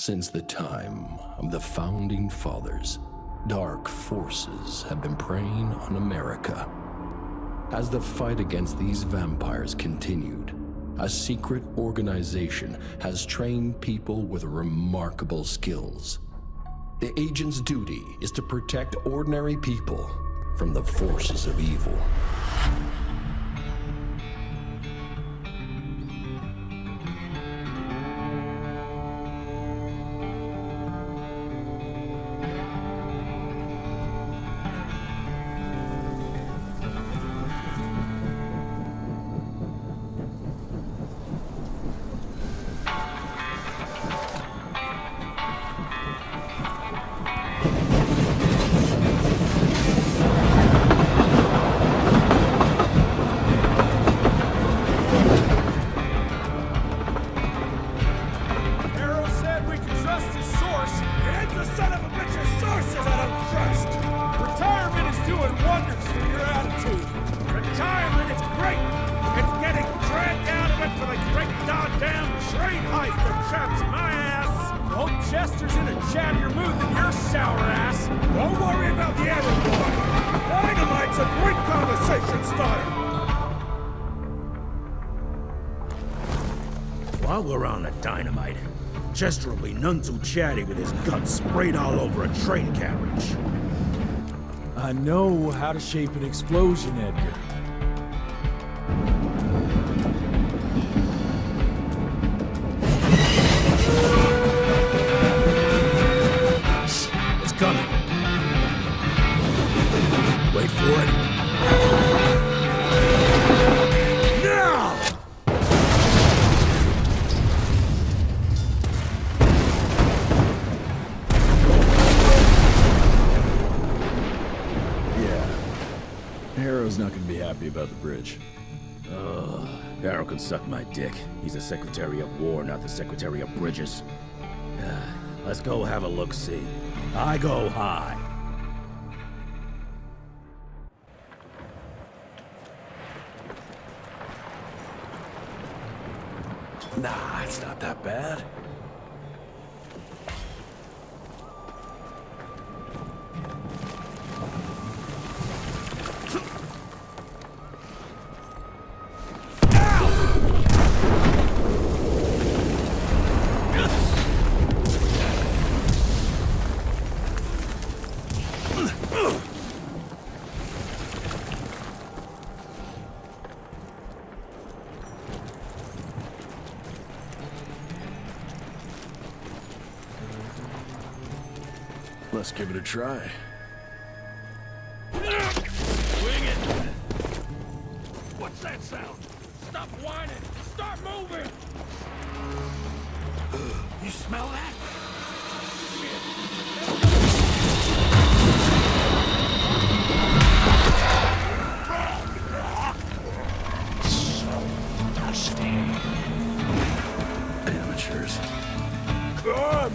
Since the time of the Founding Fathers, dark forces have been preying on America. As the fight against these vampires continued, a secret organization has trained people with remarkable skills. The agent's duty is to protect ordinary people from the forces of evil. Chester's in a chattier mood than your sour ass. Don't worry about the Arrow boy. Dynamite's a great conversation starter. While we're on the dynamite, Chester will be none too chatty with his guts sprayed all over a train carriage. I know how to shape an explosion, Edgar. Coming. Wait for it. Now! Yeah. Arrow's not gonna be happy about the bridge. Arrow can suck my dick. He's the Secretary of War, not the Secretary of Bridges. Let's go have a look-see. I go high. Nah, it's not that bad. Let's give it a try. Swing it! What's that sound? Stop whining! Start moving! You smell that? Amateurs. Come!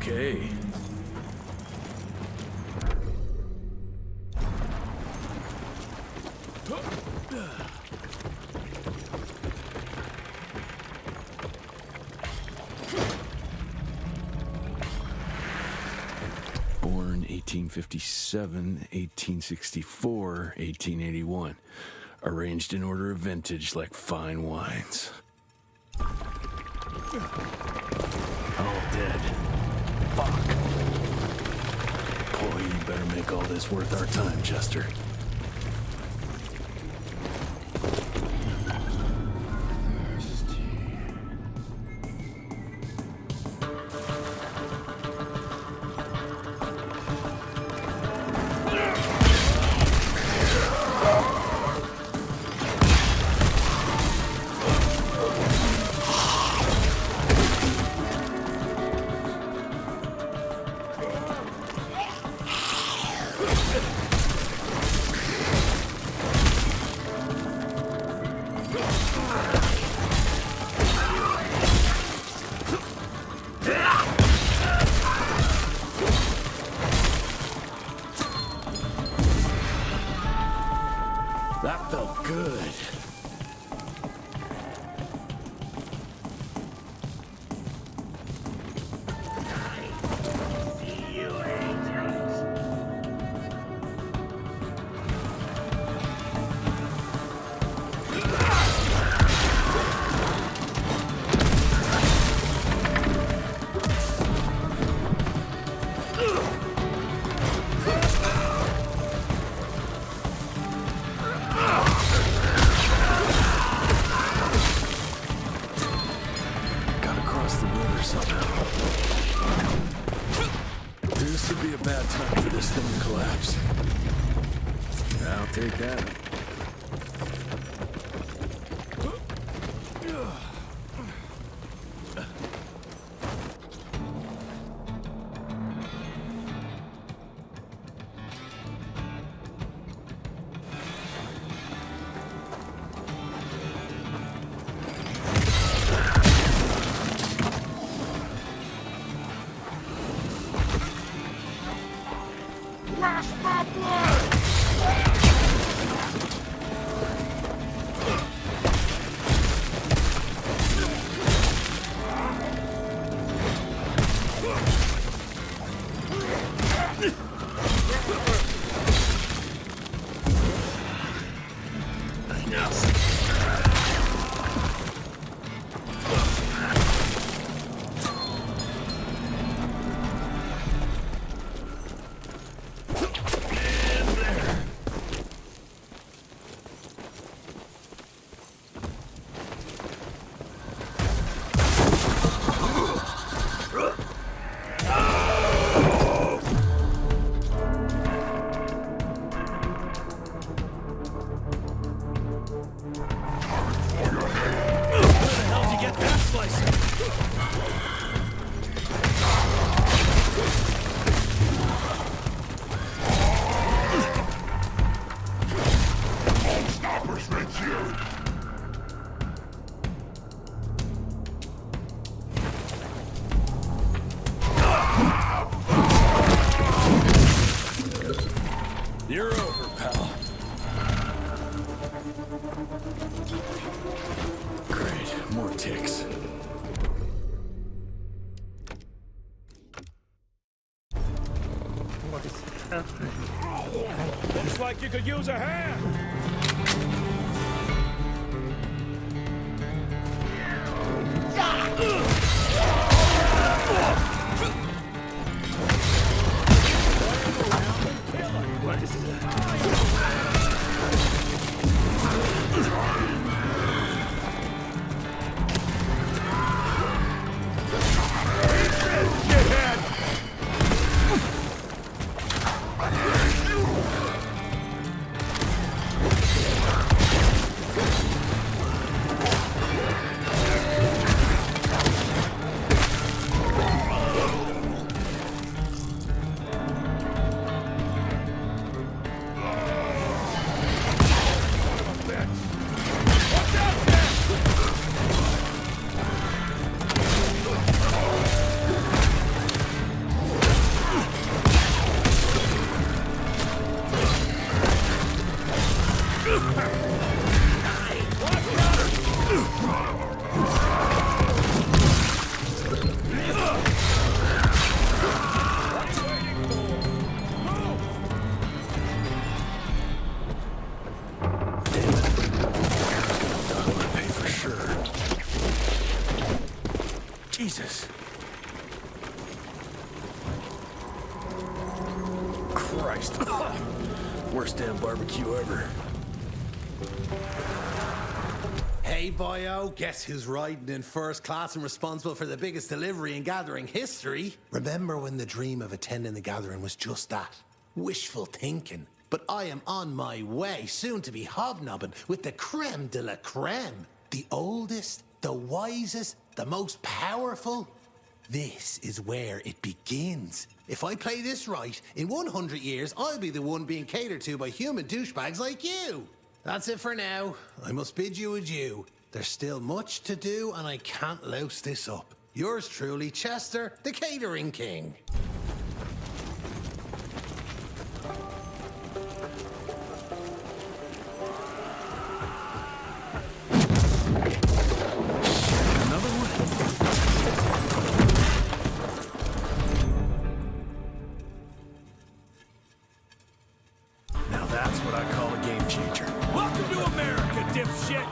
Okay. Born 1857, 1864, 1881. Arranged in order of vintage like fine wines. All dead. Fuck. Boy, you better make all this worth our time, Chester. across the river somehow. This would be a bad time for this thing to collapse. I'll take that. You're over, pal. Great, more ticks. Looks like you could use a hand. Jesus. Christ. Worst damn barbecue ever. Hey, boyo, guess who's riding in first class and responsible for the biggest delivery in gathering history? Remember when the dream of attending the gathering was just that? Wishful thinking. But I am on my way, soon to be hobnobbing with the creme de la creme. The oldest, the wisest, the most powerful. This is where it begins. If I play this right, in 100 years, I'll be the one being catered to by human douchebags like you. That's it for now. I must bid you adieu. There's still much to do, and I can't louse this up. Yours truly, Chester, the Catering King. Now that's what I call a game changer. Welcome to America, dipshit!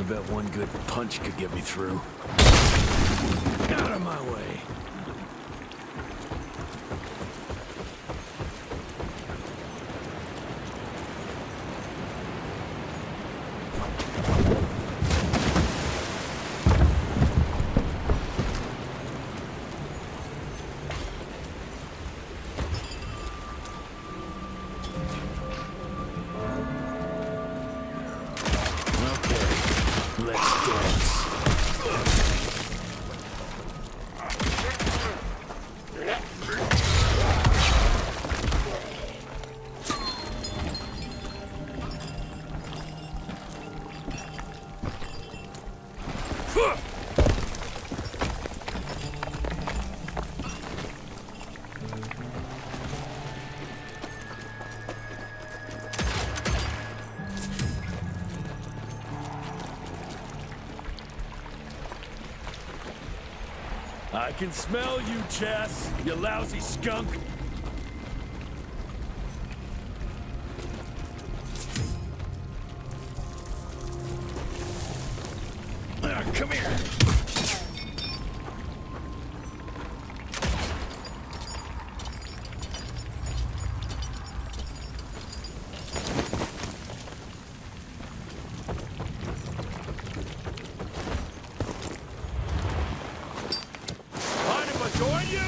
bet one good punch could get me through. Out of my way. Let's dance. I can smell you, Chess, you lousy skunk. Come here. Join you?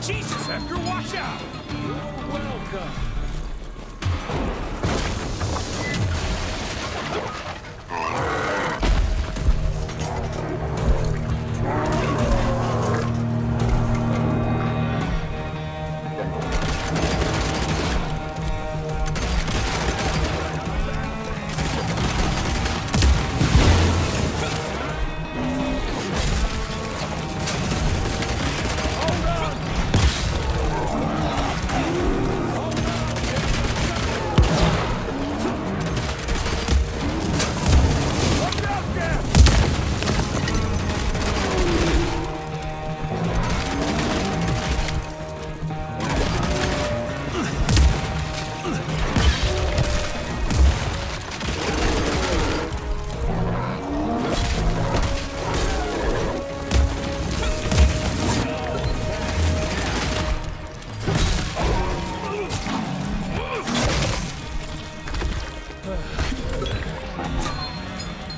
Jesus, Edgar, watch out! You're welcome.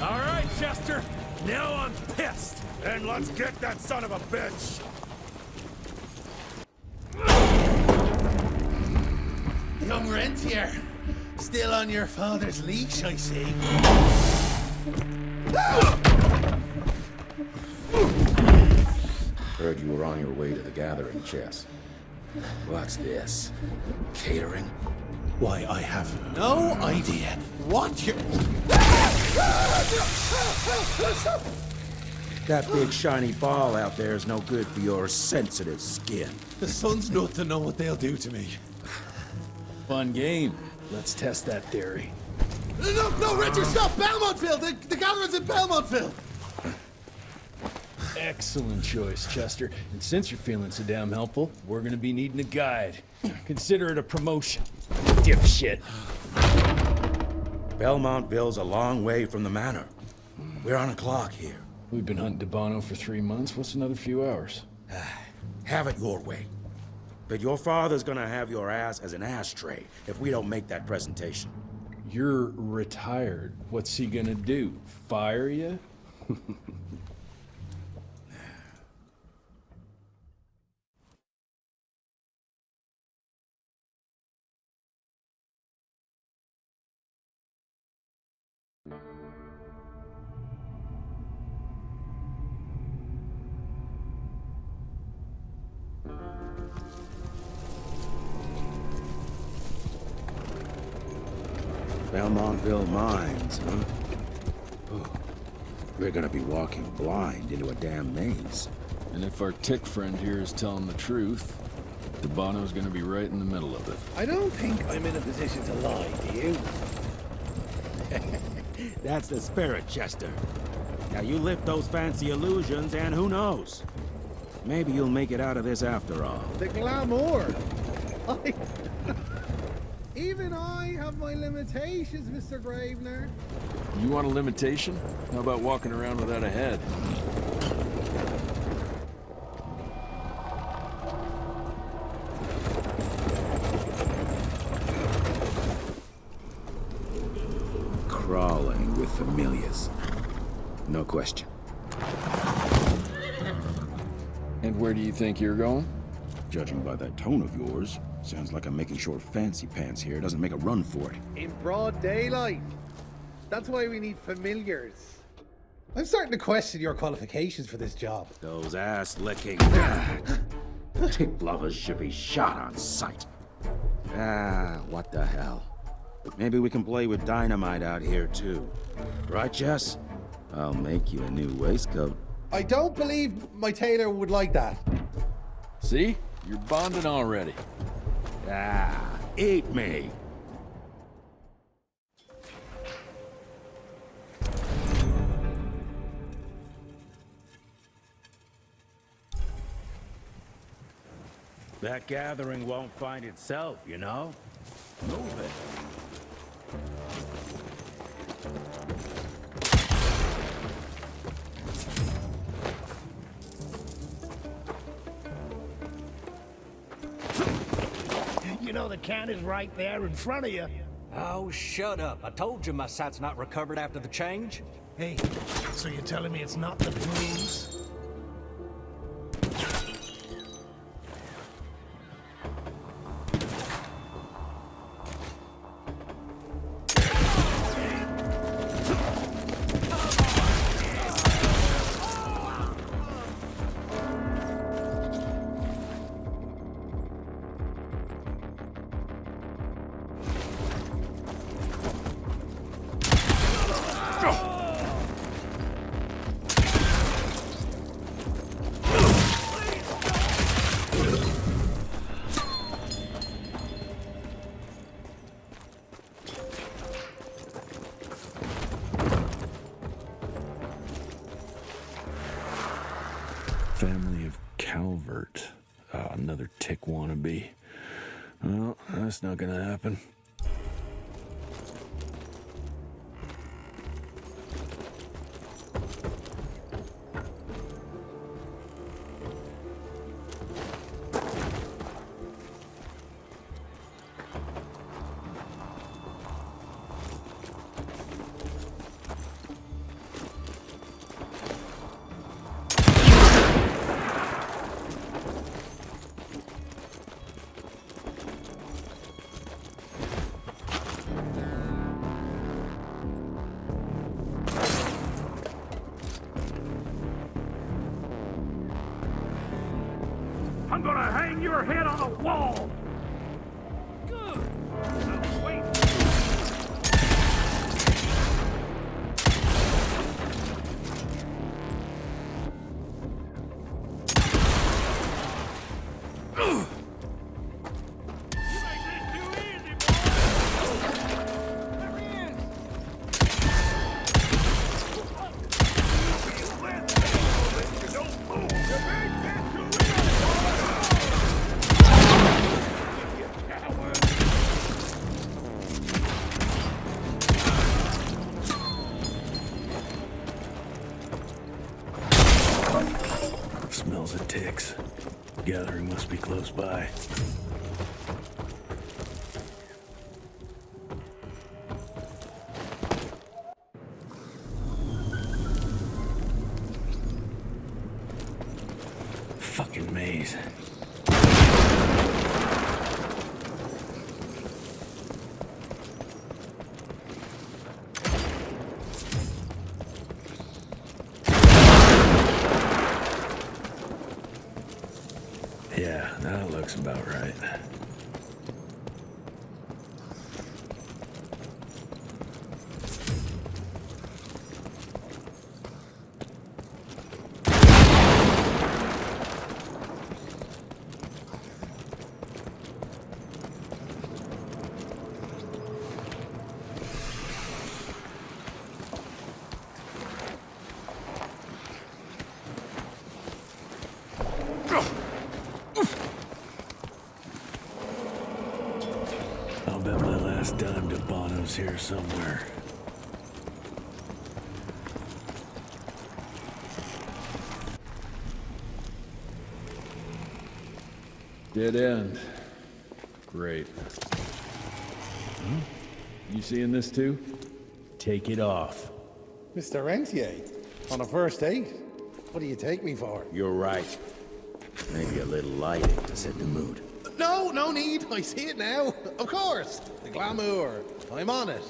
All right, Chester. Now I'm pissed. And let's get that son of a bitch. Young Rentier, still on your father's leash, I see. Heard you were on your way to the gathering, Chess. What's this? Catering? Why, I have no idea what you're... That big shiny ball out there is no good for your sensitive skin. The sun's not to know what they'll do to me. Fun game. Let's test that theory. No, Richard, stop! Belmontville! The gathering's in Belmontville! Excellent choice, Chester. And since you're feeling so damn helpful, we're gonna be needing a guide. Consider it a promotion. Dipshit. Belmontville's a long way from the manor. We're on a clock here. We've been hunting DeBono for 3 months. What's another few hours? Have it your way. But your father's gonna have your ass as an ashtray if we don't make that presentation. You're retired. What's he gonna do? Fire you? Belmontville Mines, huh? Oh, we're gonna be walking blind into a damn maze. And if our tick friend here is telling the truth, Debano's gonna be right in the middle of it. I don't think I'm in a position to lie, do you? That's the spirit, Chester. Now you lift those fancy illusions, and who knows? Maybe you'll make it out of this after all. The glamour! Even I have my limitations, Mr. Gravener. You want a limitation? How about walking around without a head? Crawling with familiars. No question. And where do you think you're going? Judging by that tone of yours, sounds like I'm making sure Fancy Pants here doesn't make a run for it. In broad daylight. That's why we need familiars. I'm starting to question your qualifications for this job. Those ass-licking tick lovers should be shot on sight. Ah, what the hell. Maybe we can play with dynamite out here, too. Right, Jess? I'll make you a new waistcoat. I don't believe my tailor would like that. See? You're bonding already. Ah, eat me. That gathering won't find itself, you know? Move it. You know the can is right there in front of you. Oh, shut up. I told you my sight's not recovered after the change. Hey, so you're telling me it's not the blues? Family of Calvert. Another tick wannabe. Well, that's not gonna happen. I'm gonna hang your head on a wall! Good! Now wait! Smells of ticks. Gathering must be close by. fucking maze. Yeah, that looks about right. I'll bet my last dime to Bono's here somewhere. Dead end. Great. You seeing this too? Take it off. Mr. Rentier, on a first date? What do you take me for? You're right. Maybe a little lighting to set the mood. No, no need. I see it now. Of course. The glamour. I'm on it.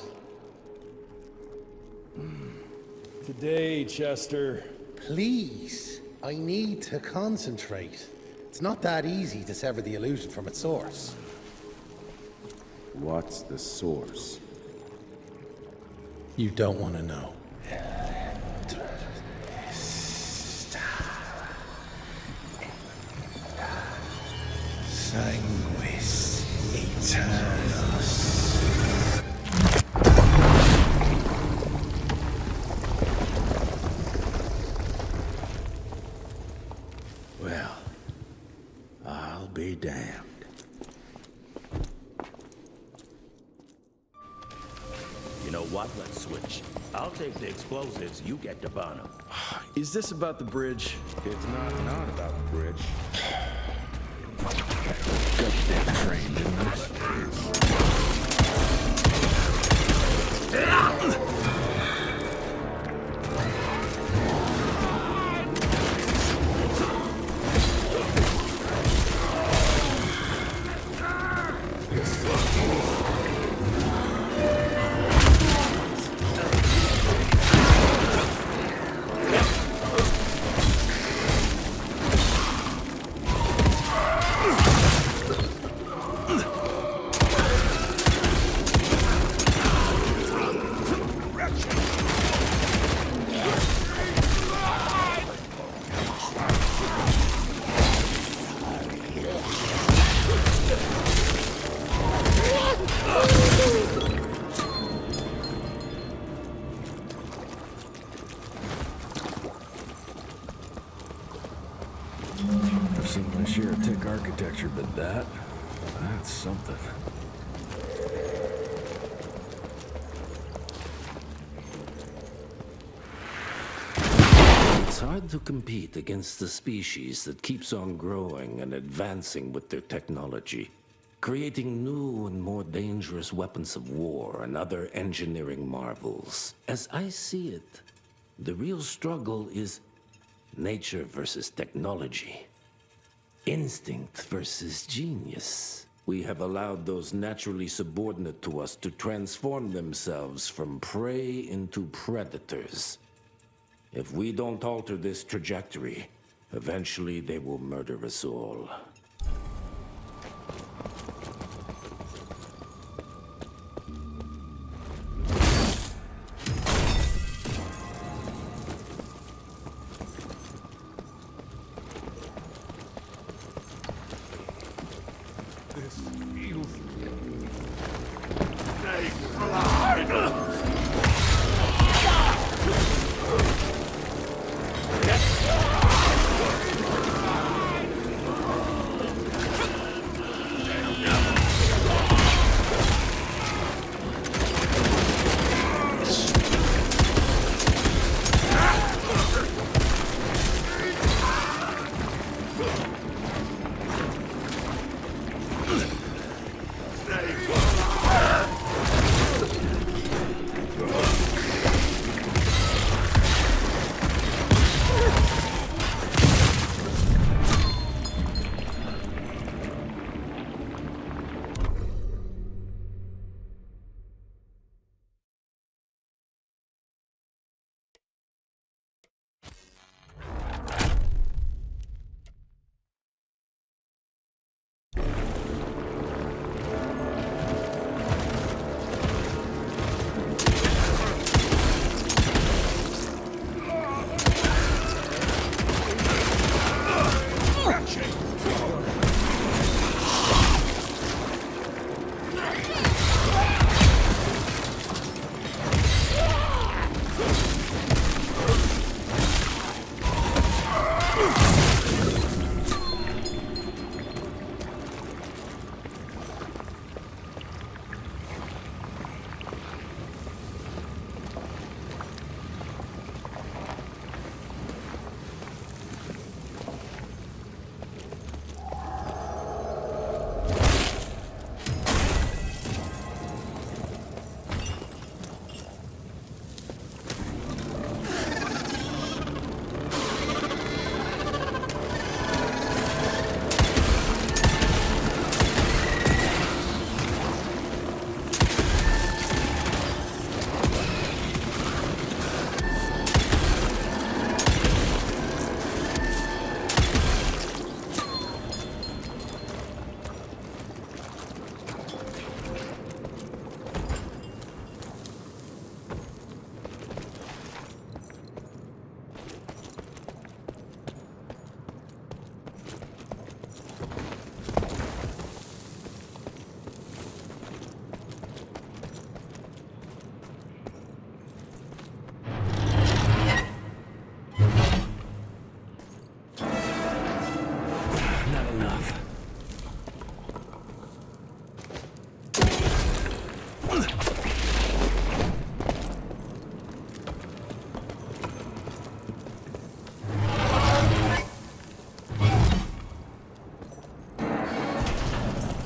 Today, Chester. Please. I need to concentrate. It's not that easy to sever the illusion from its source. What's the source? You don't want to know. Sanguis Eternus. Well, I'll be damned. You know what? Let's switch. I'll take the explosives, you get the Bono. Is this about the bridge? It's not about the bridge. Goddamn train, didn't it? I've seen my share of tech architecture, but that's something. It's hard to compete against the species that keeps on growing and advancing with their technology, creating new and more dangerous weapons of war and other engineering marvels. As I see it, the real struggle is nature versus technology. Instinct versus genius. We have allowed those naturally subordinate to us to transform themselves from prey into predators. If we don't alter this trajectory, eventually they will murder us all.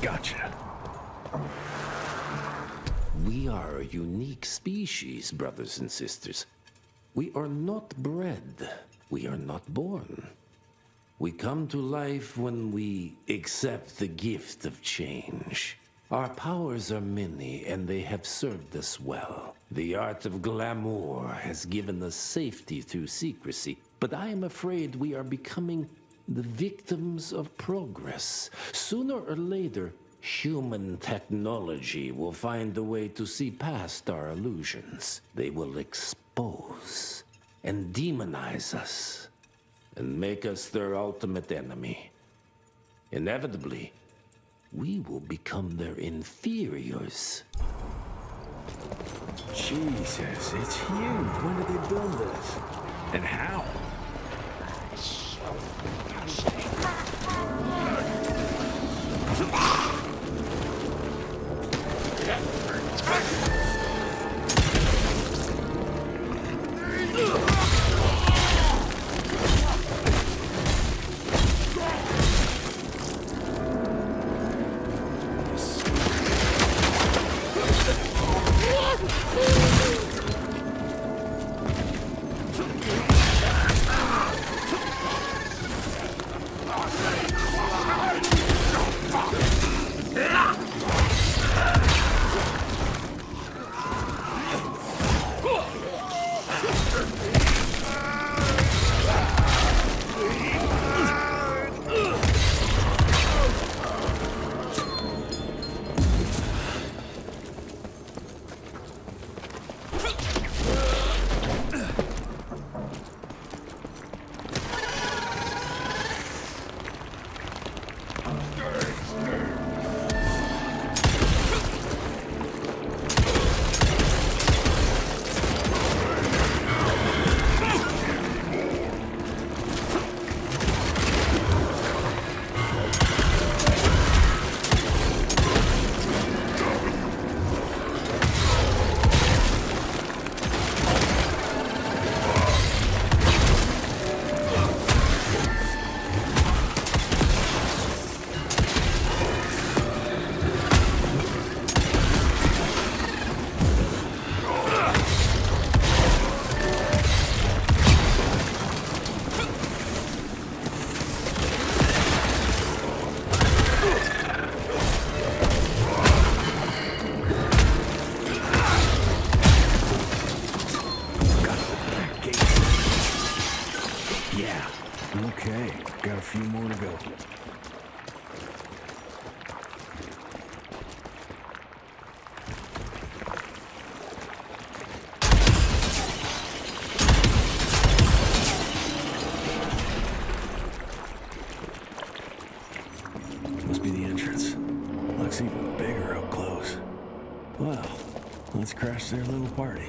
Gotcha. We are a unique species, brothers and sisters. We are not bred. We are not born. We come to life when we accept the gift of change. Our powers are many, and they have served us well. The art of glamour has given us safety through secrecy, but I am afraid we are becoming the victims of progress. Sooner or later, human technology will find a way to see past our illusions. They will expose and demonize us and make us their ultimate enemy. Inevitably, we will become their inferiors. Jesus, it's huge. When did they build this? And how? Okay, got a few more to go. Must be the entrance. Looks even bigger up close. Well, let's crash their little party.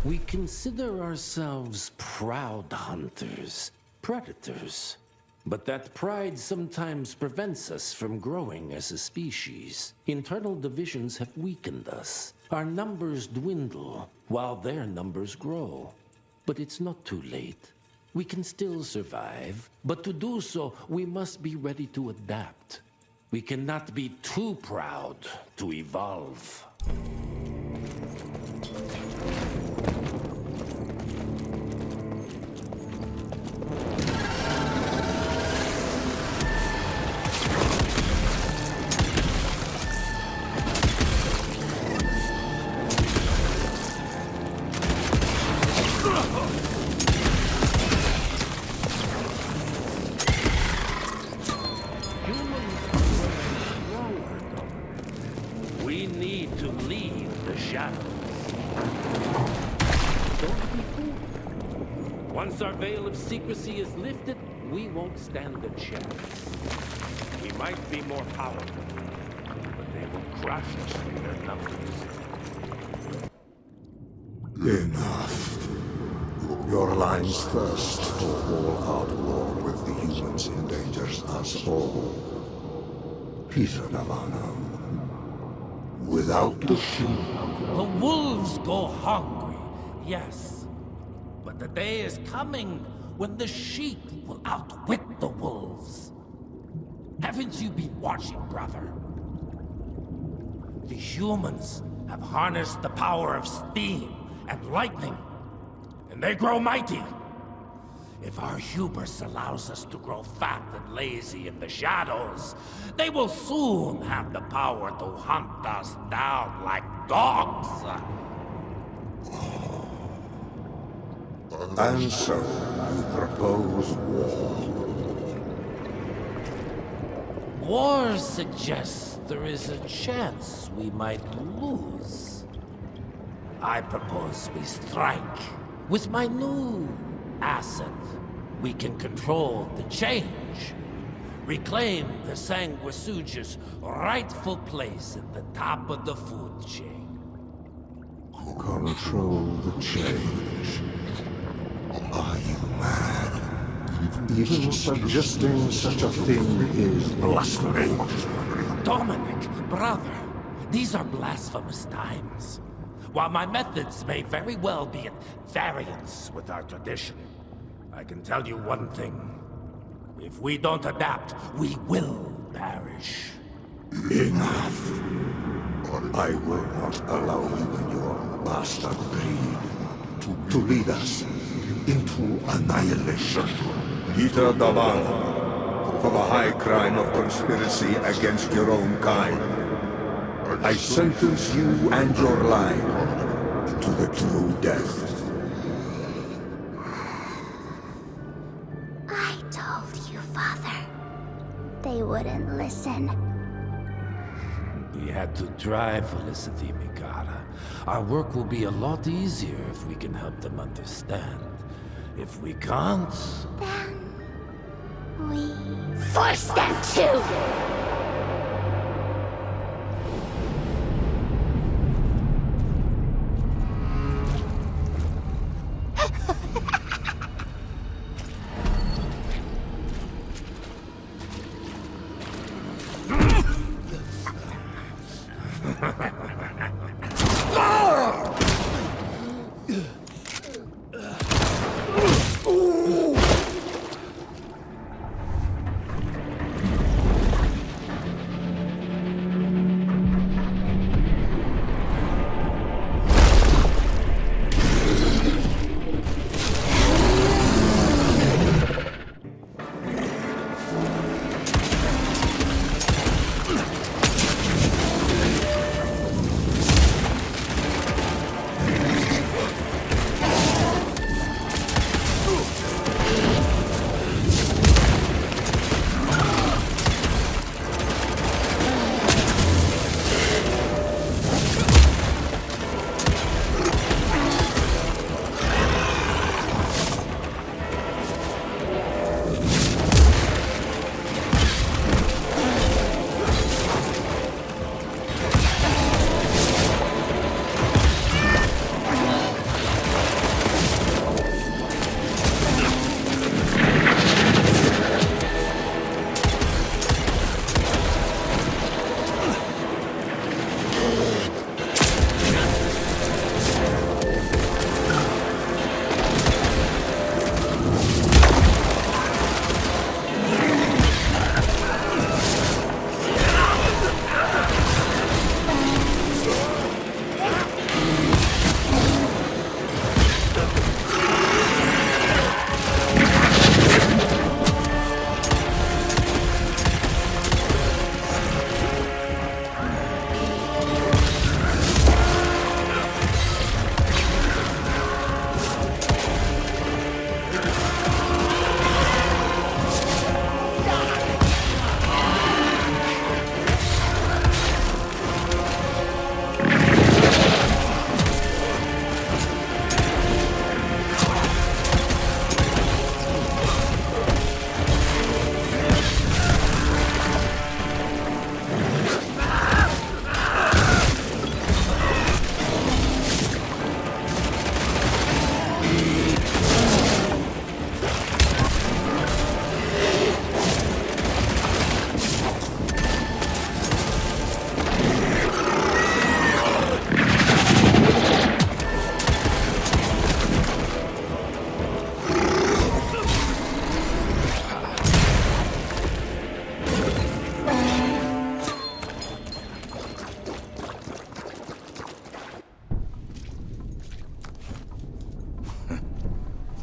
We consider ourselves proud hunters, predators. But that pride sometimes prevents us from growing as a species. Internal divisions have weakened us. Our numbers dwindle while their numbers grow. But it's not too late. We can still survive, but to do so, we must be ready to adapt. We cannot be too proud to evolve. We need to leave the shadows. Don't be fooled. Once our veil of secrecy is lifted, we won't stand a chance. We might be more powerful, but they will crush us in their numbers. Enough. Your lines thirst for all-out war with the humans endangers us all. Peter Navanam. Without the sheep. The wolves go hungry, yes. But the day is coming when the sheep will outwit the wolves. Haven't you been watching, brother? The humans have harnessed the power of steam and lightning, and they grow mighty. If our hubris allows us to grow fat and lazy in the shadows, they will soon have the power to hunt us down like dogs. And so, you propose war. War suggests there is a chance we might lose. I propose we strike. With my new asset, we can control the change. Reclaim the Sanguisuja's rightful place at the top of the food chain. Control the change. Are you mad? Even suggesting such a thing is blasphemy. Dominic, brother, these are blasphemous times. While my methods may very well be at variance with our tradition, I can tell you one thing. If we don't adapt, we will perish. Enough. I will not allow you and your bastard breed to lead us into annihilation. Peter Davano, for the high crime of conspiracy against your own kind, I sentence you and your line to the true death. I told you, Father. They wouldn't listen. We had to try, Felicity Mikata. Our work will be a lot easier if we can help them understand. If we can't... Then... we... force them to!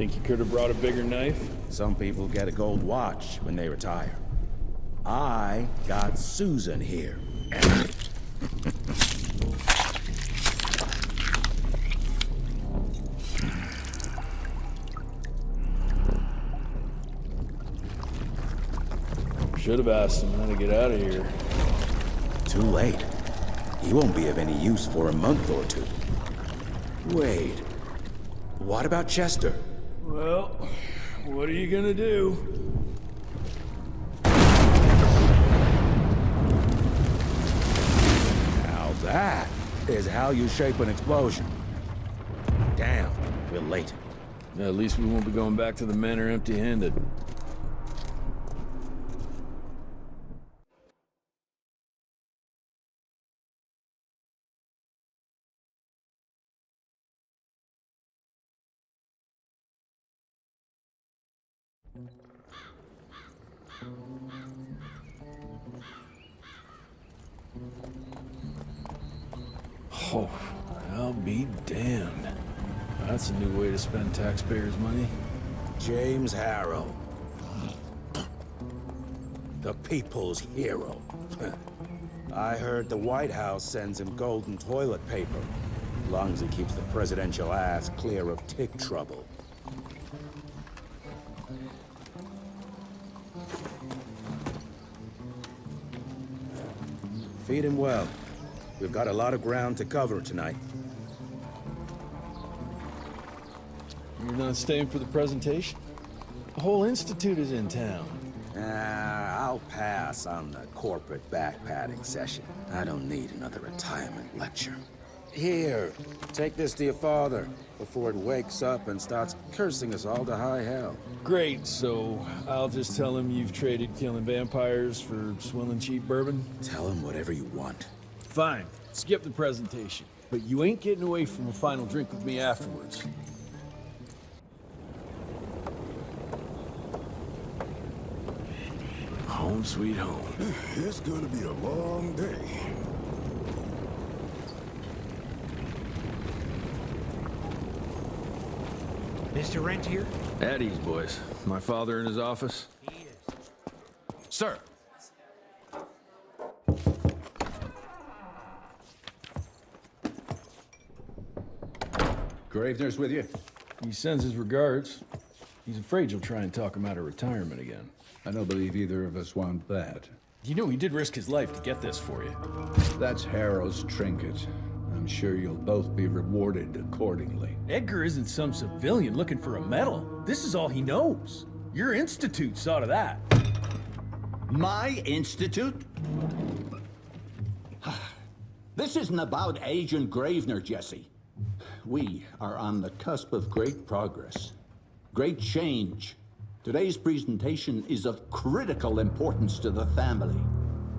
Think you could have brought a bigger knife? Some people get a gold watch when they retire. I got Susan here. Should have asked him how to get out of here. Too late. He won't be of any use for a month or two. Wait. What about Chester? Well, what are you gonna do? Now that is how you shape an explosion. Damn, we're late. At least we won't be going back to the manor empty-handed. Oh, I'll be damned. That's a new way to spend taxpayers' money. James Harrow. The people's hero. I heard the White House sends him golden toilet paper, as long as he keeps the presidential ass clear of tick trouble. Feed him well. We've got a lot of ground to cover tonight. You're not staying for the presentation? The whole institute is in town. I'll pass on the corporate backpatting session. I don't need another retirement lecture. Here, take this to your father before it wakes up and starts cursing us all to high hell. Great, so I'll just tell him you've traded killing vampires for swilling cheap bourbon? Tell him whatever you want. Fine, skip the presentation. But you ain't getting away from a final drink with me afterwards. Home sweet home. It's gonna be a long day. Mr. Rentier? At ease, boys. My father in his office? He is. Sir. Gravener's with you? He sends his regards. He's afraid you'll try and talk him out of retirement again. I don't believe either of us want that. You know he did risk his life to get this for you. That's Harrow's trinket. I'm sure you'll both be rewarded accordingly. Edgar isn't some civilian looking for a medal. This is all he knows. Your institute saw to that. My institute? This isn't about Agent Gravener, Jesse. We are on the cusp of great progress, great change. Today's presentation is of critical importance to the family.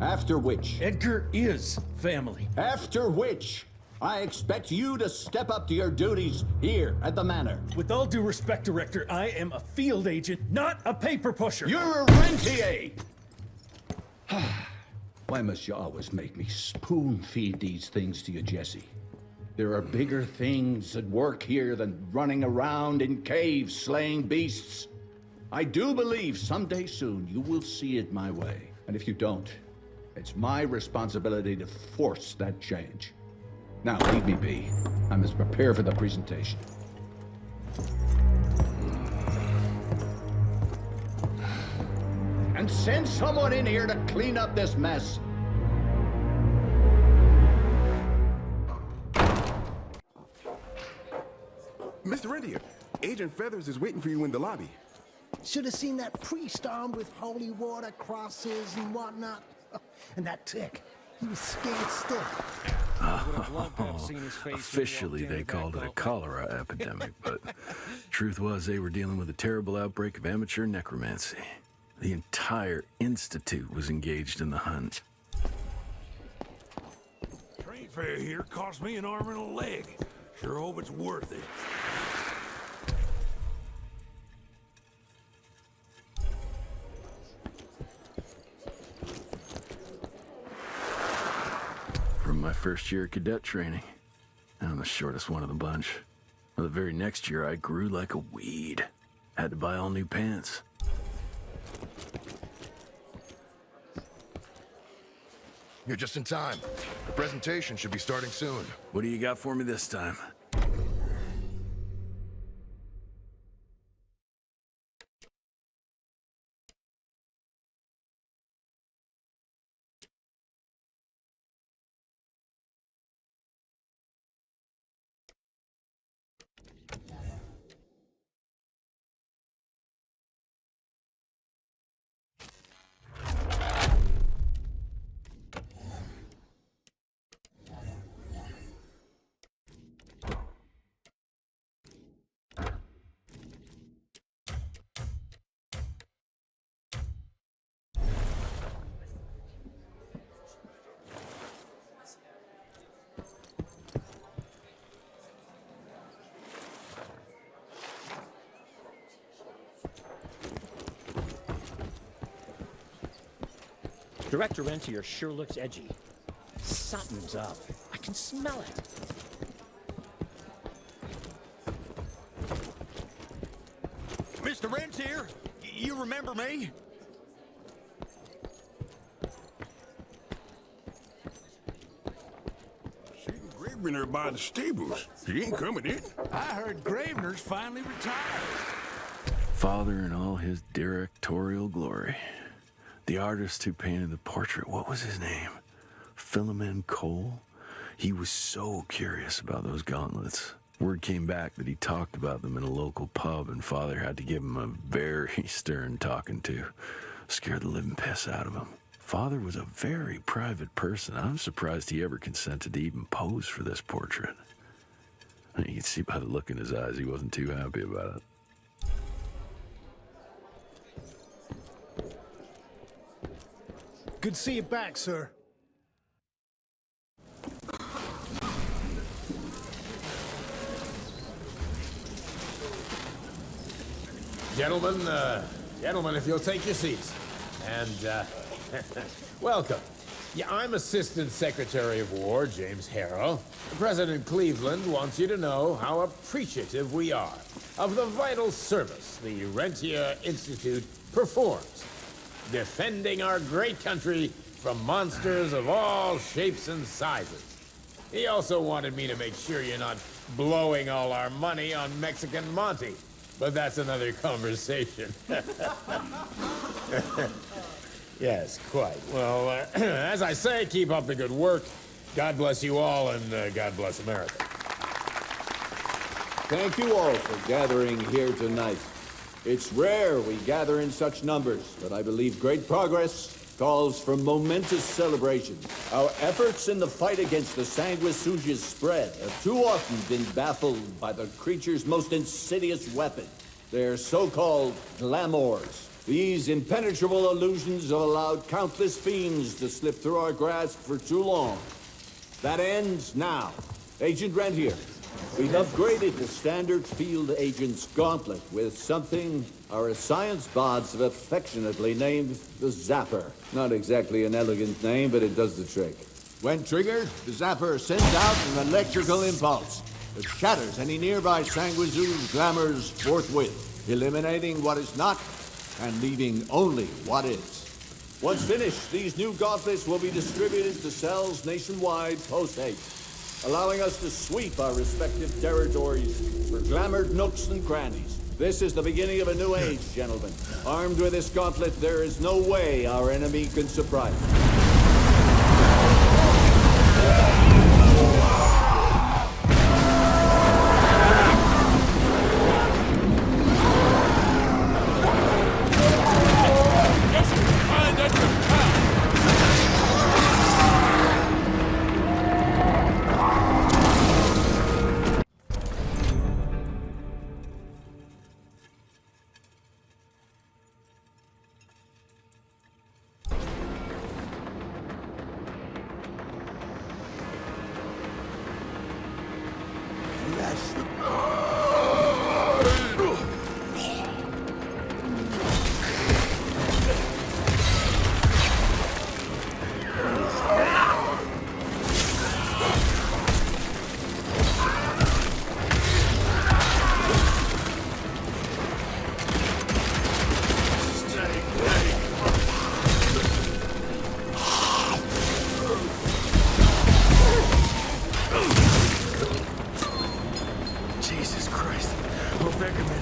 After which... Edgar is family. After which, I expect you to step up to your duties here at the manor. With all due respect, Director, I am a field agent, not a paper pusher. You're a rentier! Why must you always make me spoon-feed these things to you, Jesse? There are bigger things at work here than running around in caves slaying beasts. I do believe someday soon you will see it my way. And if you don't, it's my responsibility to force that change. Now, leave me be. I must prepare for the presentation. And send someone in here to clean up this mess. Mr. Rentier, Agent Feathers is waiting for you in the lobby. Should have seen that priest armed with holy water, crosses, and whatnot. And that tick, he was scared stiff. Officially, they called it a cholera epidemic, but truth was they were dealing with a terrible outbreak of amateur necromancy. The entire institute was engaged in the hunt. Train fare here cost me an arm and a leg. Sure hope it's worth it. From my first year of cadet training, I'm the shortest one of the bunch. Well, the very next year, I grew like a weed. Had to buy all new pants. You're just in time. The presentation should be starting soon. What do you got for me this time? Director Rentier sure looks edgy. Something's up. I can smell it. Mr. Rentier, you remember me? See Gravener by the stables. He ain't coming in. I heard Gravener's finally retired. Father in all his directorial glory. The artist who painted the portrait, what was his name? Philomen Cole? He was so curious about those gauntlets. Word came back that he talked about them in a local pub, and Father had to give him a very stern talking to. Scared the living piss out of him. Father was a very private person. I'm surprised he ever consented to even pose for this portrait. You can see by the look in his eyes he wasn't too happy about it. Good to see you back, sir. Gentlemen, if you'll take your seats. And, welcome. Yeah, I'm Assistant Secretary of War, James Harrow. President Cleveland wants you to know how appreciative we are of the vital service the Rentier Institute performs, defending our great country from monsters of all shapes and sizes. He also wanted me to make sure you're not blowing all our money on Mexican Monty, but that's another conversation. Yes, quite. Well, as I say, keep up the good work. God bless you all, and God bless America. Thank you all for gathering here tonight. It's rare we gather in such numbers, but I believe great progress calls for momentous celebration. Our efforts in the fight against the Sanguisuga's spread have too often been baffled by the creature's most insidious weapon, their so-called glamours. These impenetrable illusions have allowed countless fiends to slip through our grasp for too long. That ends now. Agent Rentier, we've upgraded the standard field agent's gauntlet with something our science bots have affectionately named the Zapper. Not exactly an elegant name, but it does the trick. When triggered, the Zapper sends out an electrical impulse that shatters any nearby Sanguisuga's glamours forthwith, eliminating what is not and leaving only what is. Once finished, these new gauntlets will be distributed to cells nationwide post-haste, allowing us to sweep our respective territories for glamored nooks and crannies. This is the beginning of a new age, gentlemen. Armed with this gauntlet, there is no way our enemy can surprise us.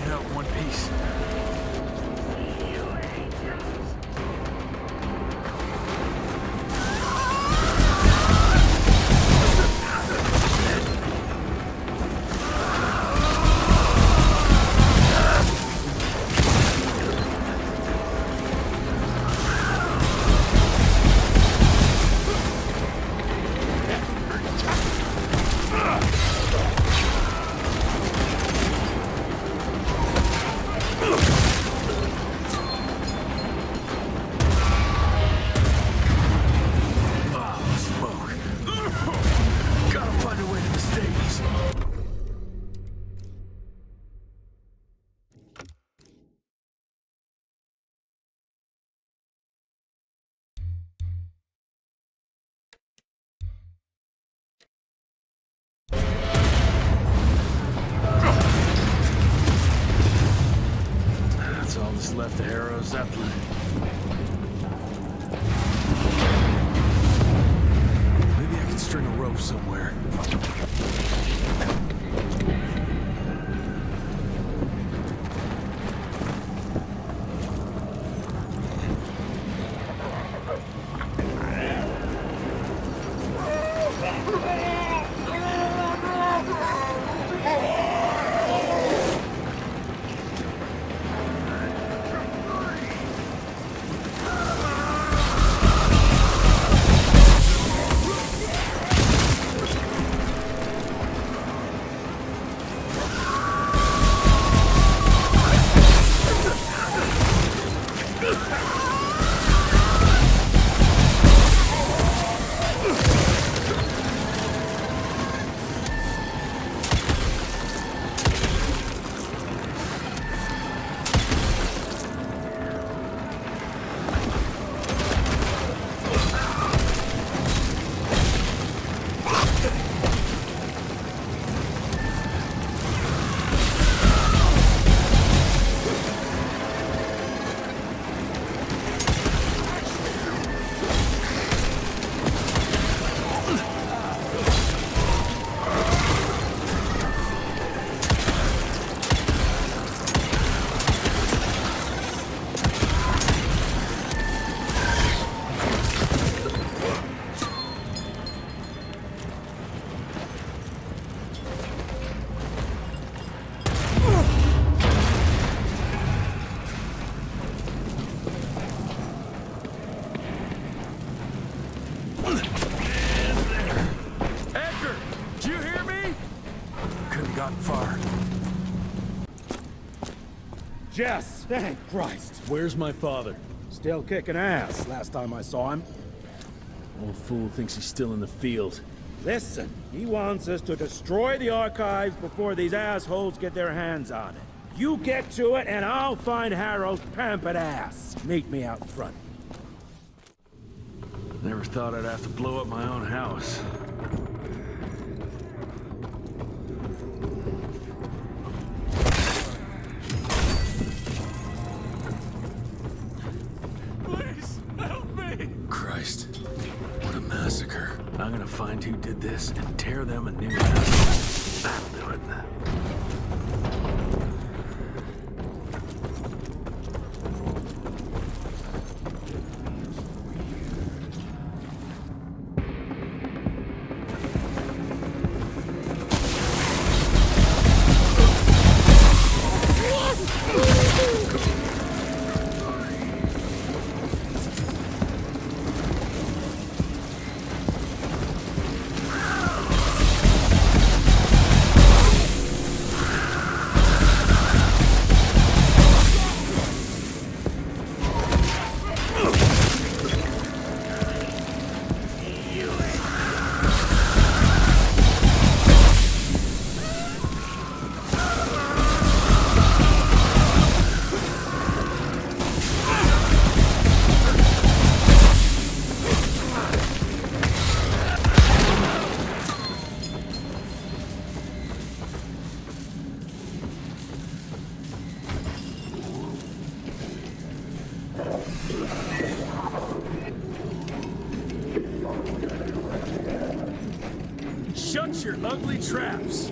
out in one piece. That's all that's left of Harrow Zeppelin. Maybe I can string a rope somewhere. Jess! Thank Christ! Where's my father? Still kicking ass, last time I saw him. Old fool thinks he's still in the field. Listen, he wants us to destroy the archives before these assholes get their hands on it. You get to it, and I'll find Harrow's pampered ass. Meet me out front. Never thought I'd have to blow up my own house. Please, help me! Christ, what a massacre. I'm gonna find who did this and tear them a new house. That'll do it. Shut your ugly traps!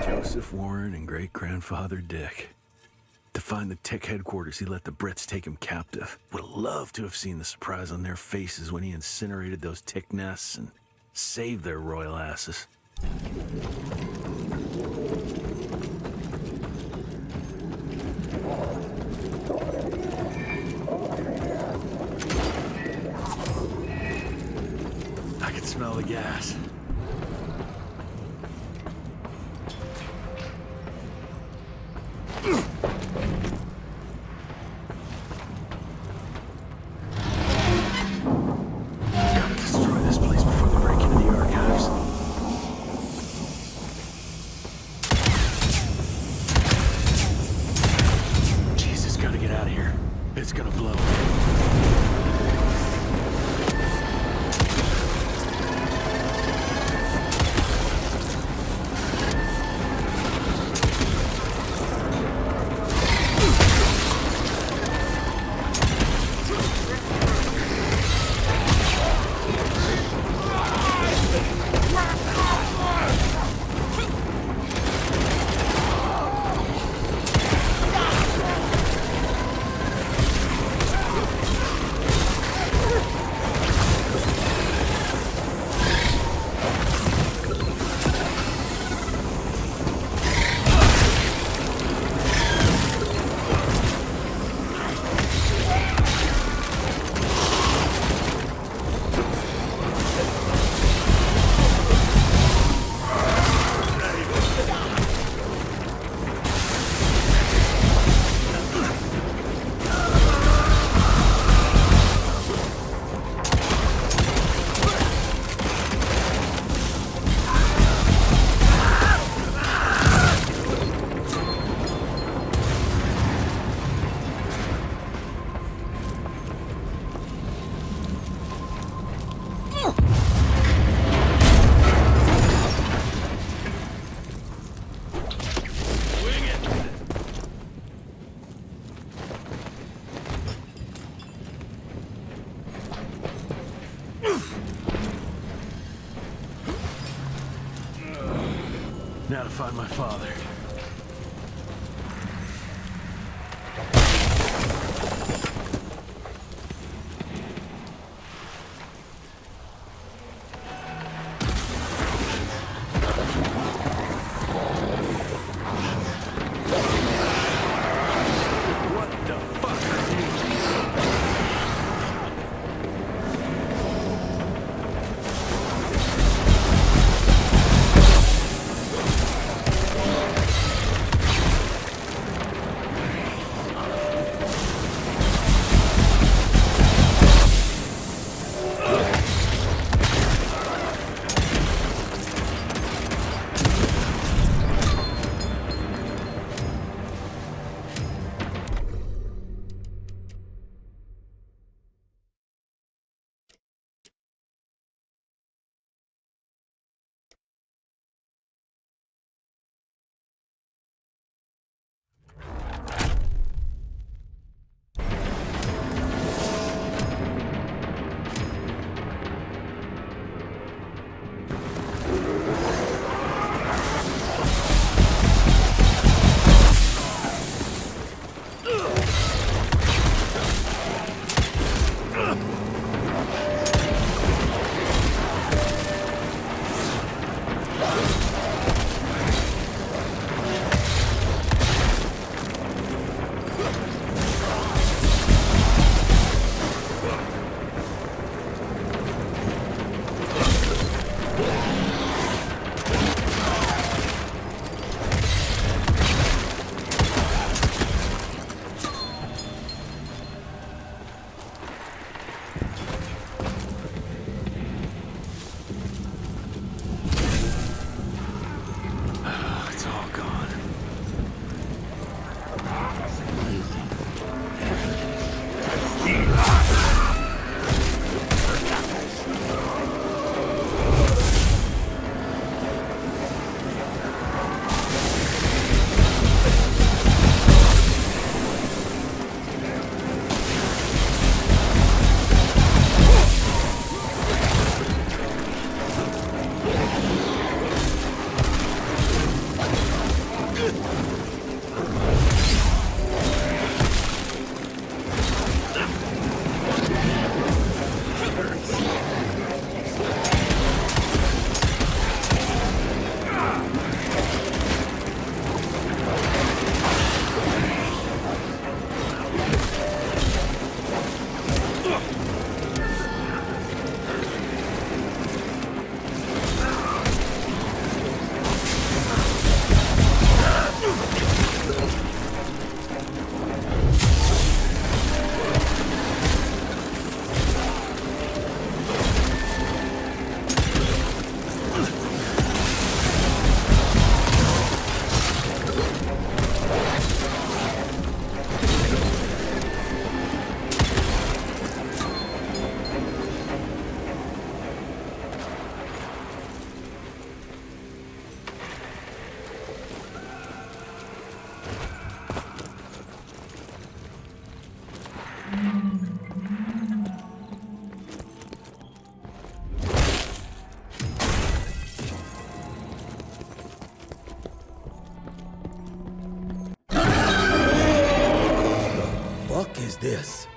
Joseph Warren and great-grandfather Dick. To find the Tick headquarters, he let the Brits take him captive. Would have loved to have seen the surprise on their faces when he incinerated those Tick nests and saved their royal asses. I can smell the gas. Gotta destroy this place before they break into the archives. Jesus, gotta get out of here. It's gonna blow. Now to find my father. this?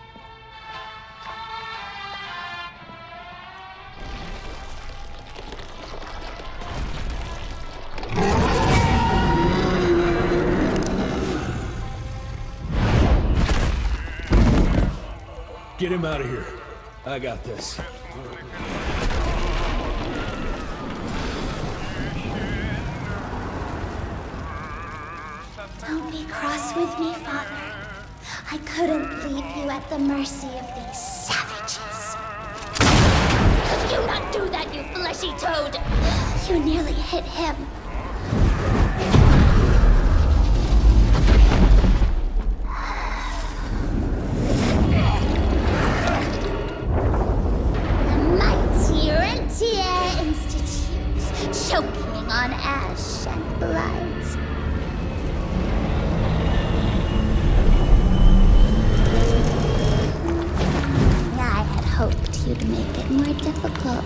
Get him out of here. I got this. Don't be cross with me, Father. I couldn't leave you at the mercy of these savages. Could you not do that, you fleshy toad? You nearly hit him. The mighty Rentier Institute, choking on ash and blood. I had hoped you'd make it more difficult.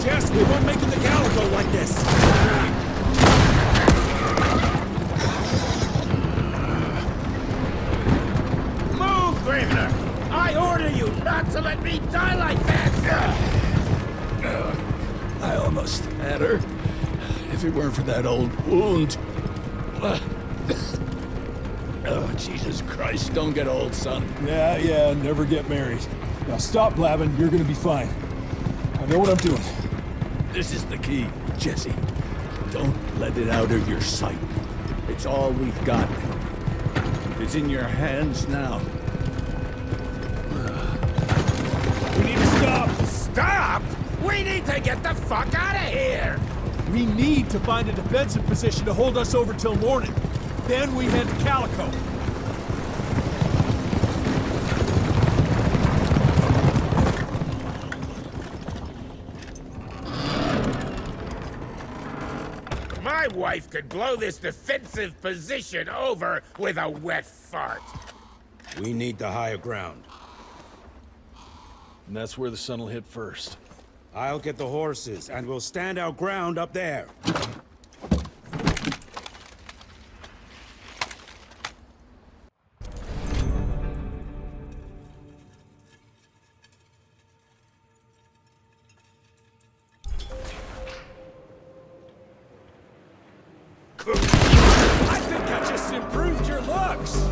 Jess, we won't make it to Calico like this! Move, Gravener! I order you not to let me die like that! I almost had her. If it weren't for that old wound. Oh, Jesus Christ, don't get old, son. Yeah, never get married. Now stop blabbing, you're gonna be fine. I know what I'm doing. This is the key, Jesse. Don't let it out of your sight. It's all we've got. It's in your hands now. We need to stop! Stop! We need to get the fuck out of here! We need to find a defensive position to hold us over till morning. Then we head to Calico. My wife could blow this defensive position over with a wet fart. We need the higher ground. And that's where the sun will hit first. I'll get the horses, and we'll stand our ground up there. I think I just improved your looks!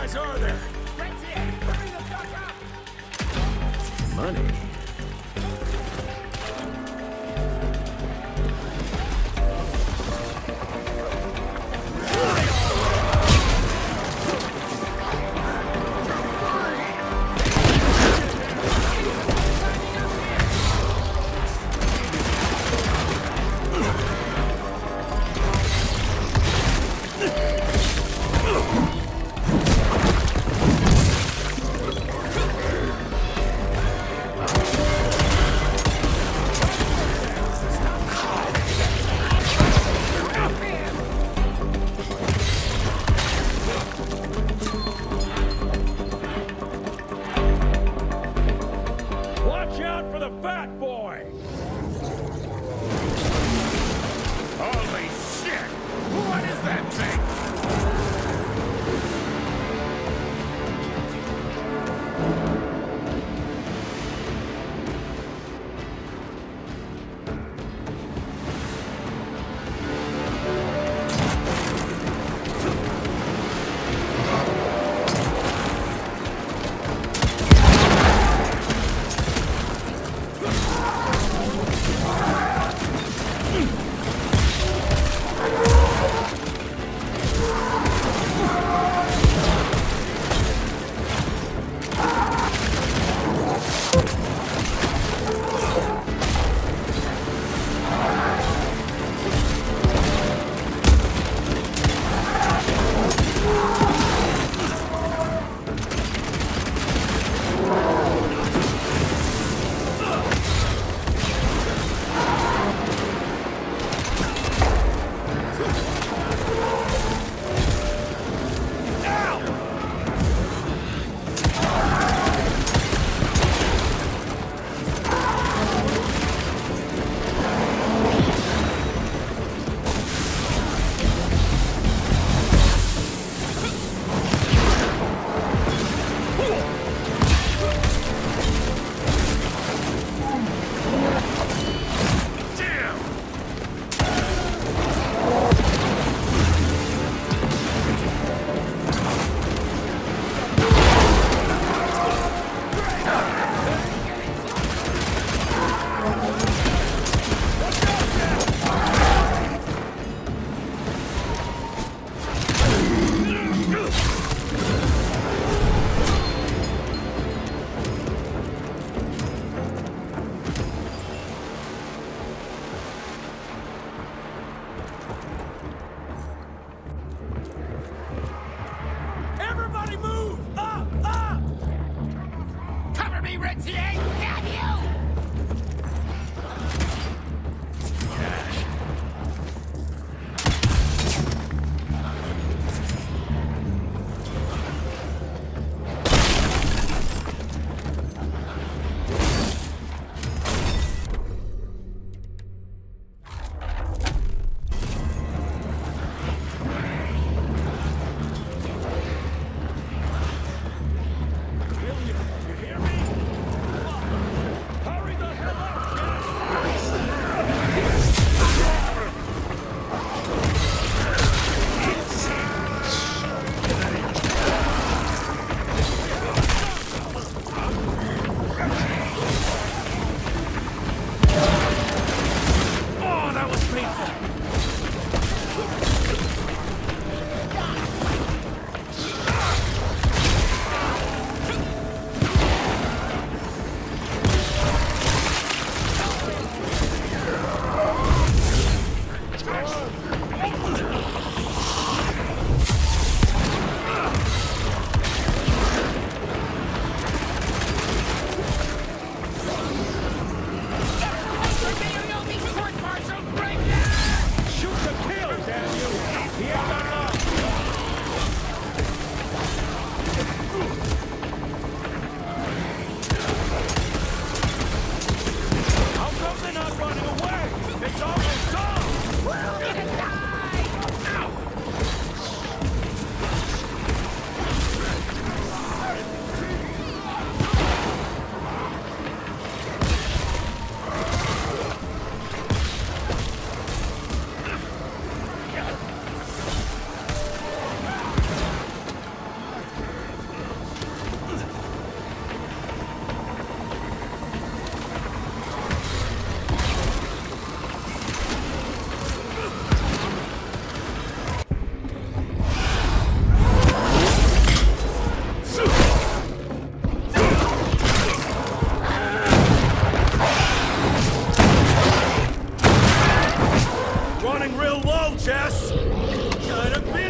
guys are there? That's it! Hurry the fuck up! Money?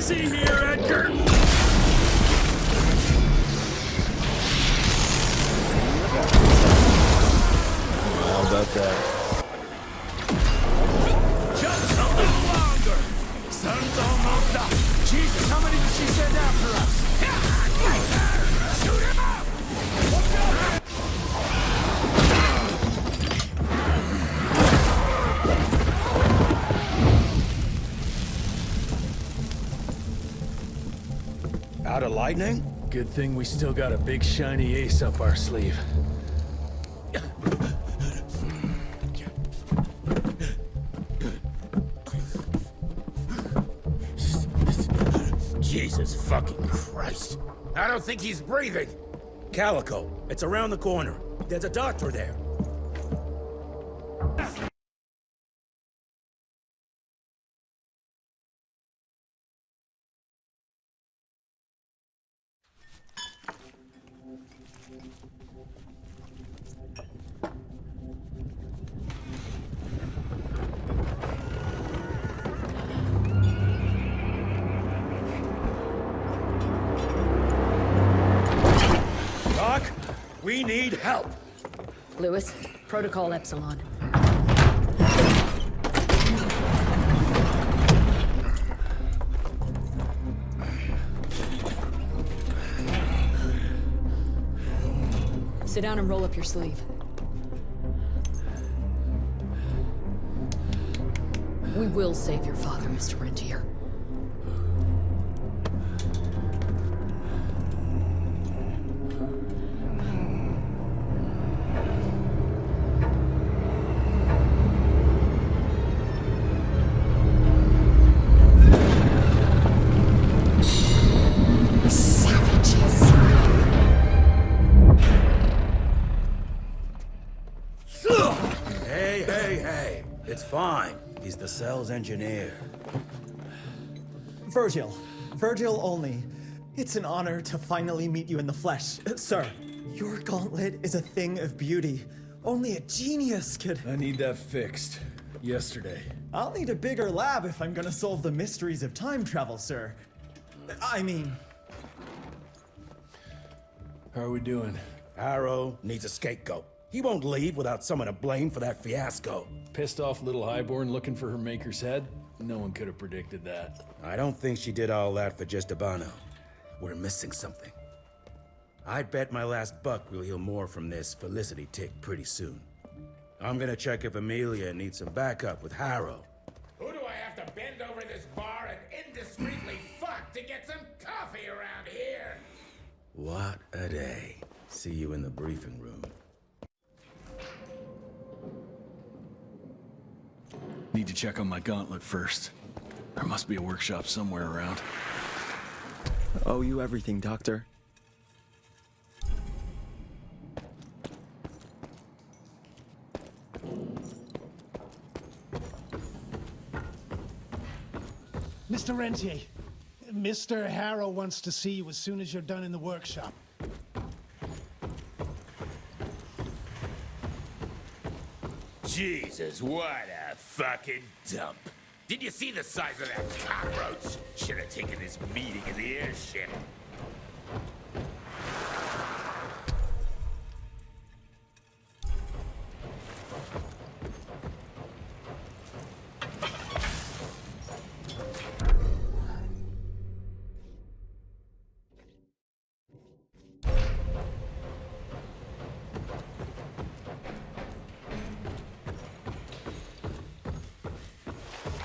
Jesse here, Edgar! How about that? Just a little longer! Sun's almost up! Jesus, how many did she send after us? Right there! Shoot him up! Look out! Out of lightning? Good thing we still got a big shiny ace up our sleeve. Jesus fucking Christ. I don't think he's breathing. Calico, it's around the corner. There's a doctor there. Doc, we need help. Lewis, Protocol Epsilon. Sit down and roll up your sleeve. We will save your father, Mr. Rentier. Hey, it's fine. He's the cell's engineer. Virgil. Virgil only. It's an honor to finally meet you in the flesh. Sir, your gauntlet is a thing of beauty. Only a genius could... I need that fixed. Yesterday. I'll need a bigger lab if I'm gonna solve the mysteries of time travel, sir. I mean... How are we doing? Harrow needs a scapegoat. He won't leave without someone to blame for that fiasco. Pissed off little Highborn looking for her maker's head? No one could have predicted that. I don't think she did all that for just Abano. We're missing something. I bet my last buck we'll hear more from this Felicity tick pretty soon. I'm gonna check if Amelia needs some backup with Harrow. Who do I have to bend over this bar and indiscreetly fuck to get some coffee around here? What a day. See you in the briefing room. Need to check on my gauntlet first. There must be a workshop somewhere around. Owe you everything, Doctor. Mr. Rentier, Mr. Harrow wants to see you as soon as you're done in the workshop. Jesus, what a fucking dump. Did you see the size of that cockroach? Should have taken this meeting in the airship.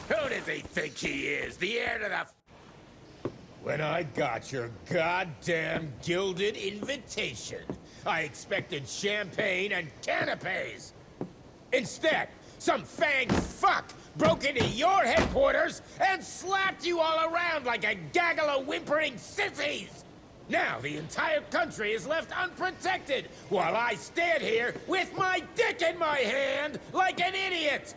Who does he think he is? The heir to the... When I got your goddamn gilded invitation, I expected champagne and canapes. Instead, some fang fuck broke into your headquarters and slapped you all around like a gaggle of whimpering sissies. Now the entire country is left unprotected while I stand here with my dick in my hand like an idiot.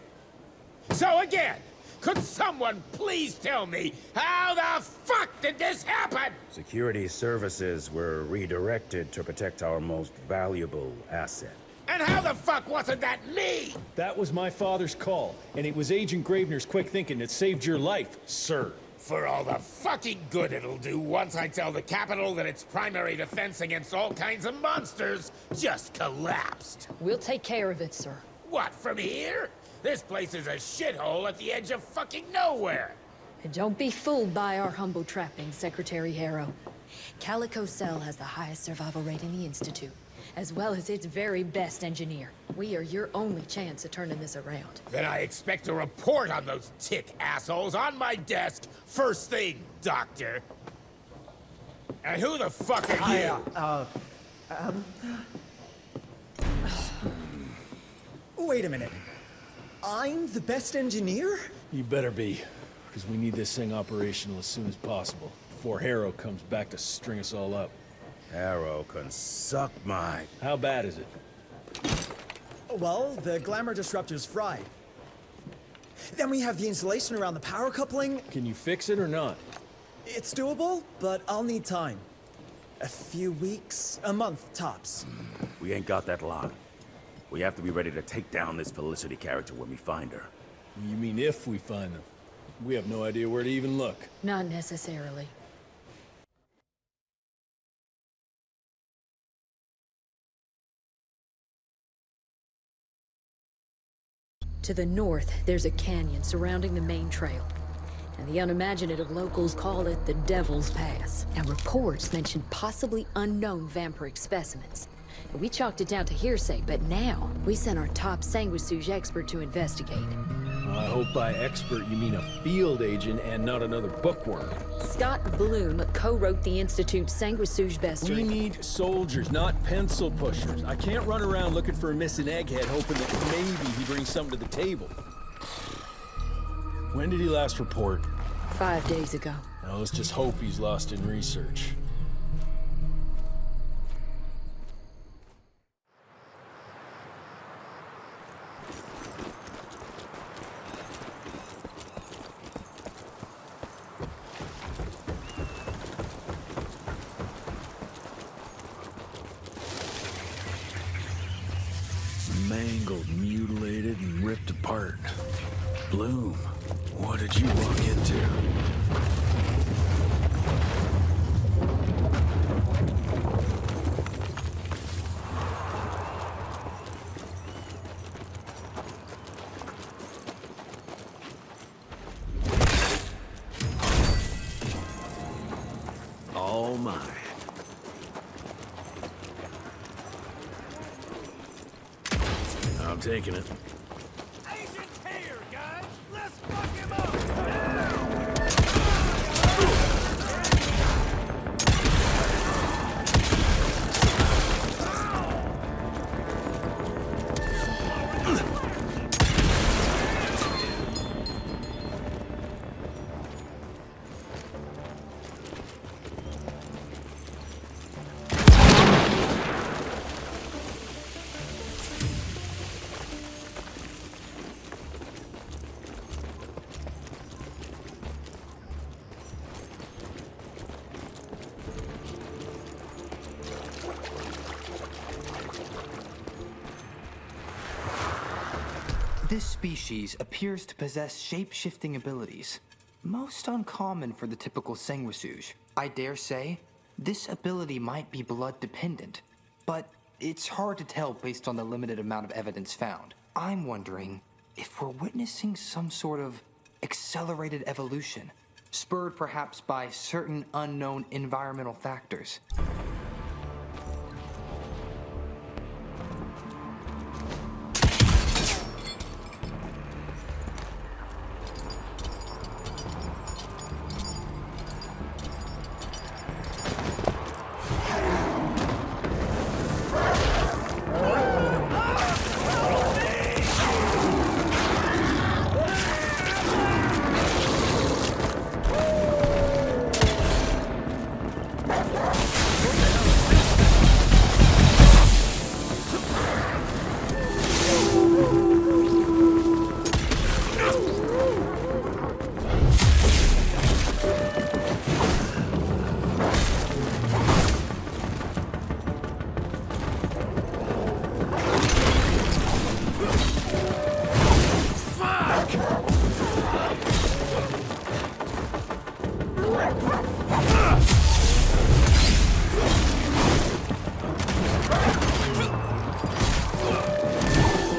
So again, could someone please tell me how the fuck did this happen? Security services were redirected to protect our most valuable asset. And how the fuck wasn't that me? That was my father's call, and it was Agent Gravener's quick thinking that saved your life, sir. For all the fucking good it'll do once I tell the Capitol that its primary defense against all kinds of monsters just collapsed. We'll take care of it, sir. What, from here? This place is a shithole at the edge of fucking nowhere. And don't be fooled by our humble trappings, Secretary Harrow. Calico Cell has the highest survival rate in the Institute, as well as its very best engineer. We are your only chance of turning this around. Then I expect a report on those tick assholes on my desk first thing, Doctor. And who the fuck are you? Wait a minute. I'm the best engineer? You better be, because we need this thing operational as soon as possible, before Harrow comes back to string us all up. Harrow can suck my... How bad is it? Well, the glamour disruptor's fried. Then we have the insulation around the power coupling. Can you fix it or not? It's doable, but I'll need time. A few weeks, a month tops. We ain't got that long. We have to be ready to take down this Felicity character when we find her. You mean if we find them? We have no idea where to even look. Not necessarily. To the north, there's a canyon surrounding the main trail. And the unimaginative locals call it the Devil's Pass. And reports mention possibly unknown vampiric specimens. We chalked it down to hearsay, but now we sent our top sanguisuge expert to investigate. I hope by expert you mean a field agent and not another bookworm. Scott Bloom co-wrote the Institute's sanguisuge bestiary. We need soldiers, not pencil pushers. I can't run around looking for a missing egghead hoping that maybe he brings something to the table. When did he last report? 5 days ago. Now let's just hope he's lost in research. Mangled, mutilated, and ripped apart. Bloom, what did you walk into? All mine. I'm taking it. Agent here, guys! Let's fuck him up! This species appears to possess shape-shifting abilities, most uncommon for the typical sanguisuge. I dare say, this ability might be blood-dependent, but it's hard to tell based on the limited amount of evidence found. I'm wondering if we're witnessing some sort of accelerated evolution, spurred perhaps by certain unknown environmental factors.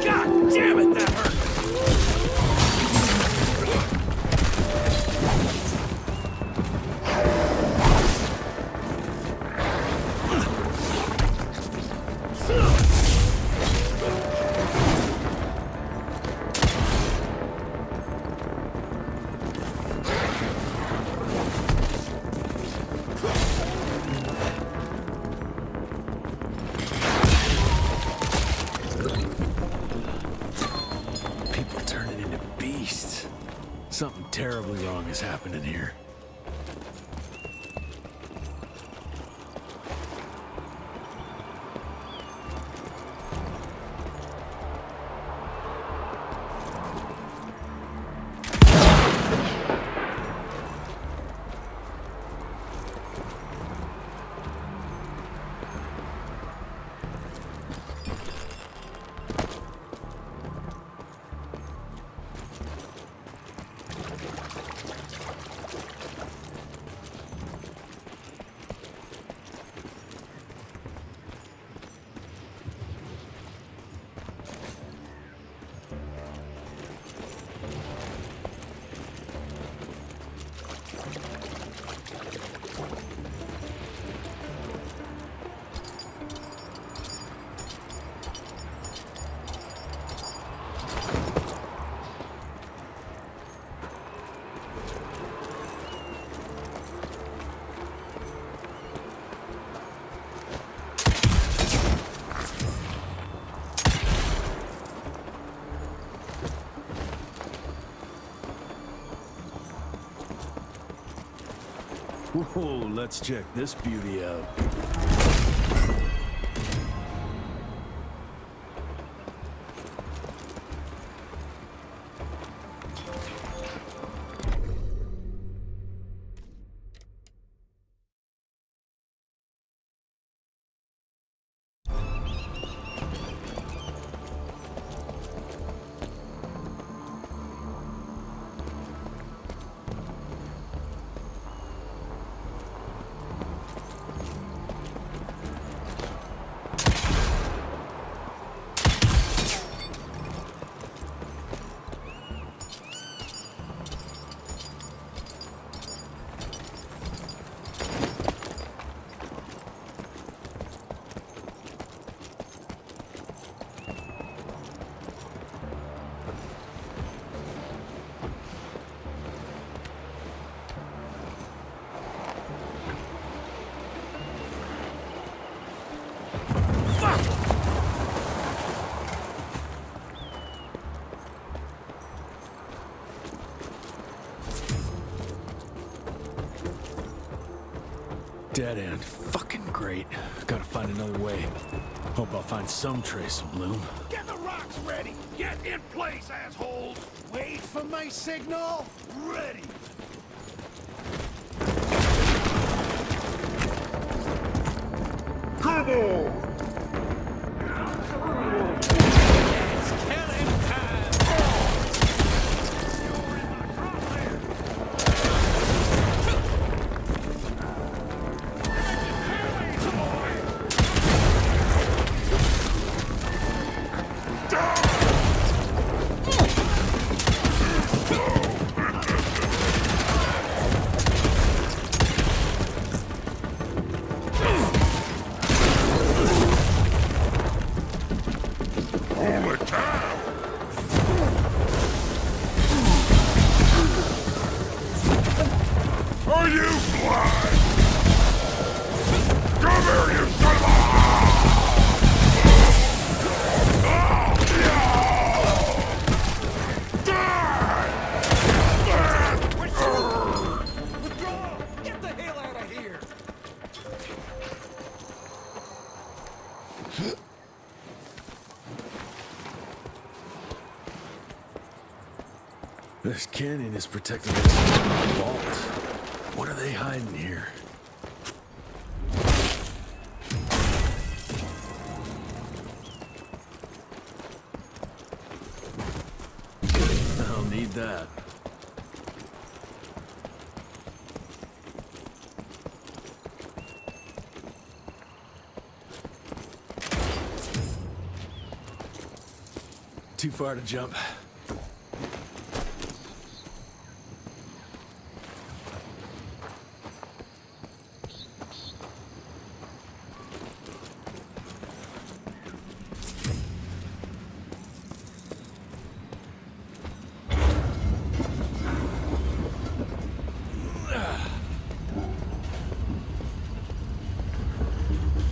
God damn it, that hurt! People turning into beasts. Something terribly wrong is happening here. Whoa, let's check this beauty out. Dead end. Fucking great. Gotta find another way. Hope I'll find some trace of Bloom. Get the rocks ready! Get in place, assholes! Wait for my signal! Ready! Come on! Are you blind? Come here, you son of a... Withdraw! Get the hell out of here! This canyon is protected by some vault. What are they hiding here? I'll need that. too far to jump.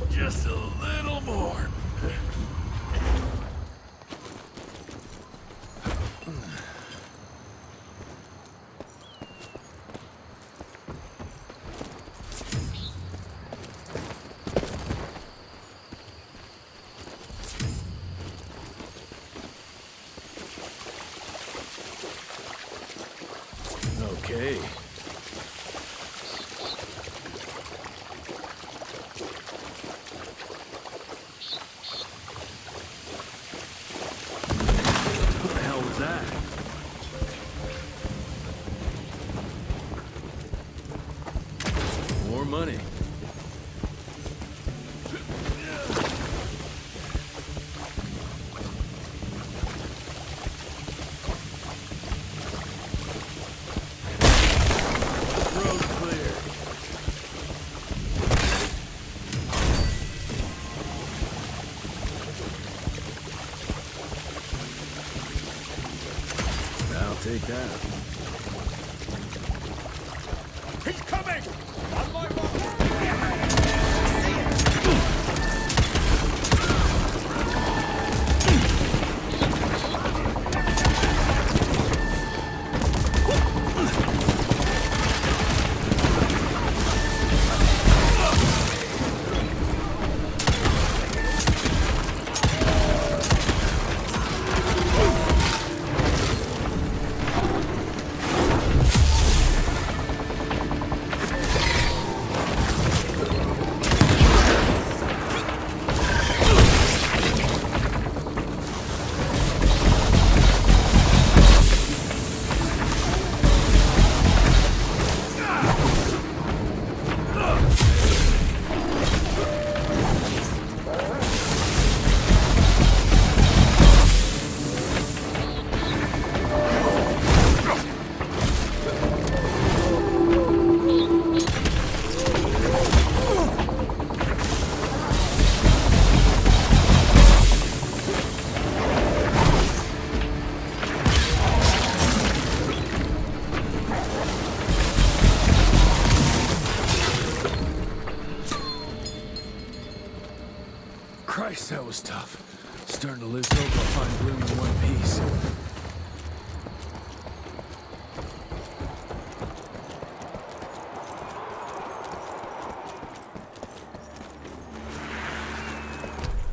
Just a little more. Okay. What the hell was that? More money. Road clear. I'll take that. He's coming! On my mark! Christ, that was tough. Starting to lose hope I'll find Bloom in one piece.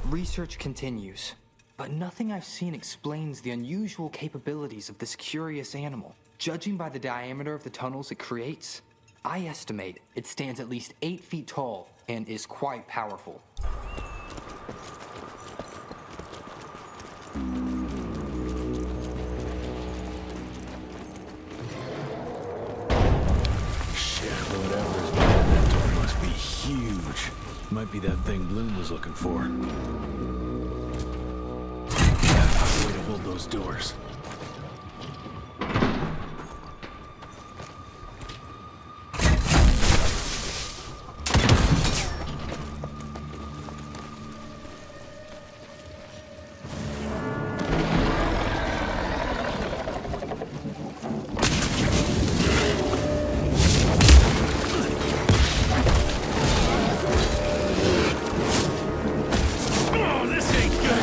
Research continues, but nothing I've seen explains the unusual capabilities of this curious animal. Judging by the diameter of the tunnels it creates, I estimate it stands at least 8 feet tall and is quite powerful. Shit, whatever's behind that door must be huge. Might be that thing Bloom was looking for. Way to hold those doors. Oh, this ain't good!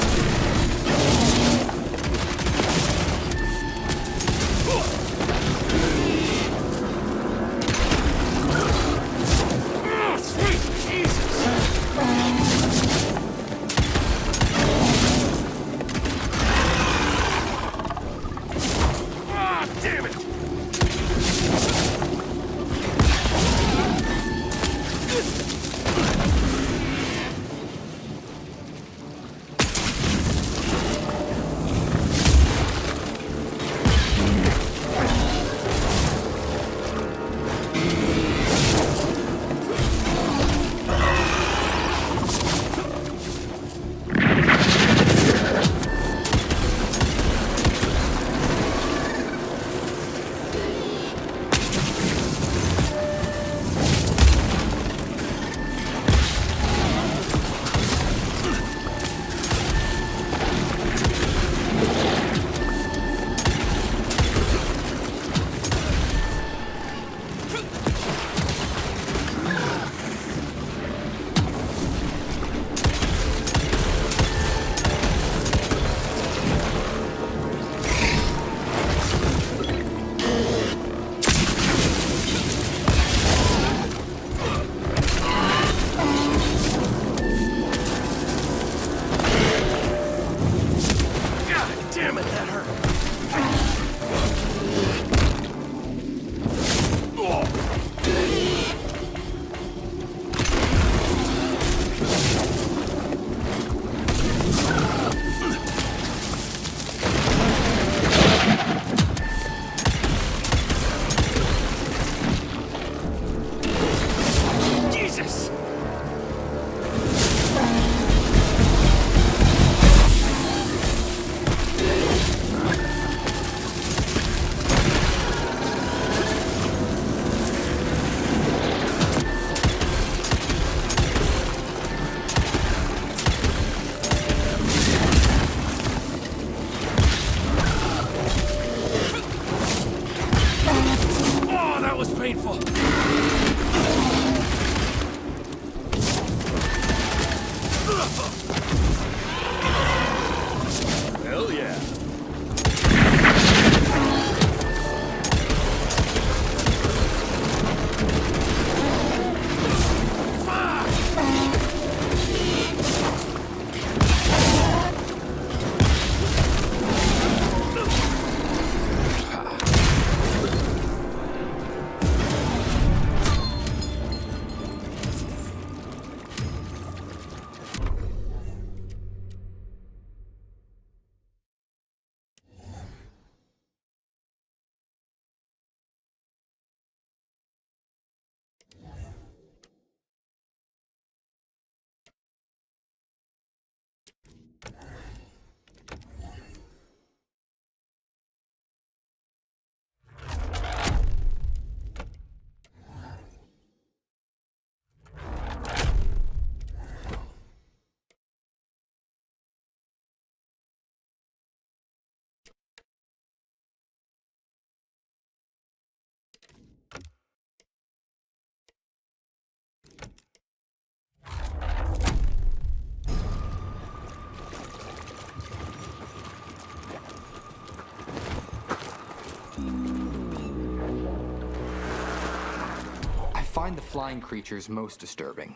find the flying creatures most disturbing.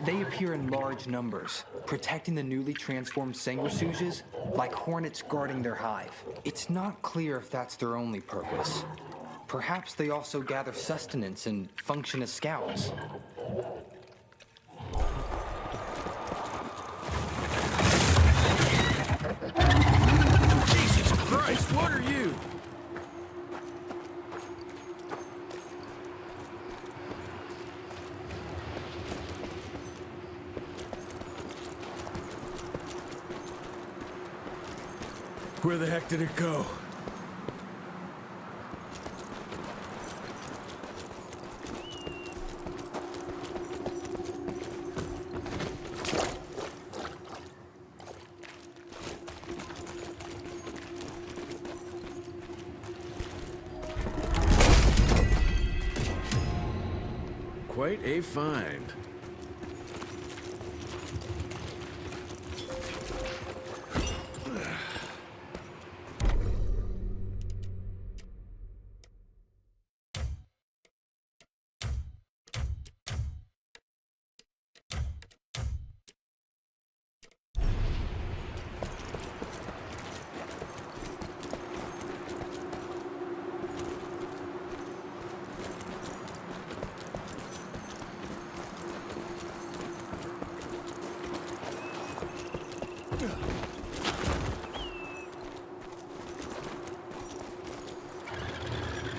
They appear in large numbers, protecting the newly transformed sanguisuges like hornets guarding their hive. It's not clear if that's their only purpose. Perhaps they also gather sustenance and function as scouts. Jesus Christ, what are you? Where the heck did it go? Quite a find.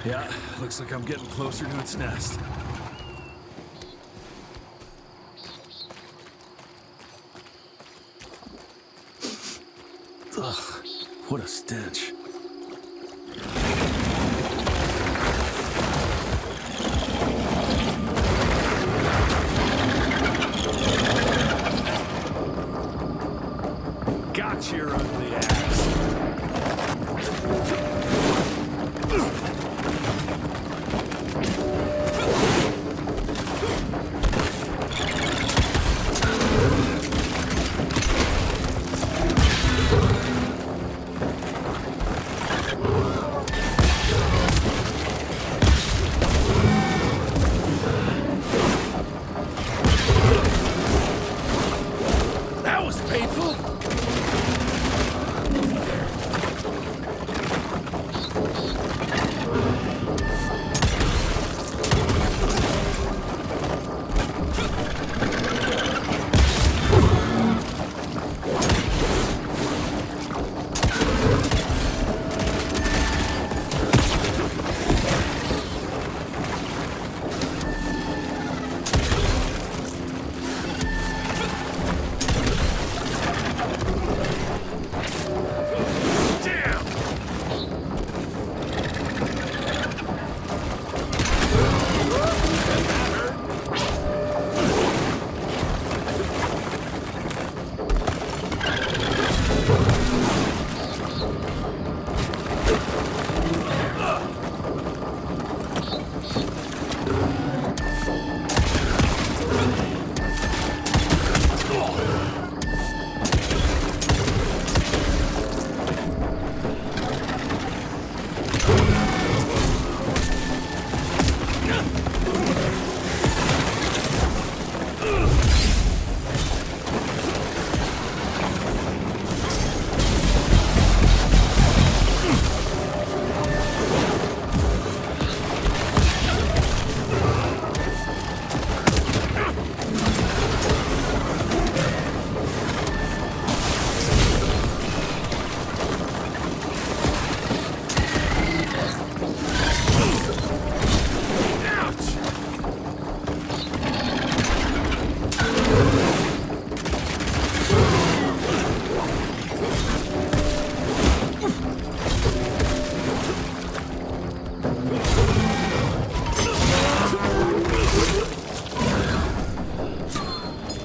Yeah, looks like I'm getting closer to its nest. Ugh, what a stench. Got your ugly ass. That was painful.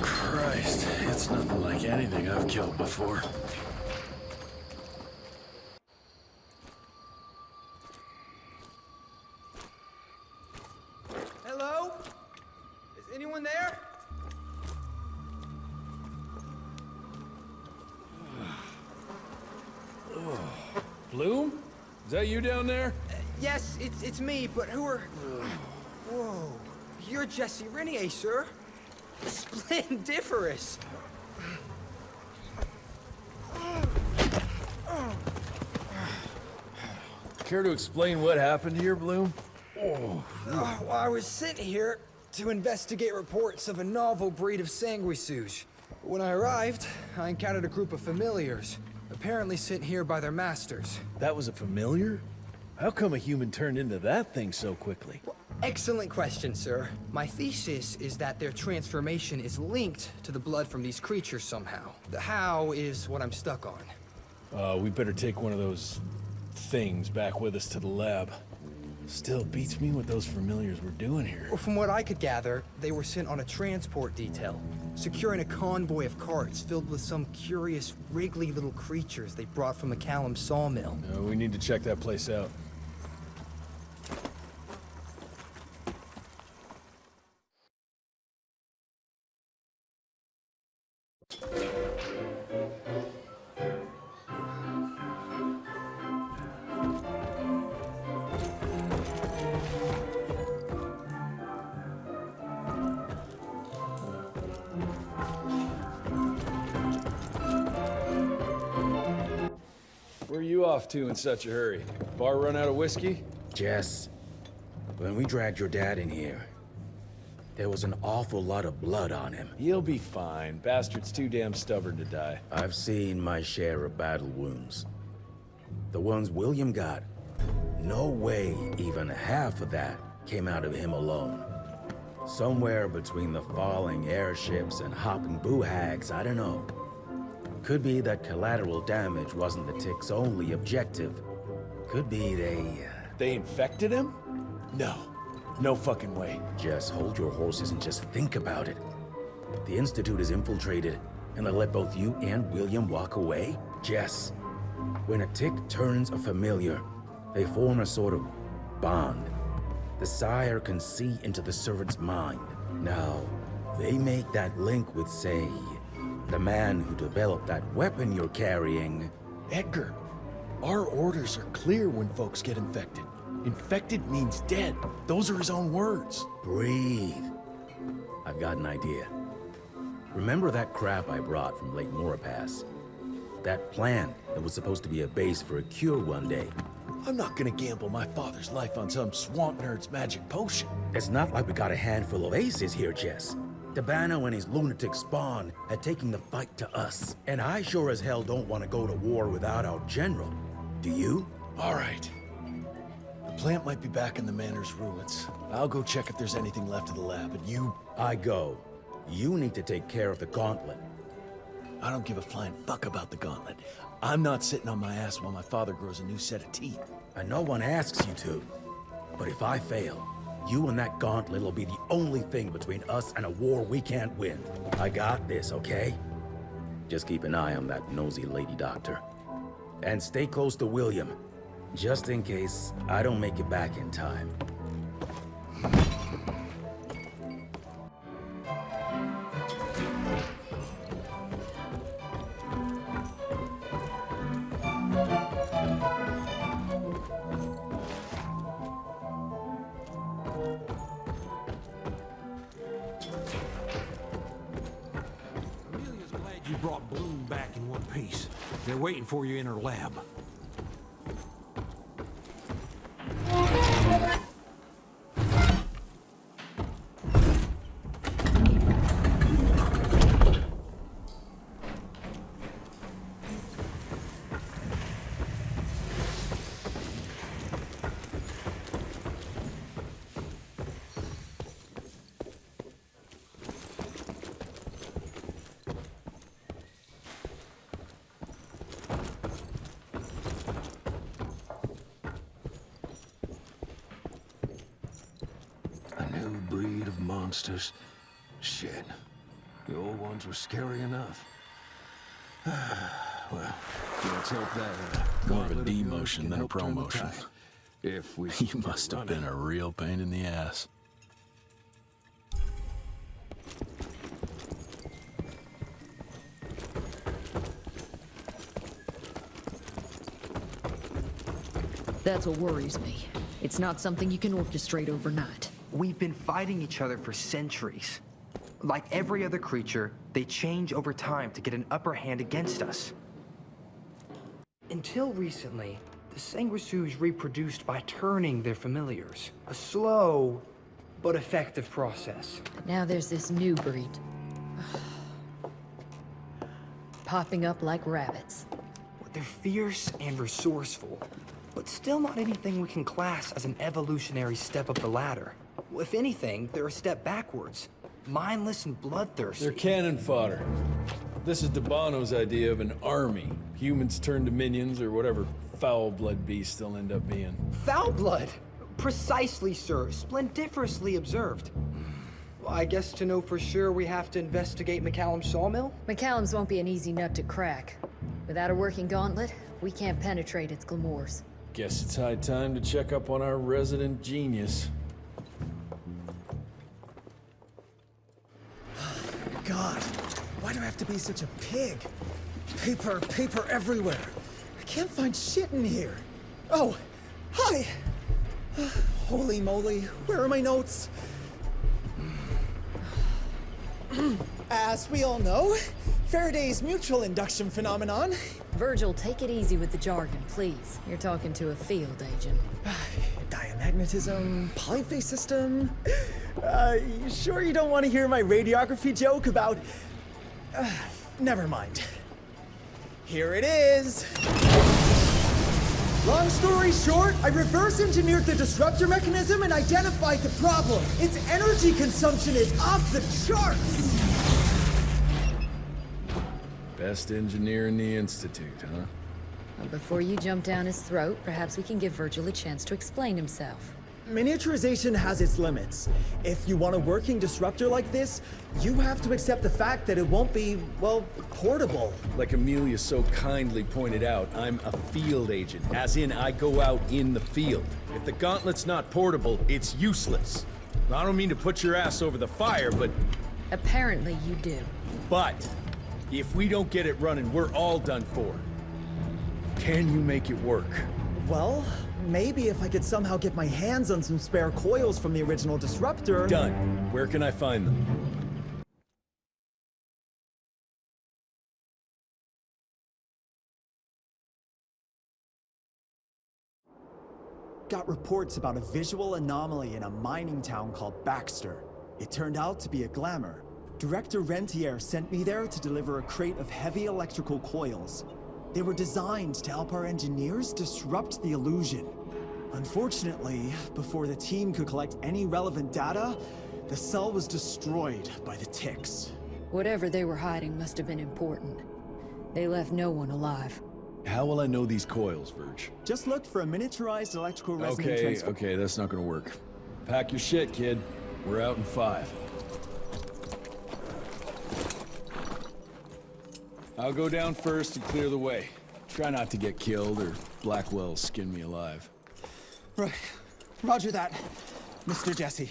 Christ, it's nothing like anything I've killed before. Hello? Is anyone there? Bloom? Is that you down there? Yes, it's me, but who are... Whoa. You're Jesse Renier, sir. Splendiferous. Care to explain what happened here, Bloom? Well, I was sent here to investigate reports of a novel breed of sanguisuge. When I arrived, I encountered a group of familiars, apparently sent here by their masters. That was a familiar? How come a human turned into that thing so quickly? Well, excellent question, sir. My thesis is that their transformation is linked to the blood from these creatures somehow. The how is what I'm stuck on. We better take one of those things back with us to the lab. Still beats me what those familiars were doing here. Well, from what I could gather, they were sent on a transport detail, securing a convoy of carts filled with some curious, wriggly little creatures they brought from McCallum sawmill. We need to check that place out. Where are you off to in such a hurry? Bar run out of whiskey? Jess, when we dragged your dad in here, there was an awful lot of blood on him. He'll be fine. Bastard's too damn stubborn to die. I've seen my share of battle wounds. The ones William got, no way even half of that came out of him alone. Somewhere between the falling airships and hopping boo-hags, I don't know. Could be that collateral damage wasn't the Tick's only objective. Could be They infected him? No. No fucking way. Just hold your horses and just think about it. The Institute is infiltrated, and they let both you and William walk away? Jess, when a Tick turns a familiar, they form a sort of bond. The sire can see into the servant's mind. Now, they make that link with, say, the man who developed that weapon you're carrying. Edgar, our orders are clear when folks get infected. Infected means dead. Those are his own words. Breathe. I've got an idea. Remember that crap I brought from Lake Morapass? That plant that was supposed to be a base for a cure one day. I'm not gonna gamble my father's life on some swamp nerd's magic potion. It's not like we got a handful of aces here, Jess. Dabano and his lunatic spawn had taken the fight to us. And I sure as hell don't want to go to war without our general. Do you? All right. The plant might be back in the manor's ruins. I'll go check if there's anything left of the lab, and you... I go. You need to take care of the gauntlet. I don't give a flying fuck about the gauntlet. I'm not sitting on my ass while my father grows a new set of teeth. And no one asks you to. But if I fail, you and that gauntlet will be the only thing between us and a war we can't win. I got this, okay? Just keep an eye on that nosy lady doctor. And stay close to William, just in case I don't make it back in time. You brought Bloom back in one piece. They're waiting for you in her lab. Breed of monsters. Shit. The old ones were scary enough. Well, let's hope that more of a demotion than a promotion. If we you must have been a real pain in the ass. That's what worries me. It's not something you can orchestrate overnight. We've been fighting each other for centuries. Like every other creature, they change over time to get an upper hand against us. Until recently, the Sanguisuge reproduced by turning their familiars. A slow but effective process. Now there's this new breed. Popping up like rabbits. They're fierce and resourceful, but still not anything we can class as an evolutionary step up the ladder. If anything, they're a step backwards. Mindless and bloodthirsty. They're cannon fodder. This is Debano's idea of an army. Humans turn to minions or whatever foul-blood beasts they'll end up being. Foul blood! Precisely, sir. Splendiferously observed. Well, I guess to know for sure we have to investigate McCallum's sawmill? McCallum's won't be an easy nut to crack. Without a working gauntlet, we can't penetrate its glamours. Guess it's high time to check up on our resident genius. God, why do I have to be such a pig? Paper everywhere. I can't find shit in here. Oh, hi! Holy moly, where are my notes? As we all know, Faraday's mutual induction phenomenon. Virgil, take it easy with the jargon, please. You're talking to a field agent. Diamagnetism, polyphase system. You sure you don't want to hear my radiography joke about... never mind. Here it is. Long story short, I reverse engineered the disruptor mechanism and identified the problem. Its energy consumption is off the charts. Best engineer in the Institute, huh? Well, before you jump down his throat, perhaps we can give Virgil a chance to explain himself. Miniaturization has its limits. If you want a working disruptor like this, you have to accept the fact that it won't be, well, portable. Like Amelia so kindly pointed out, I'm a field agent, as in I go out in the field. If the gauntlet's not portable, it's useless. I don't mean to put your ass over the fire, but... Apparently you do. But, if we don't get it running, we're all done for. Can you make it work? Well, maybe if I could somehow get my hands on some spare coils from the original disruptor... Done. Where can I find them? Got reports about a visual anomaly in a mining town called Baxter. It turned out to be a glamour. Director Rentier sent me there to deliver a crate of heavy electrical coils. They were designed to help our engineers disrupt the illusion. Unfortunately, before the team could collect any relevant data, the cell was destroyed by the ticks. Whatever they were hiding must have been important. They left no one alive. How will I know these coils, Verge? Just look for a miniaturized electrical resonant transfer. Okay, that's not gonna work. Pack your shit, kid. We're out in 5. I'll go down first and clear the way. Try not to get killed or Blackwell skin me alive. Right. Roger that, Mr. Jesse.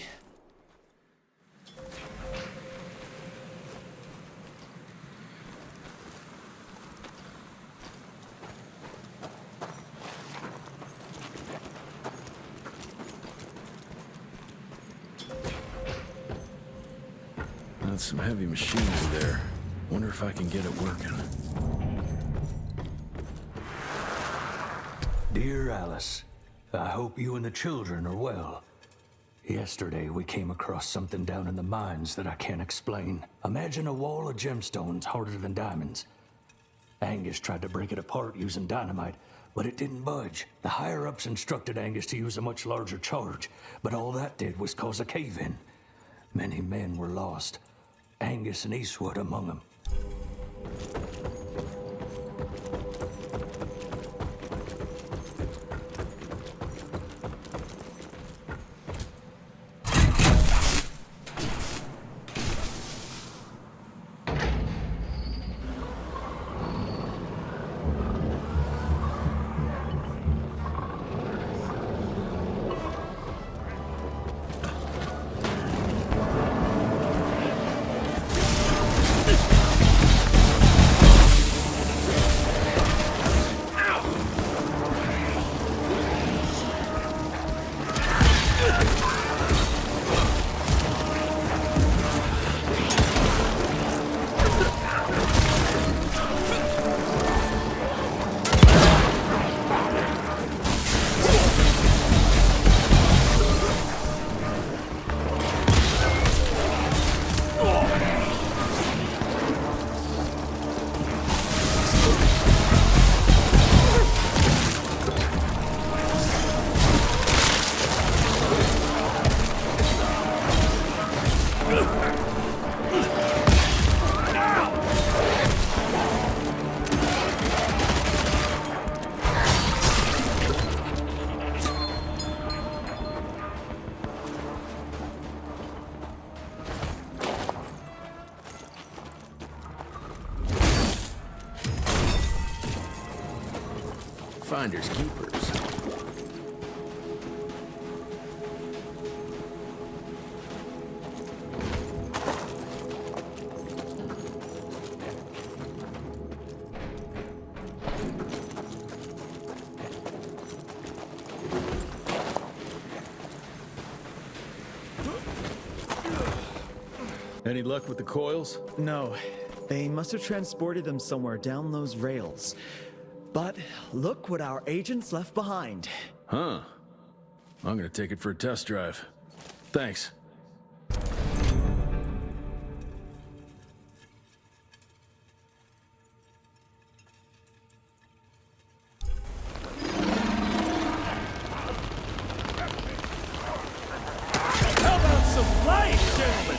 That's some heavy machinery there. Wonder if I can get it working. Dear Alice, I hope you and the children are well. Yesterday we came across something down in the mines that I can't explain. Imagine a wall of gemstones harder than diamonds. Angus tried to break it apart using dynamite, but it didn't budge. The higher-ups instructed Angus to use a much larger charge, but all that did was cause a cave-in. Many men were lost, Angus and Eastwood among them. Finders keepers. Any luck with the coils? No. They must have transported them somewhere down those rails. But look what our agents left behind. Huh. I'm gonna take it for a test drive. Thanks. How about some light, gentlemen?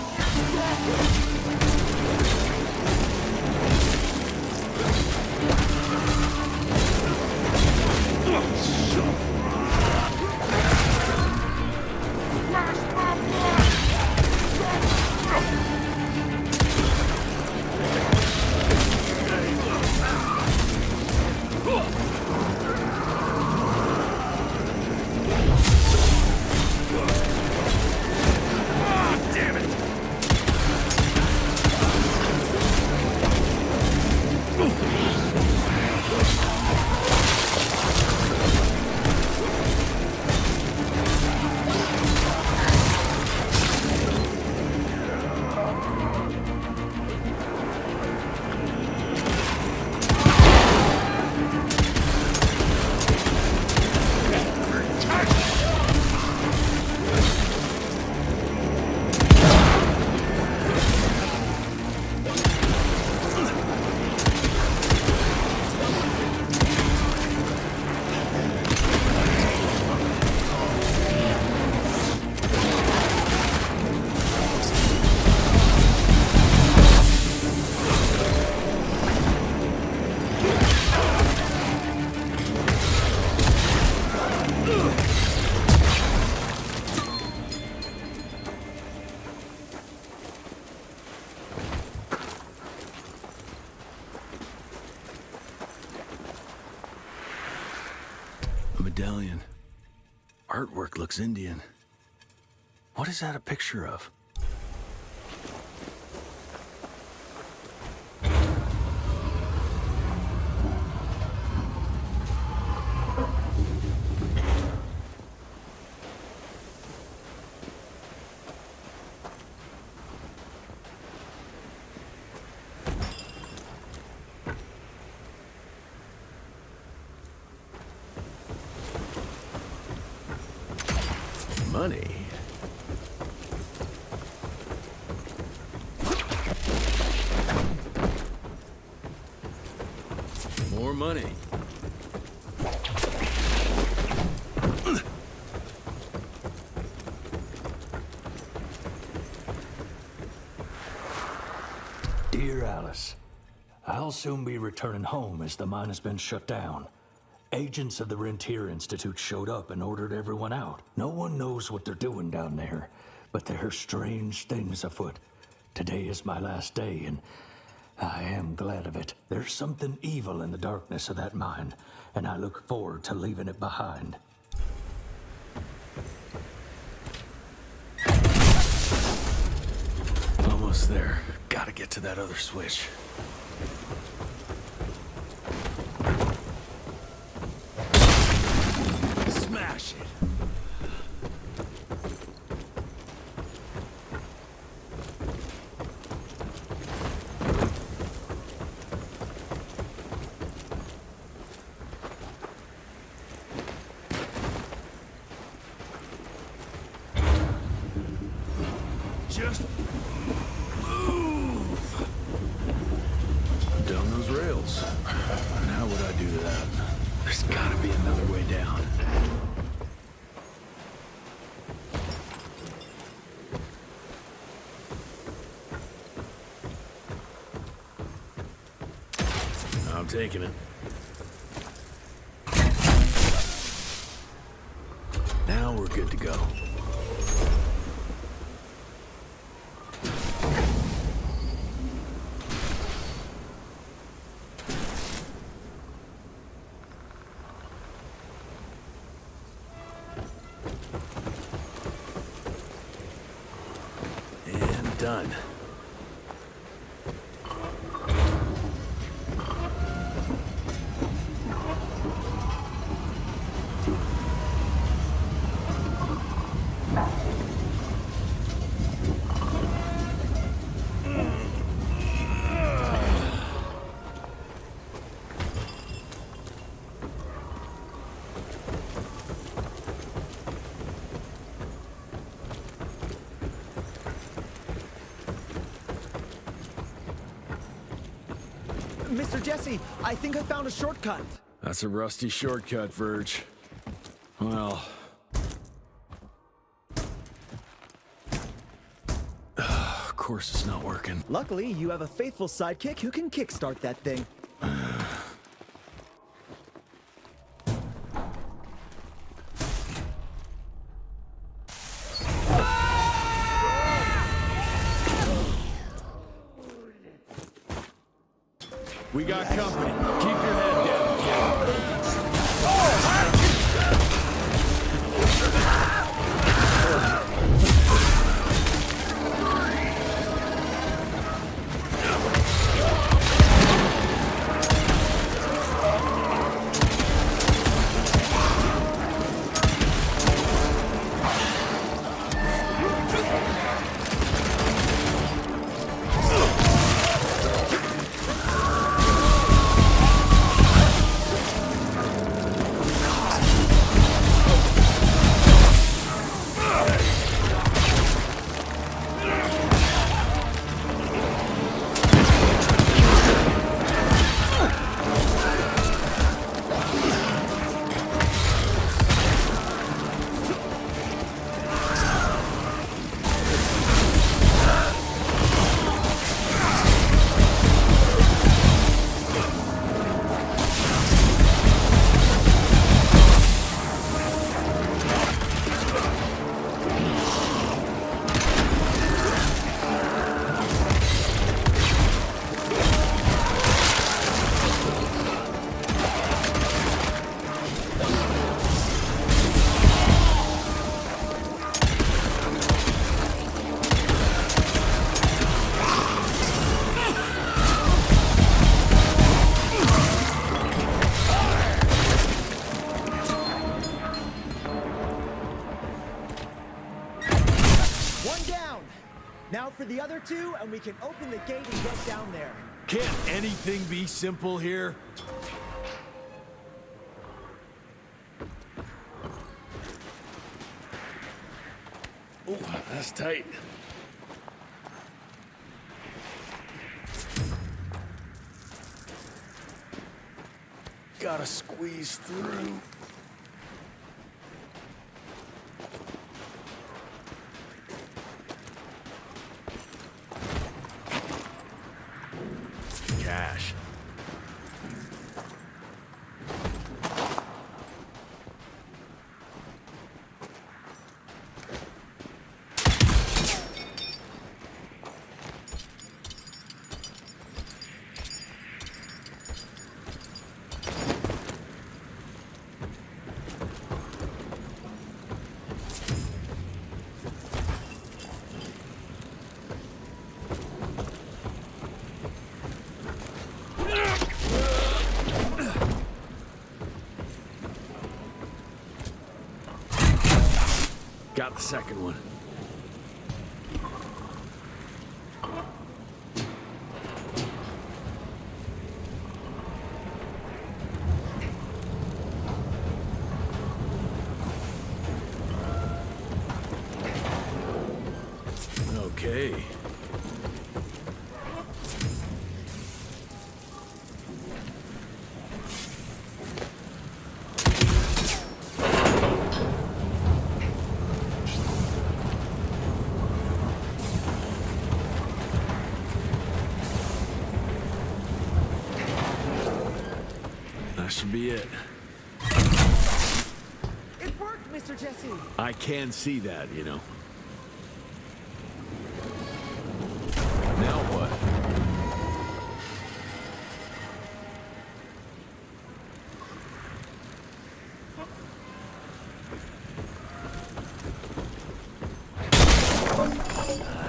A medallion. Artwork looks Indian. What is that a picture of? Money. More money. Dear Alice, I'll soon be returning home as the mine has been shut down. Agents of the Rentier Institute showed up and ordered everyone out. No one knows what they're doing down there, but there are strange things afoot. Today is my last day, and I am glad of it. There's something evil in the darkness of that mine, and I look forward to leaving it behind. Almost there. Gotta get to that other switch. Smash it. Just move. Down those rails. And how would I do that? There's gotta be another way down. I'm taking it. Now we're good to go. And done. Mr. Jesse, I think I found a shortcut. That's a rusty shortcut, Verge. Well... of course it's not working. Luckily, you have a faithful sidekick who can kickstart that thing. We got company. Keep your head down, kid. Now for the other two, and we can open the gate and get down there. Can't anything be simple here? Oh, that's tight. Gotta squeeze through. Cash. Got the second one. Okay. should be it. It worked, Mr. Jesse! I can see that, you know. Now what?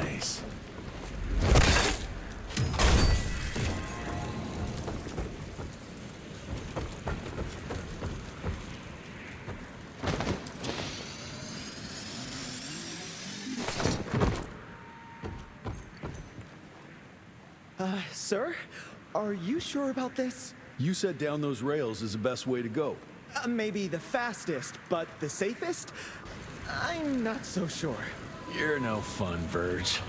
Nice. Sir? Are you sure about this? You said down those rails is the best way to go. Maybe the fastest, but the safest? I'm not so sure. You're no fun, Verge.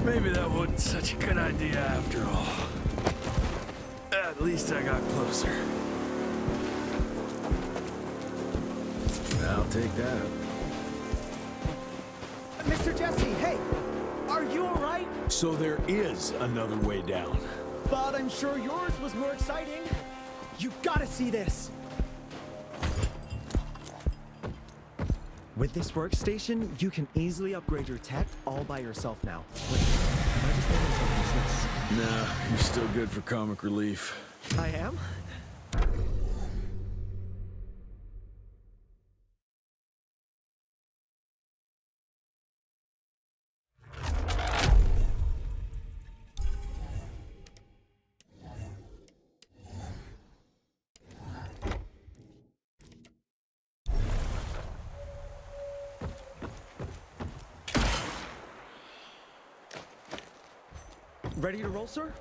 Maybe that wasn't such a good idea after all. At least I got closer. I'll take that. Mr. Jesse, hey! Are you alright? So there is another way down. But I'm sure yours was more exciting. You gotta see this! With this workstation, you can easily upgrade your tech all by yourself now. Wait, have I just made myself useless? Nah, you're still good for comic relief. I am? Ready to roll, sir?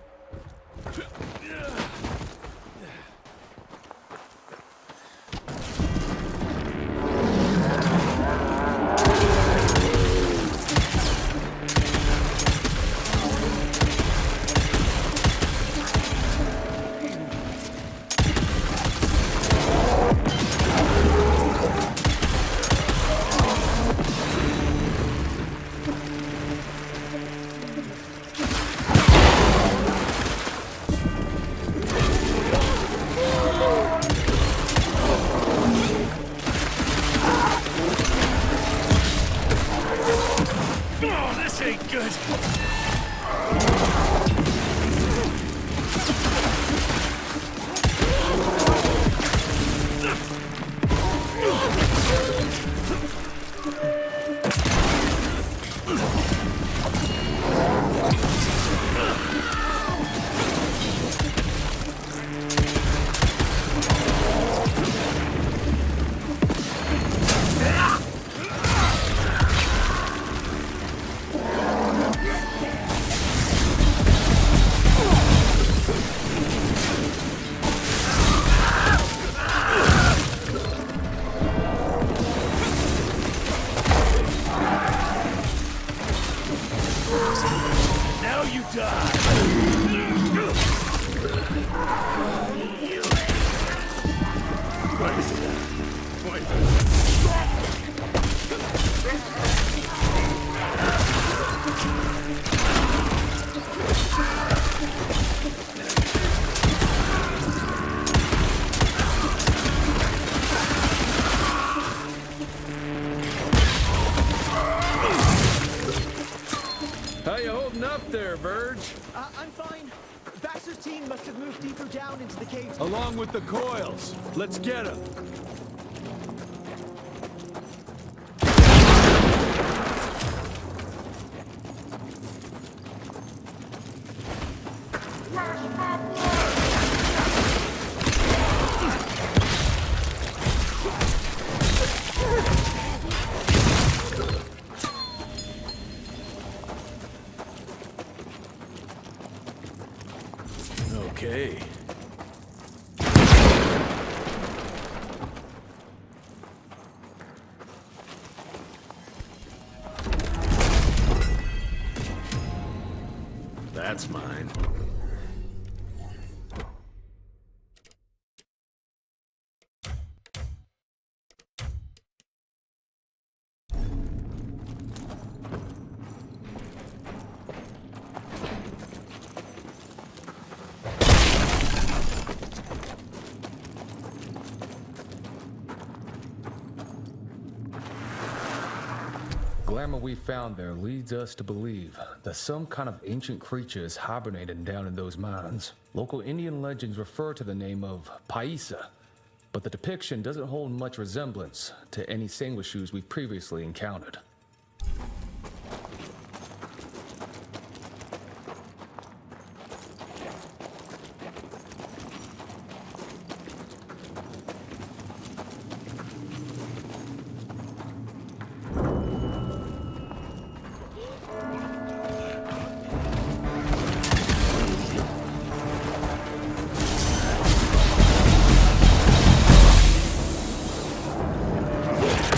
up there, Verge? I'm fine. Baxter's team must have moved deeper down into the cave. Along with the coils. Let's get him. Okay. That's mine. Glamour we found there leads us to believe that some kind of ancient creature is hibernating down in those mines. Local Indian legends refer to the name of Paisa, but the depiction doesn't hold much resemblance to any Sanguishus we've previously encountered.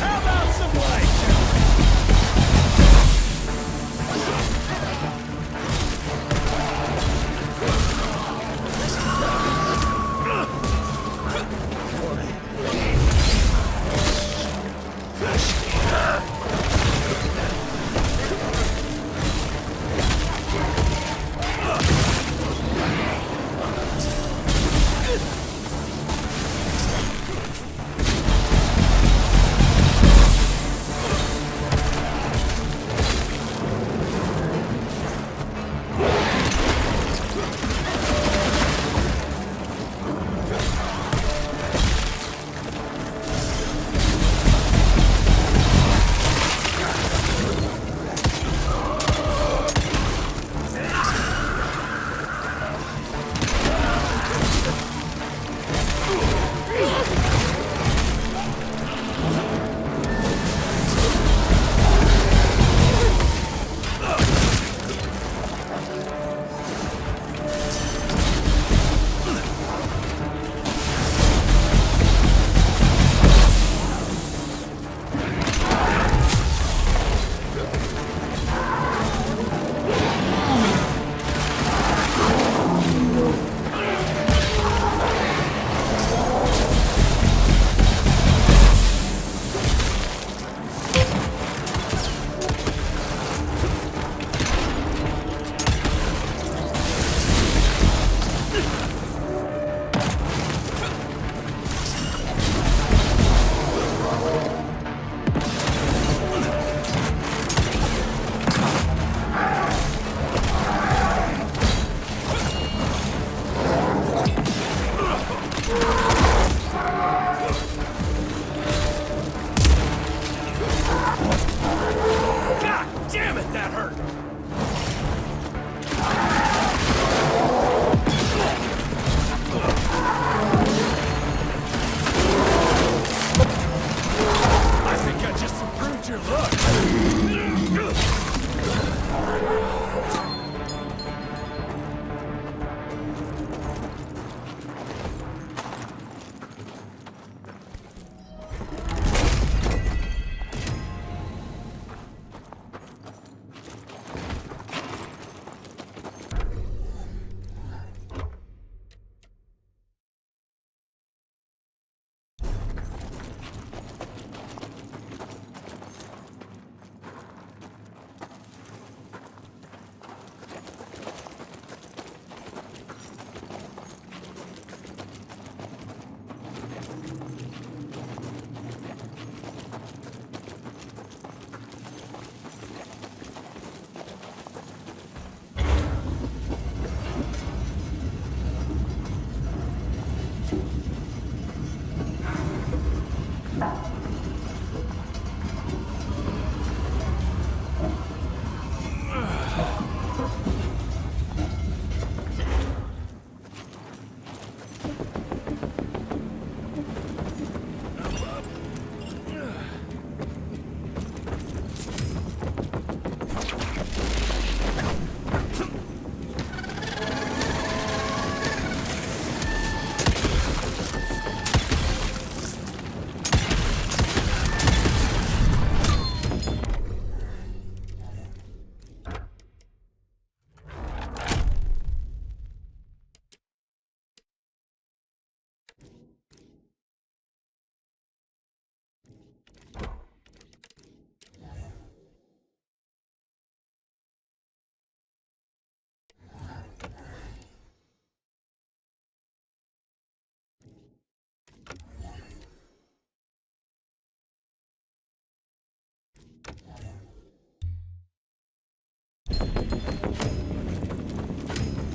How about some light?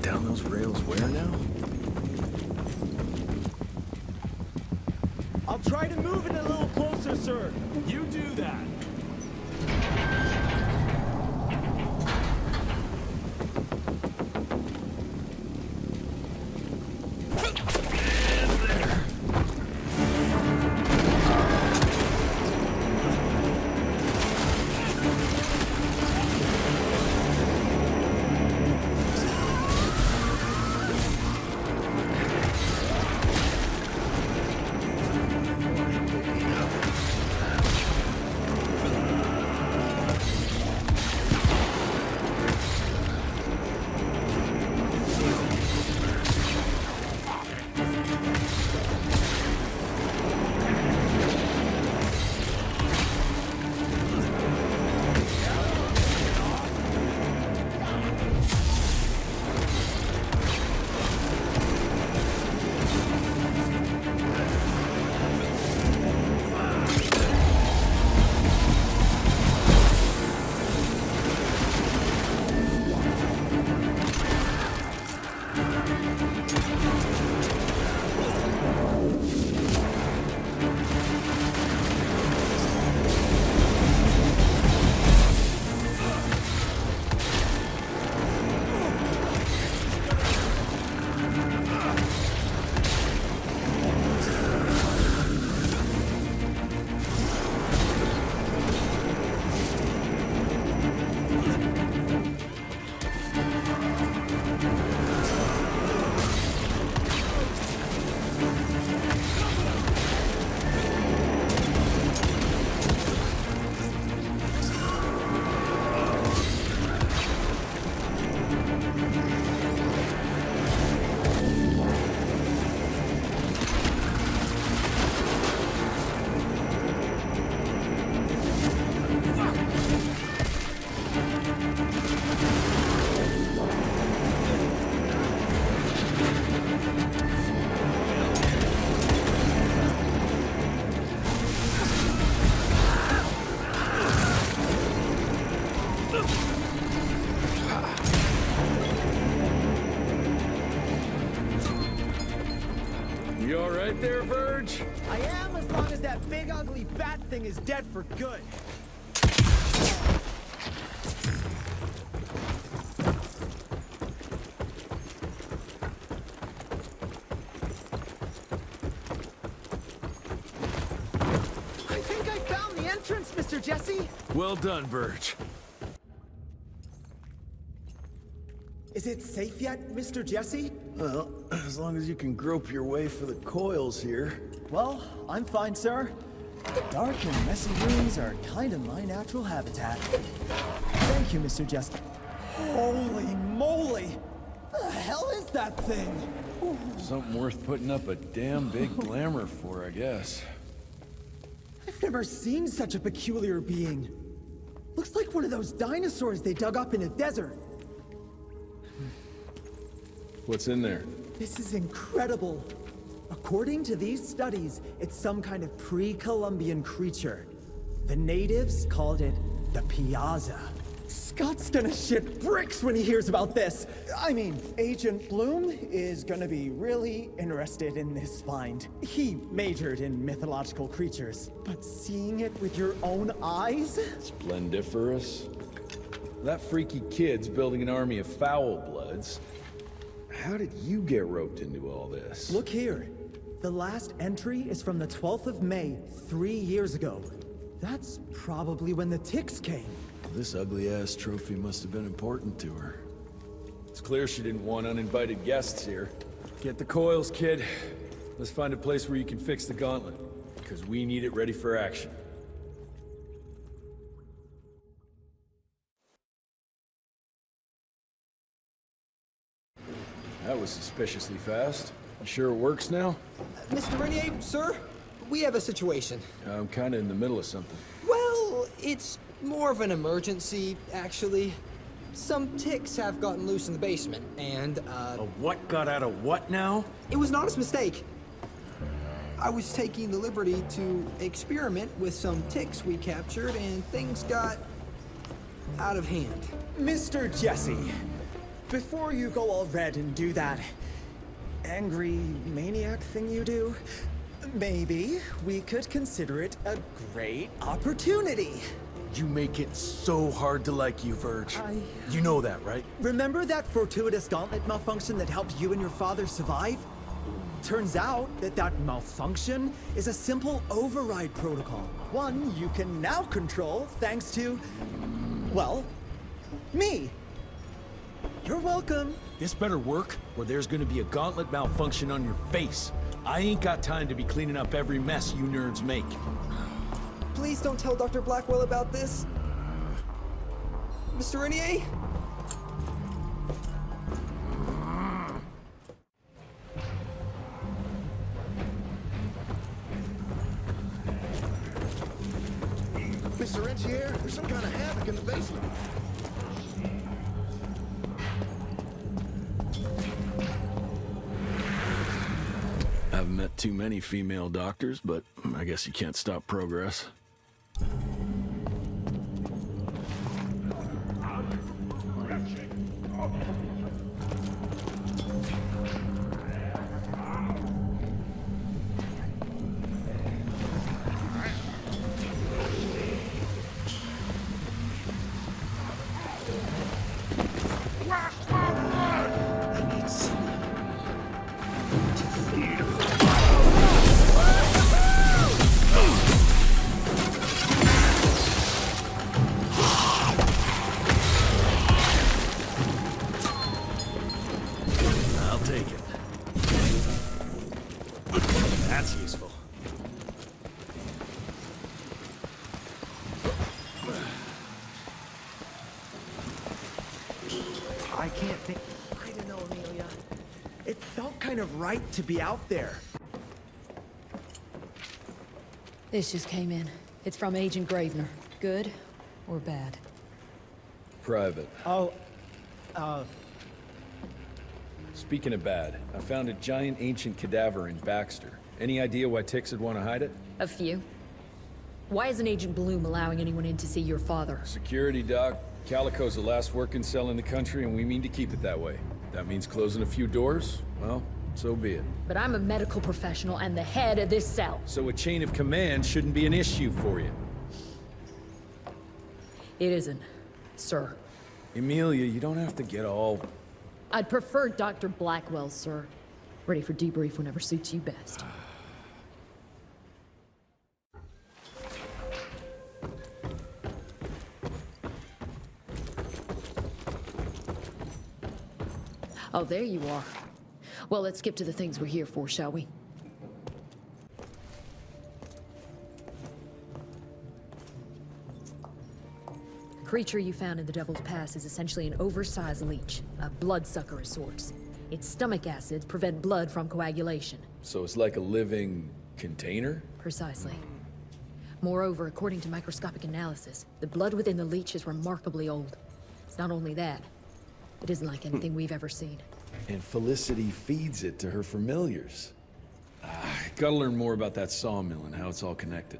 Down those rails where now? I'll try to move it a little closer, sir. You do that. You all right there, Verge? I am, as long as that big ugly bat thing is dead for good. I think I found the entrance, Mr. Jesse. Well done, Verge. Is it safe yet, Mr. Jesse? Well, as long as you can grope your way for the coils here. Well, I'm fine, sir. Dark and messy rooms are kind of my natural habitat. Thank you, Mr. Jesse. Holy moly! The hell is that thing? Something worth putting up a damn big glamour for, I guess. I've never seen such a peculiar being. Looks like one of those dinosaurs they dug up in a desert. What's in there? This is incredible. According to these studies, it's some kind of pre-Columbian creature. The natives called it the Piazza. Scott's gonna shit bricks when he hears about this. I mean, Agent Bloom is gonna be really interested in this find. He majored in mythological creatures, but seeing it with your own eyes? Splendiferous. That freaky kid's building an army of foul bloods. How did you get roped into all this? Look here. The last entry is from the 12th of May, 3 years ago. That's probably when the ticks came. This ugly-ass trophy must have been important to her. It's clear she didn't want uninvited guests here. Get the coils, kid. Let's find a place where you can fix the gauntlet, because we need it ready for action. That was suspiciously fast. You sure it works now? Mr. Renier, sir, we have a situation. I'm kinda in the middle of something. Well, it's more of an emergency, actually. Some ticks have gotten loose in the basement, and, A what got out of what now? It was an honest mistake. I was taking the liberty to experiment with some ticks we captured, and things got out of hand. Mr. Jesse, before you go all red and do that angry maniac thing you do, maybe we could consider it a great opportunity. You make it so hard to like you, Verge. You know that, right? Remember that fortuitous gauntlet malfunction that helped you and your father survive? Turns out that that malfunction is a simple override protocol. One you can now control thanks to, well, me. You're welcome. This better work, or there's gonna be a gauntlet malfunction on your face. I ain't got time to be cleaning up every mess you nerds make. Please don't tell Dr. Blackwell about this. Mr. Renier? Mr. Rentier, there's some kind of havoc in the basement. I've met too many female doctors, but I guess you can't stop progress. I'll take it. That's useful. I can't think. I don't know, Amelia. It felt kind of right to be out there. This just came in. It's from Agent Gravener. Good or bad? Private. Oh, Speaking of bad, I found a giant ancient cadaver in Baxter. Any idea why ticks would want to hide it? A few. Why isn't Agent Bloom allowing anyone in to see your father? Security, Doc. Calico's the last working cell in the country, and we mean to keep it that way. That means closing a few doors? Well, so be it. But I'm a medical professional and the head of this cell. So a chain of command shouldn't be an issue for you. It isn't, sir. Emilia, you don't have to get all... I'd prefer Dr. Blackwell, sir. Ready for debrief whenever suits you best. Oh, there you are. Well, let's skip to the things we're here for, shall we? The creature you found in the Devil's Pass is essentially an oversized leech, a bloodsucker of sorts. Its stomach acids prevent blood from coagulation. So it's like a living container? Precisely. Moreover, according to microscopic analysis, the blood within the leech is remarkably old. It's not only that, it isn't like anything we've ever seen. And Felicity feeds it to her familiars. Gotta learn more about that sawmill and how it's all connected.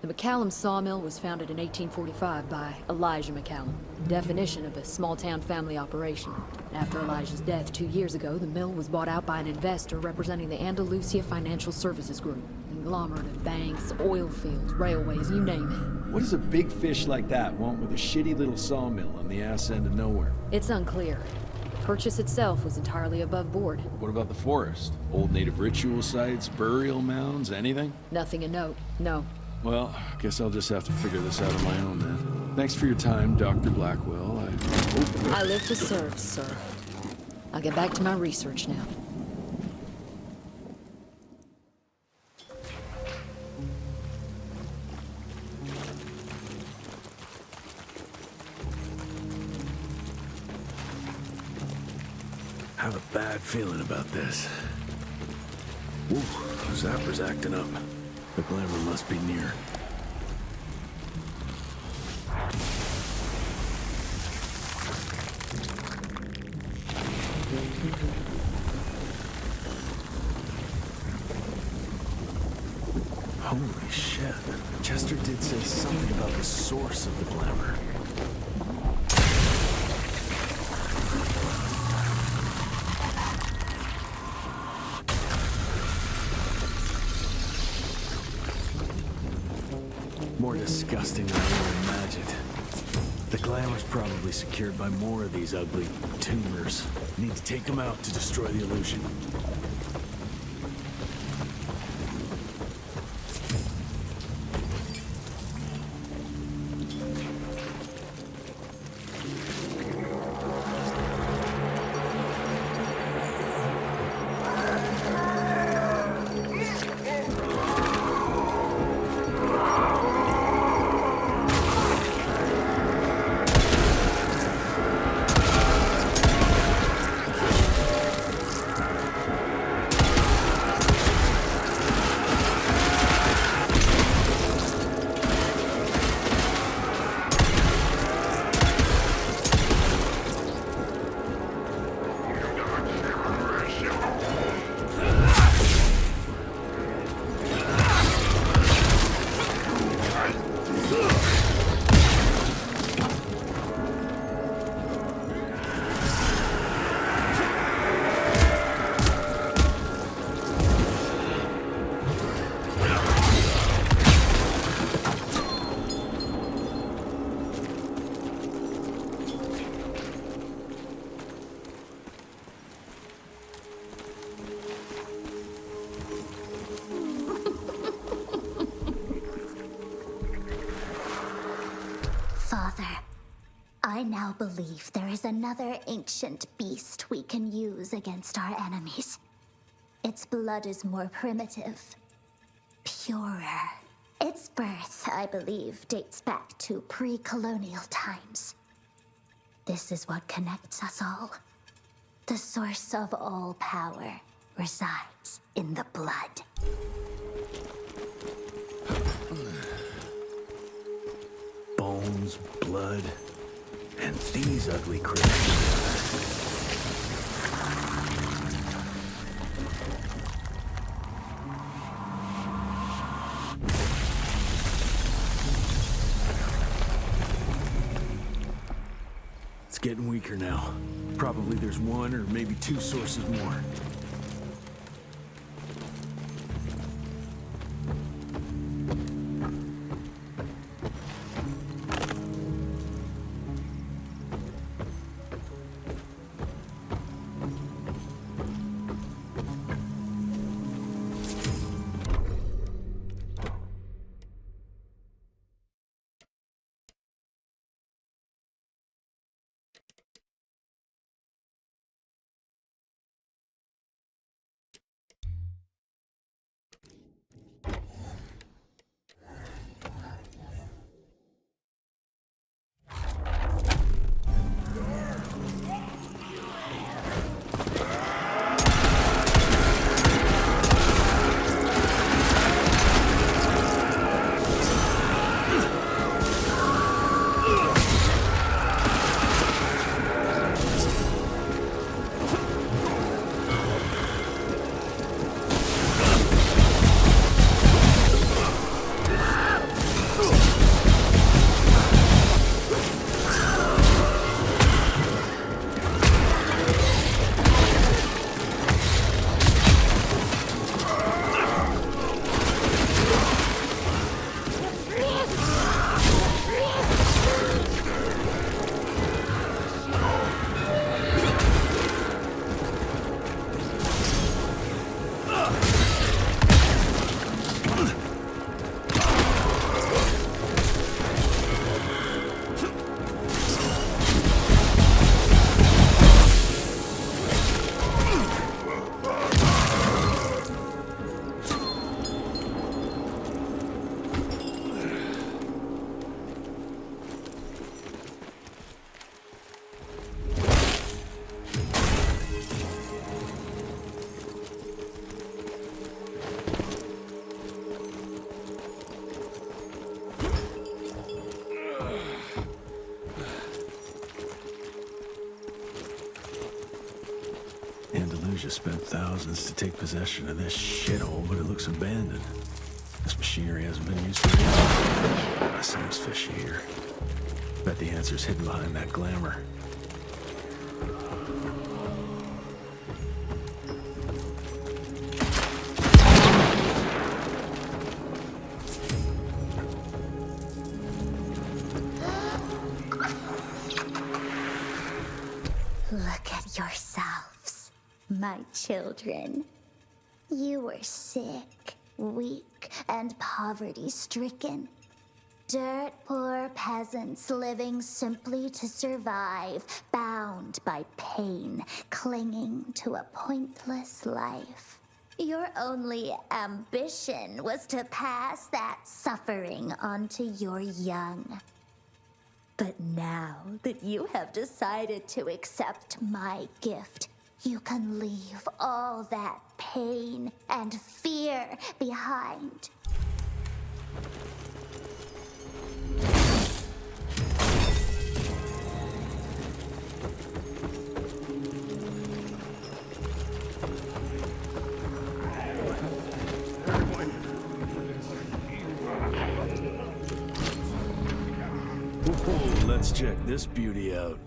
The McCallum sawmill was founded in 1845 by Elijah McCallum, definition of a small-town family operation. After Elijah's death 2 years ago, the mill was bought out by an investor representing the Andalusia Financial Services Group. Conglomerate of banks, oil fields, railways, you name it. What does a big fish like that want with a shitty little sawmill on the ass end of nowhere? It's unclear. The purchase itself was entirely above board. What about the forest? Old native ritual sites, burial mounds, anything? Nothing a note, no. Well, guess I'll just have to figure this out on my own then. Thanks for your time, Dr. Blackwell. I live to serve, sir. I'll get back to my research now. I have a bad feeling about this. Ooh, Zapper's acting up. The glamour must be near. Holy shit. Chester did say something about the source of the glamour. More disgusting than I ever imagined. The glamour's probably secured by more of these ugly tumors. Need to take them out to destroy the illusion. Father, I now believe there is another ancient beast we can use against our enemies. Its blood is more primitive, purer. Its birth, I believe, dates back to pre-colonial times. This is what connects us all. The source of all power resides in the blood. Bones, blood, and these ugly creatures. It's getting weaker now. Probably there's one or maybe two sources more. Sanguisuge has spent thousands to take possession of this shithole, but it looks abandoned. This machinery hasn't been used for ages. That seems fishy here. Bet the answer's hidden behind that glamour. Look at yourselves, my children. You were sick, weak, and poverty-stricken. Dirt poor peasants living simply to survive, bound by pain, clinging to a pointless life. Your only ambition was to pass that suffering on to your young. But now that you have decided to accept my gift, you can leave all that pain and fear behind. Let's check this beauty out.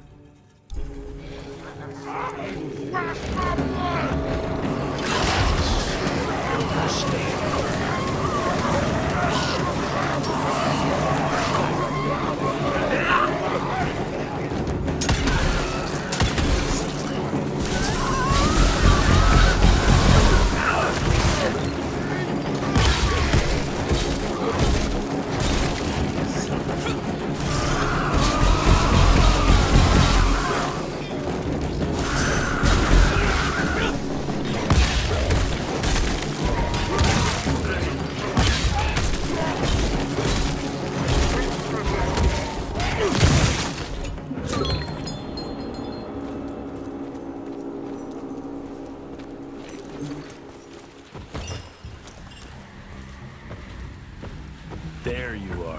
There you are.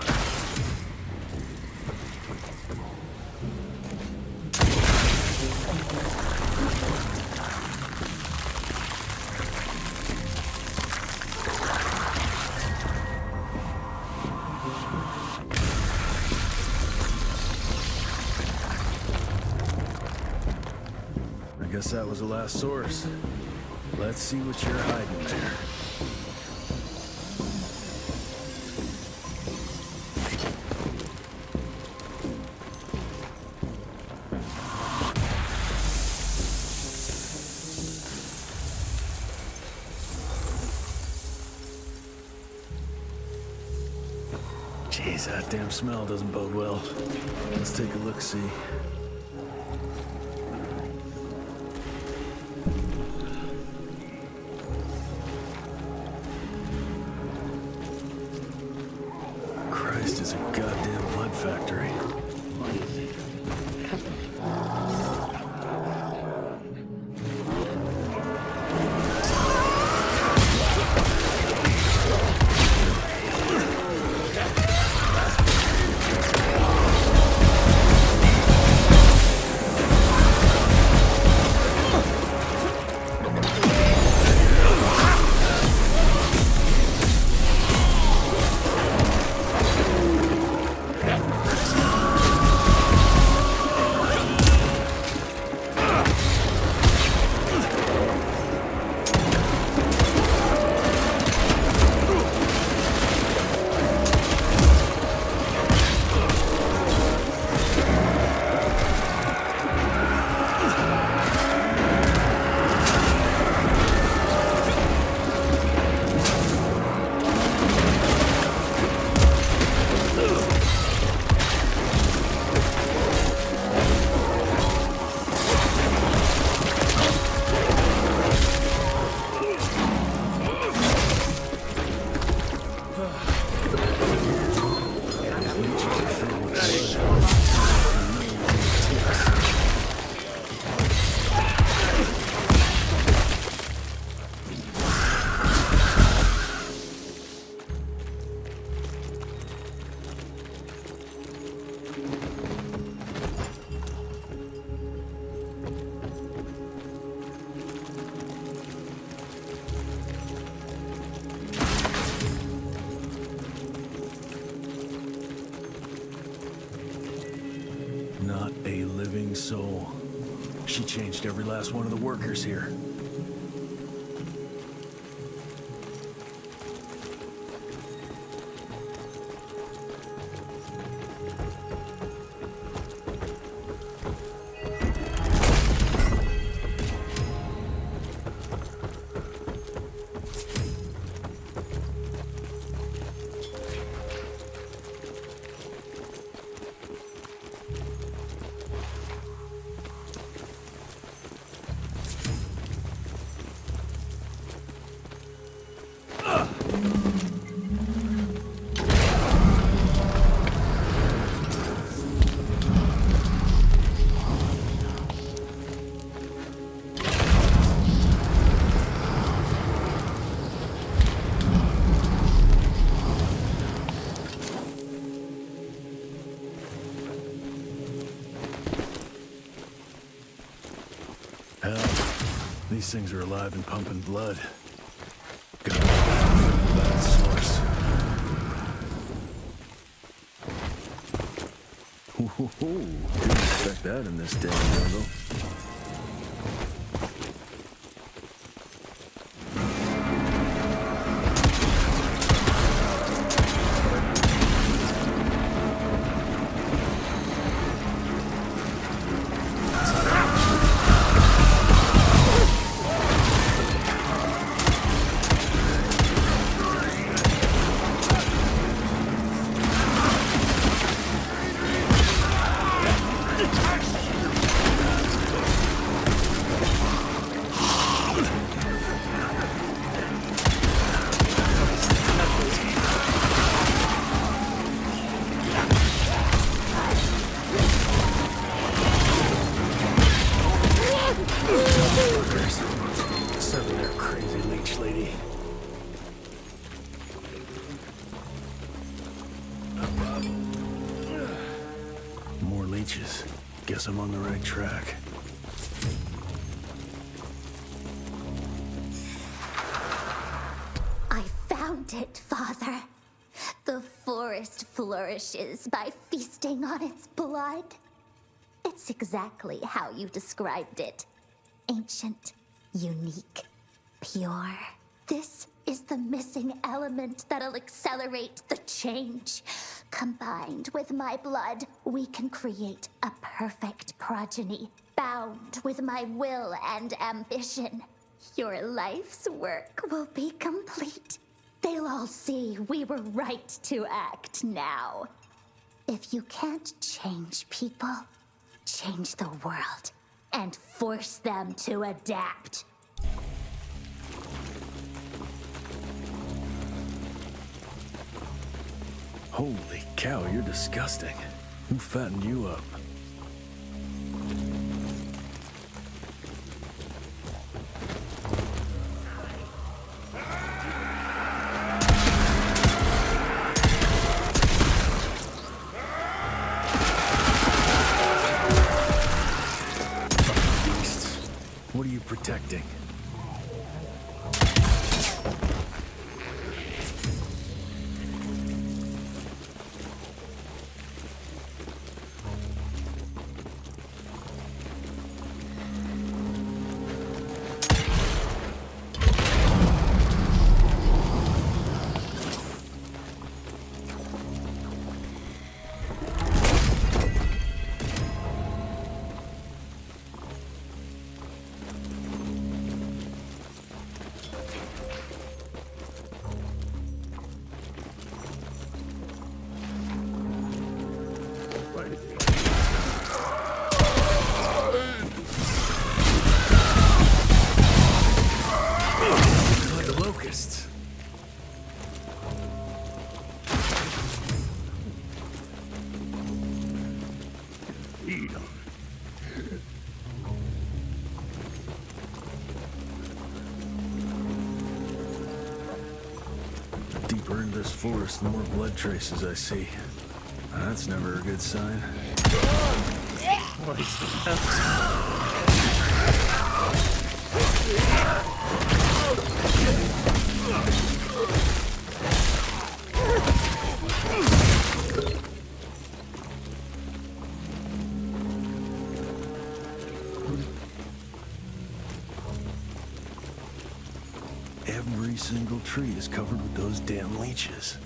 I guess that was the last source. Let's see what you're hiding there. Jeez, that damn smell doesn't bode well. Let's take a look-see. Christ, it's a goddamn blood factory. not a living soul. She changed every last one of the workers here. These things are alive and pumping blood. Gotta find that source. Didn't expect that in this damn jungle. Settle there, crazy leech lady. More leeches. Guess I'm on the right track. I found it, Father. The forest flourishes by feasting on its blood. It's exactly how you described it. Ancient, unique, pure. This is the missing element that'll accelerate the change. Combined with my blood, we can create a perfect progeny, bound with my will and ambition. Your life's work will be complete. They'll all see we were right to act now. If you can't change people, change the world and force them to adapt. Holy cow, you're disgusting. Who fattened you up? Fucking beasts. What are you protecting? Deeper into this forest, the more blood traces I see. That's never a good sign. single tree is covered with those damn leeches.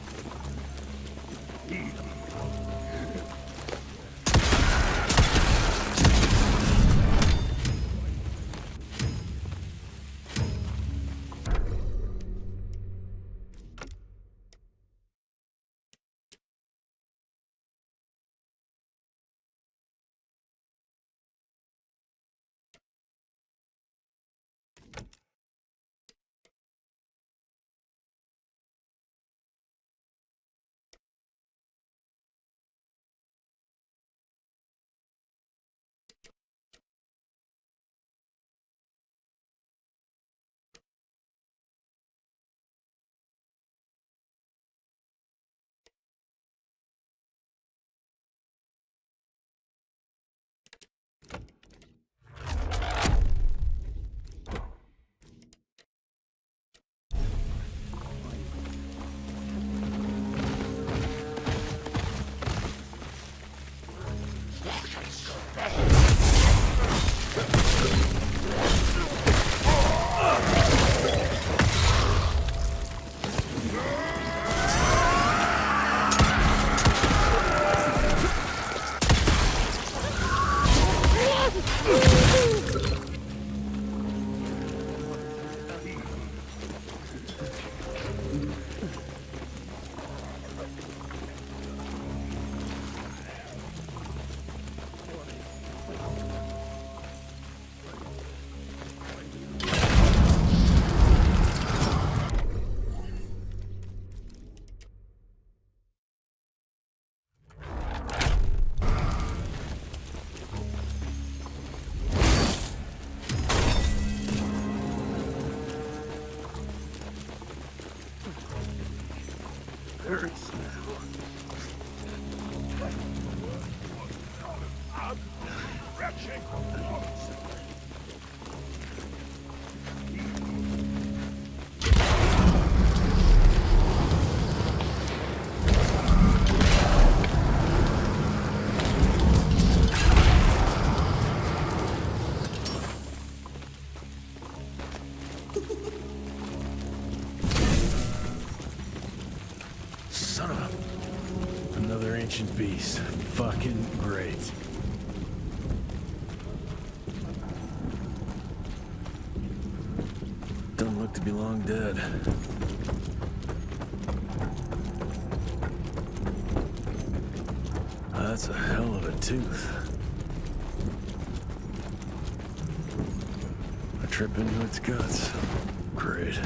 Son of a... Another ancient beast. Fucking great. Don't look to be long dead. That's a hell of a tooth. I trip into its guts. Great.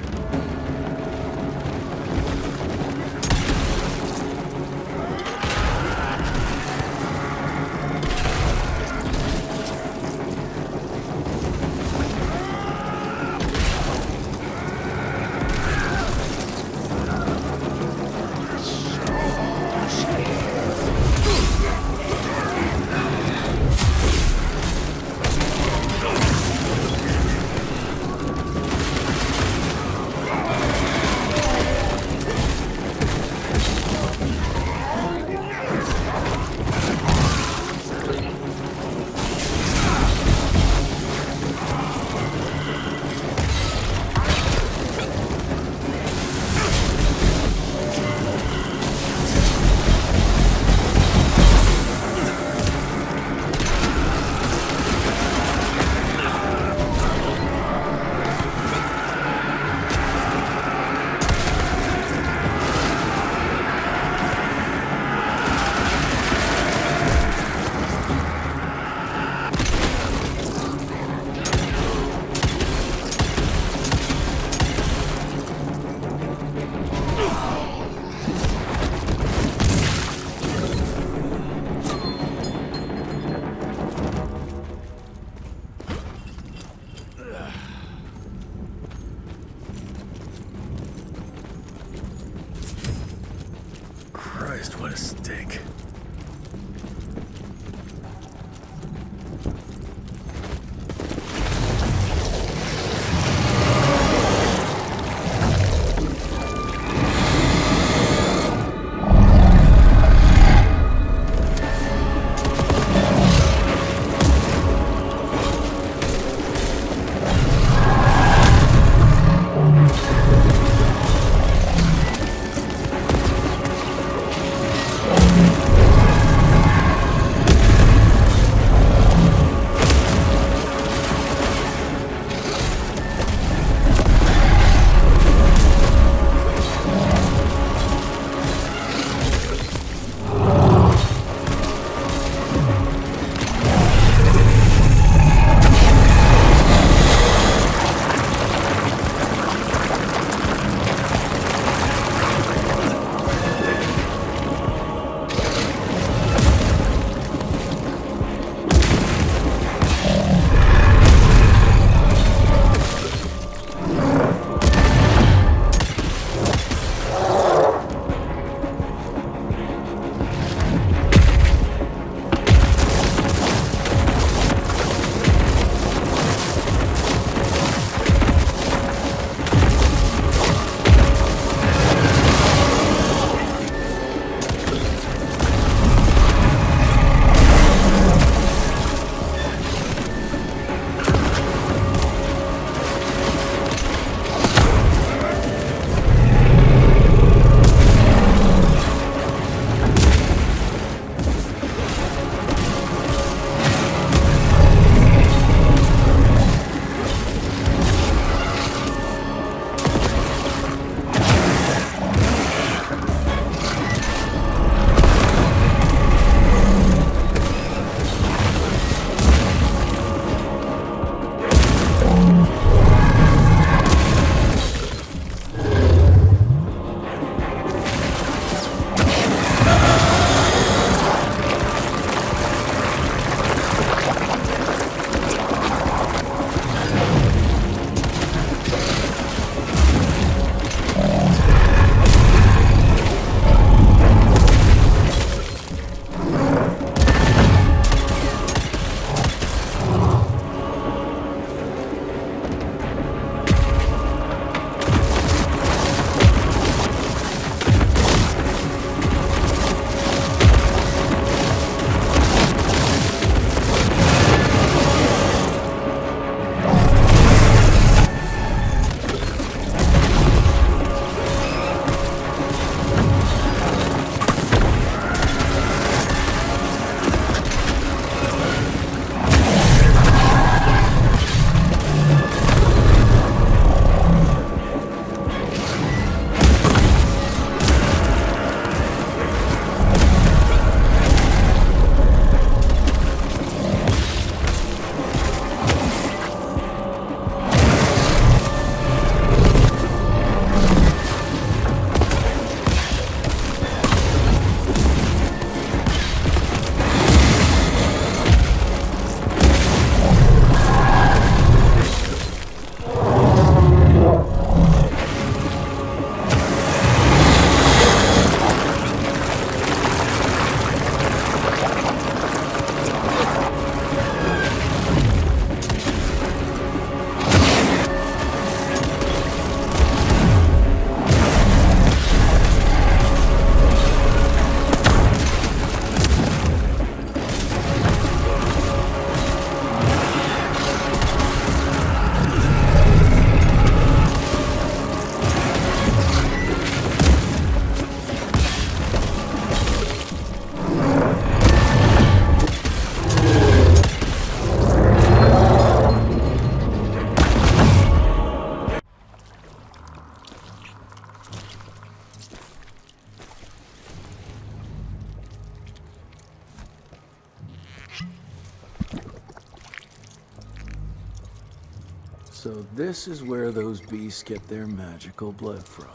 So this is where those beasts get their magical blood from.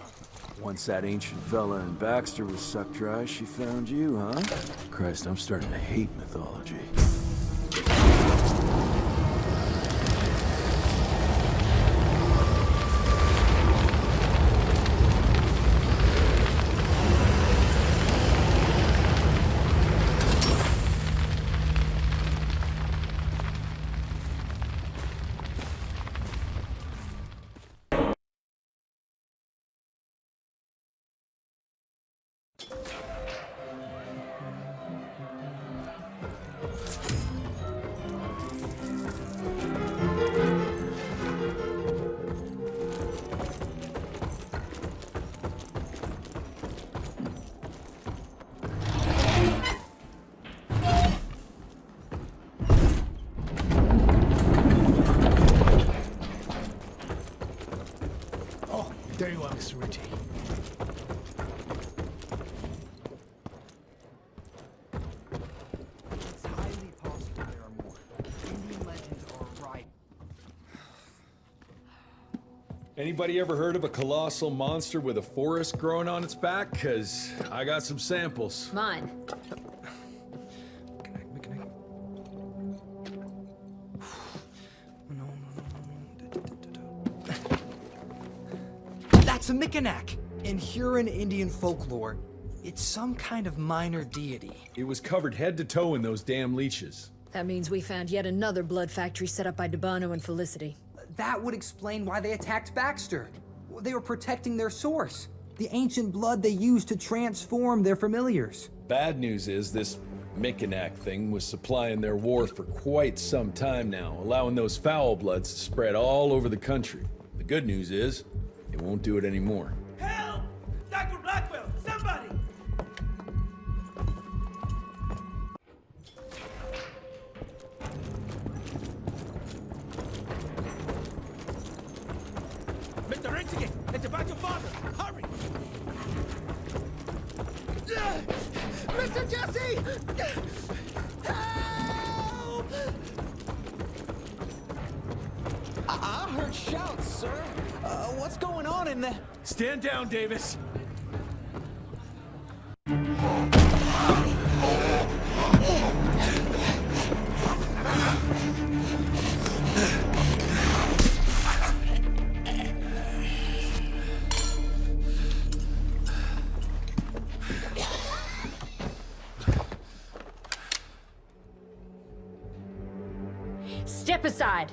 Once that ancient fella in Baxter was sucked dry, she found you, huh? Christ, I'm starting to hate mythology. There you are, Mr. Ritchie. It's highly possible there are more. Indian legends are right. Anybody ever heard of a colossal monster with a forest growing on its back? 'Cause I got some samples. Mine. That's a Mikanak! In Huron Indian folklore, it's some kind of minor deity. It was covered head to toe in those damn leeches. That means we found yet another blood factory set up by Debano and Felicity. That would explain why they attacked Baxter. They were protecting their source. The ancient blood they used to transform their familiars. Bad news is this Mikanak thing was supplying their war for quite some time now, allowing those foul bloods to spread all over the country. The good news is, it won't do it anymore. Help! Dr. Blackwell, somebody! Mr. Rensigan, it's about your father. Hurry! Mr. Jesse! Help! I heard shouts, sir. What's going on in there? Stand down, Davis. Step aside.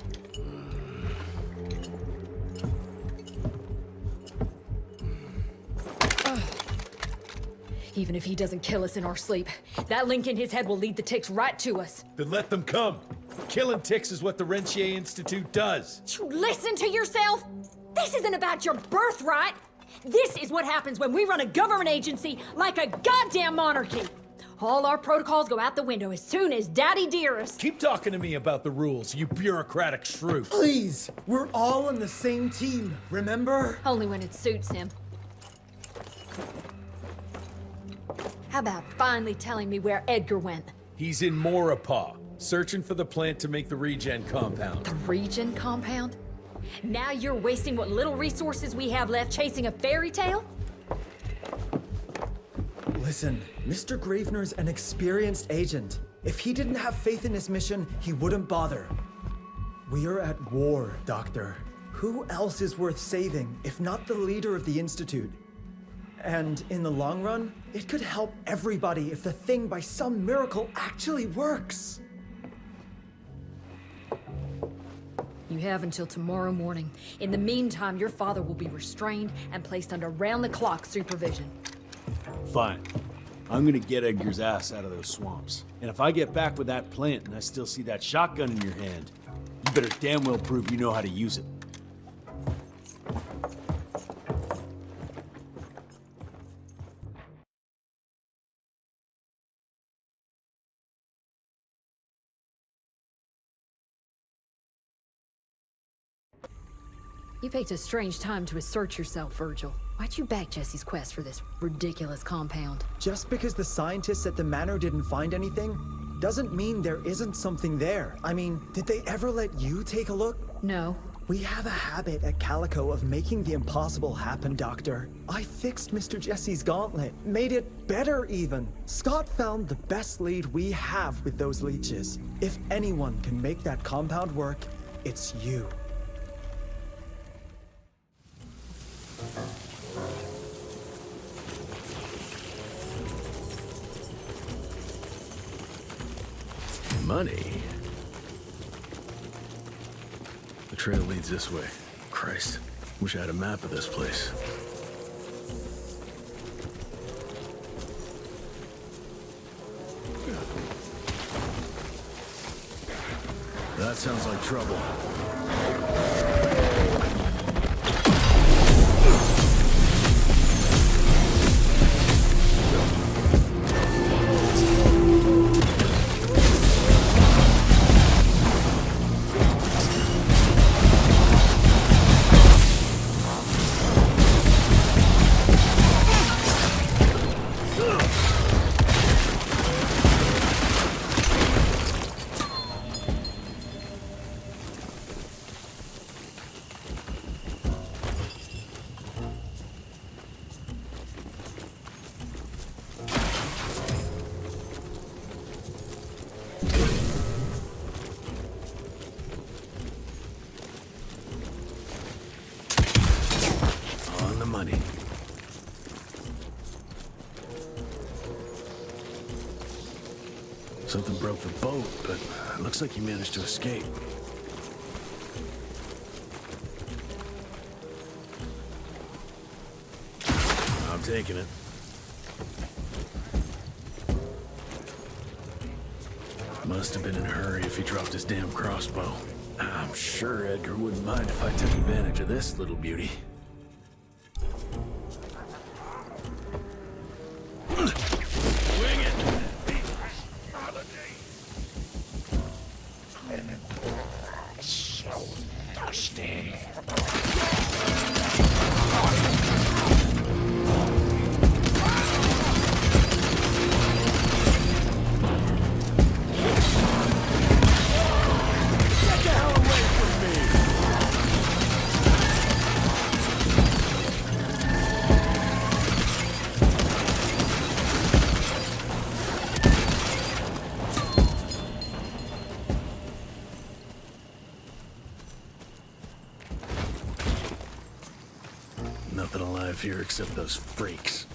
Even if he doesn't kill us in our sleep, that link in his head will lead the ticks right to us. Then let them come. Killing ticks is what the Rentier Institute does. You listen to yourself? This isn't about your birthright. This is what happens when we run a government agency like a goddamn monarchy. All our protocols go out the window as soon as Daddy Dearest. Keep talking to me about the rules, you bureaucratic shrew. Please, we're all on the same team, remember? Only when it suits him. How about finally telling me where Edgar went? He's in Maurepas, searching for the plant to make the regen compound. The regen compound? Now you're wasting what little resources we have left chasing a fairy tale? Listen, Mr. Gravener's an experienced agent. If he didn't have faith in his mission, he wouldn't bother. We are at war, Doctor. Who else is worth saving, if not the leader of the Institute? And in the long run, it could help everybody if the thing by some miracle actually works. You have until tomorrow morning. In the meantime, your father will be restrained and placed under round-the-clock supervision. Fine. I'm gonna get Edgar's ass out of those swamps. And if I get back with that plant and I still see that shotgun in your hand, you better damn well prove you know how to use it. You picked a strange time to assert yourself, Virgil. Why'd you back Jesse's quest for this ridiculous compound? Just because the scientists at the manor didn't find anything, doesn't mean there isn't something there. I mean, did they ever let you take a look? No. We have a habit at Calico of making the impossible happen, Doctor. I fixed Mr. Jesse's gauntlet, made it better even. Scott found the best lead we have with those leeches. If anyone can make that compound work, it's you. Money? The trail leads this way. Christ, wish I had a map of this place. That sounds like trouble. Something broke the boat, but it looks like he managed to escape. I'm taking it. Must have been in a hurry if he dropped his damn crossbow. I'm sure Edgar wouldn't mind if I took advantage of this little beauty. Nothing alive here except those freaks.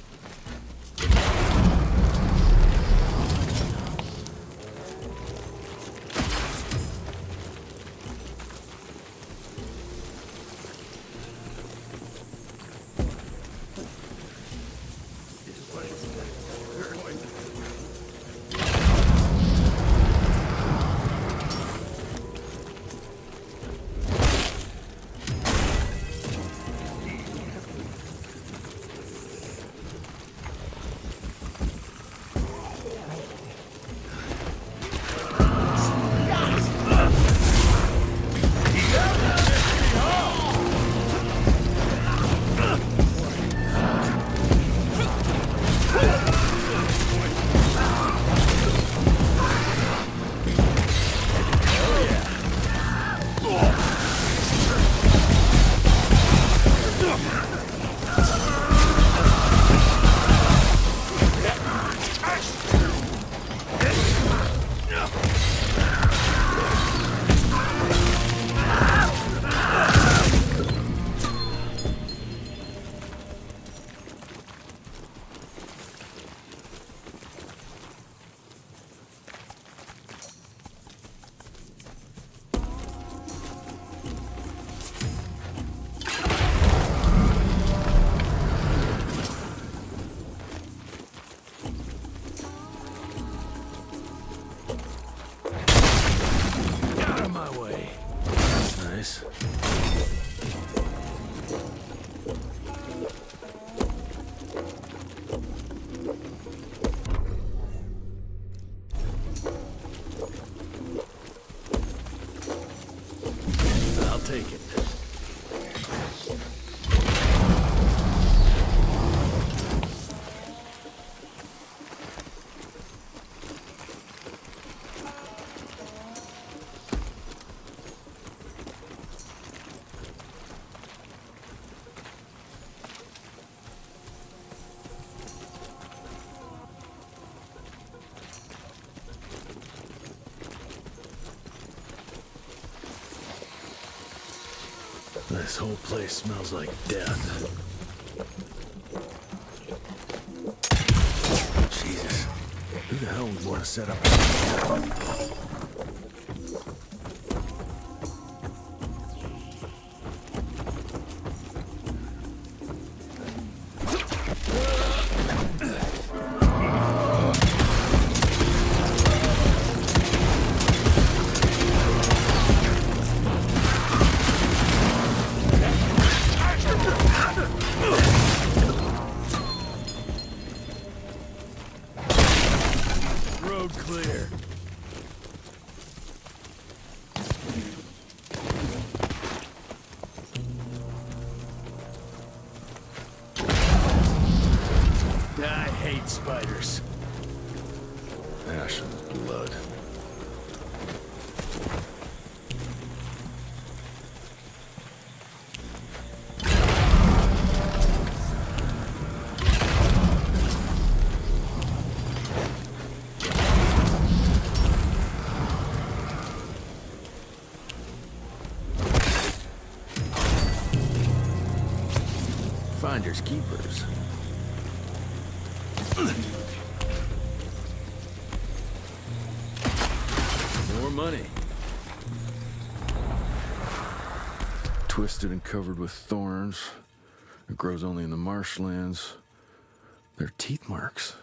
Take it. This whole place smells like death. Jesus. Who the hell would want to set up Road clear. I hate spiders. Ashen's blood? Finders keepers. More money. Twisted and covered with thorns. It grows only in the marshlands. They're teeth marks.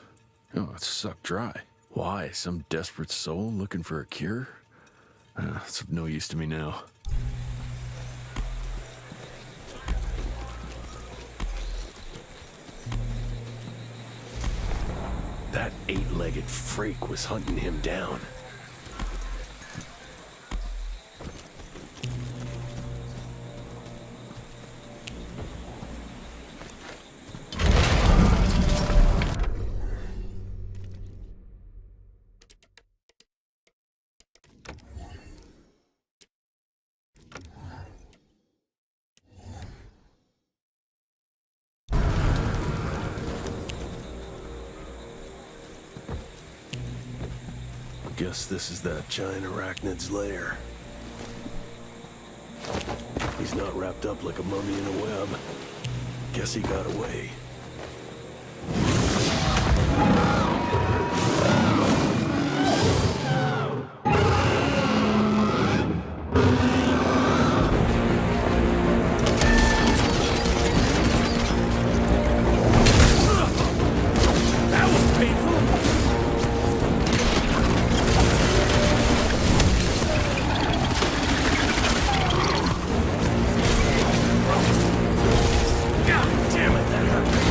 Oh, it's sucked dry. Why? Some desperate soul looking for a cure? It's of no use to me now. That eight-legged freak was hunting him down. Guess this is that giant arachnid's lair. He's not wrapped up like a mummy in a web. Guess he got away. God damn it, that hurt.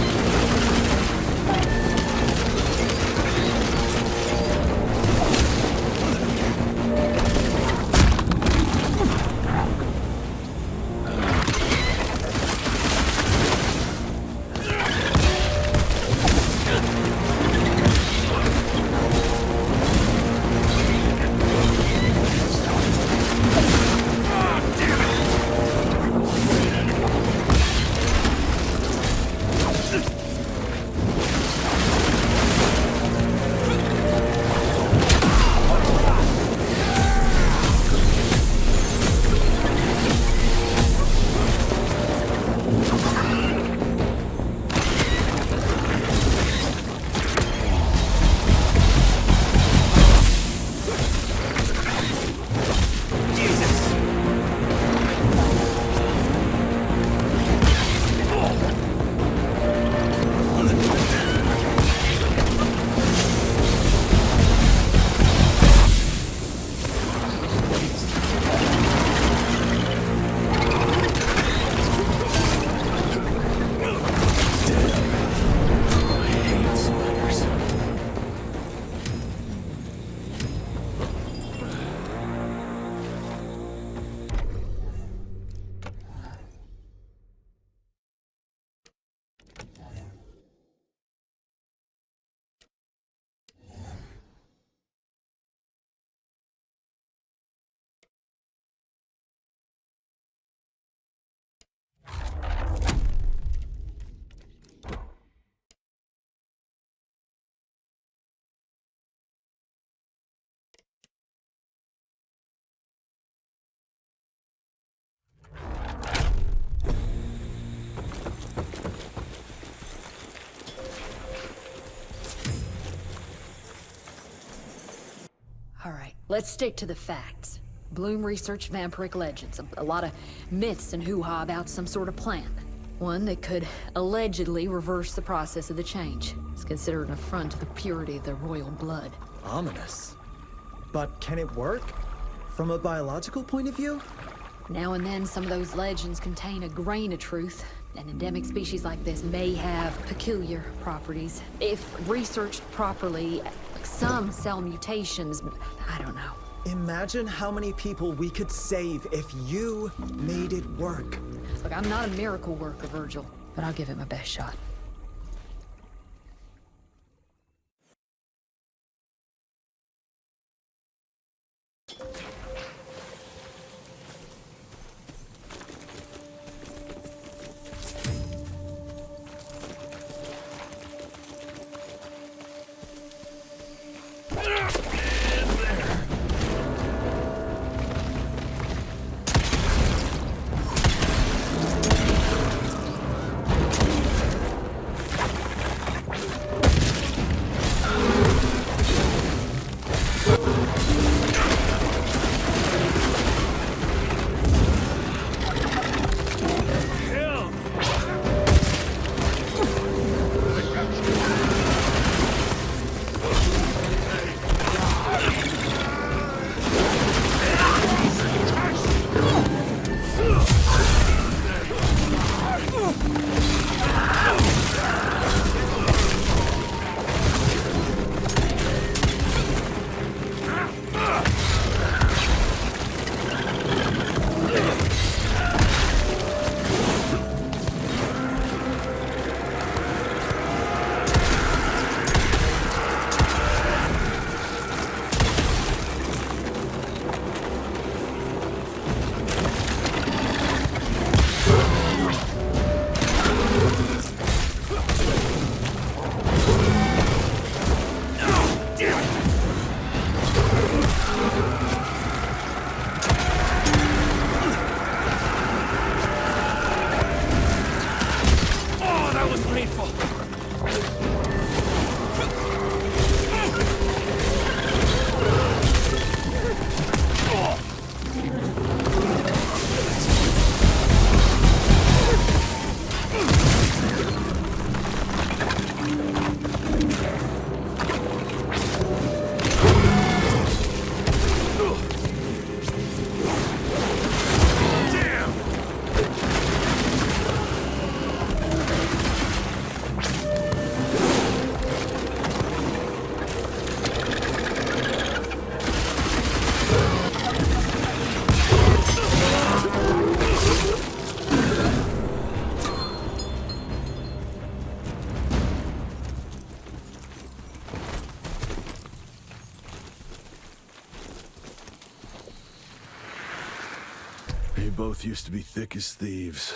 All right, let's stick to the facts. Bloom researched vampiric legends, a lot of myths and hoo-ha about some sort of plant. One that could allegedly reverse the process of the change. It's considered an affront to the purity of the royal blood. Ominous. But can it work? From a biological point of view? Now and then, some of those legends contain a grain of truth. An endemic species like this may have peculiar properties. If researched properly, some cell mutations, I don't know. Imagine how many people we could save if you made it work. Look, I'm not a miracle worker, Virgil, but I'll give it my best shot. You both used to be thick as thieves.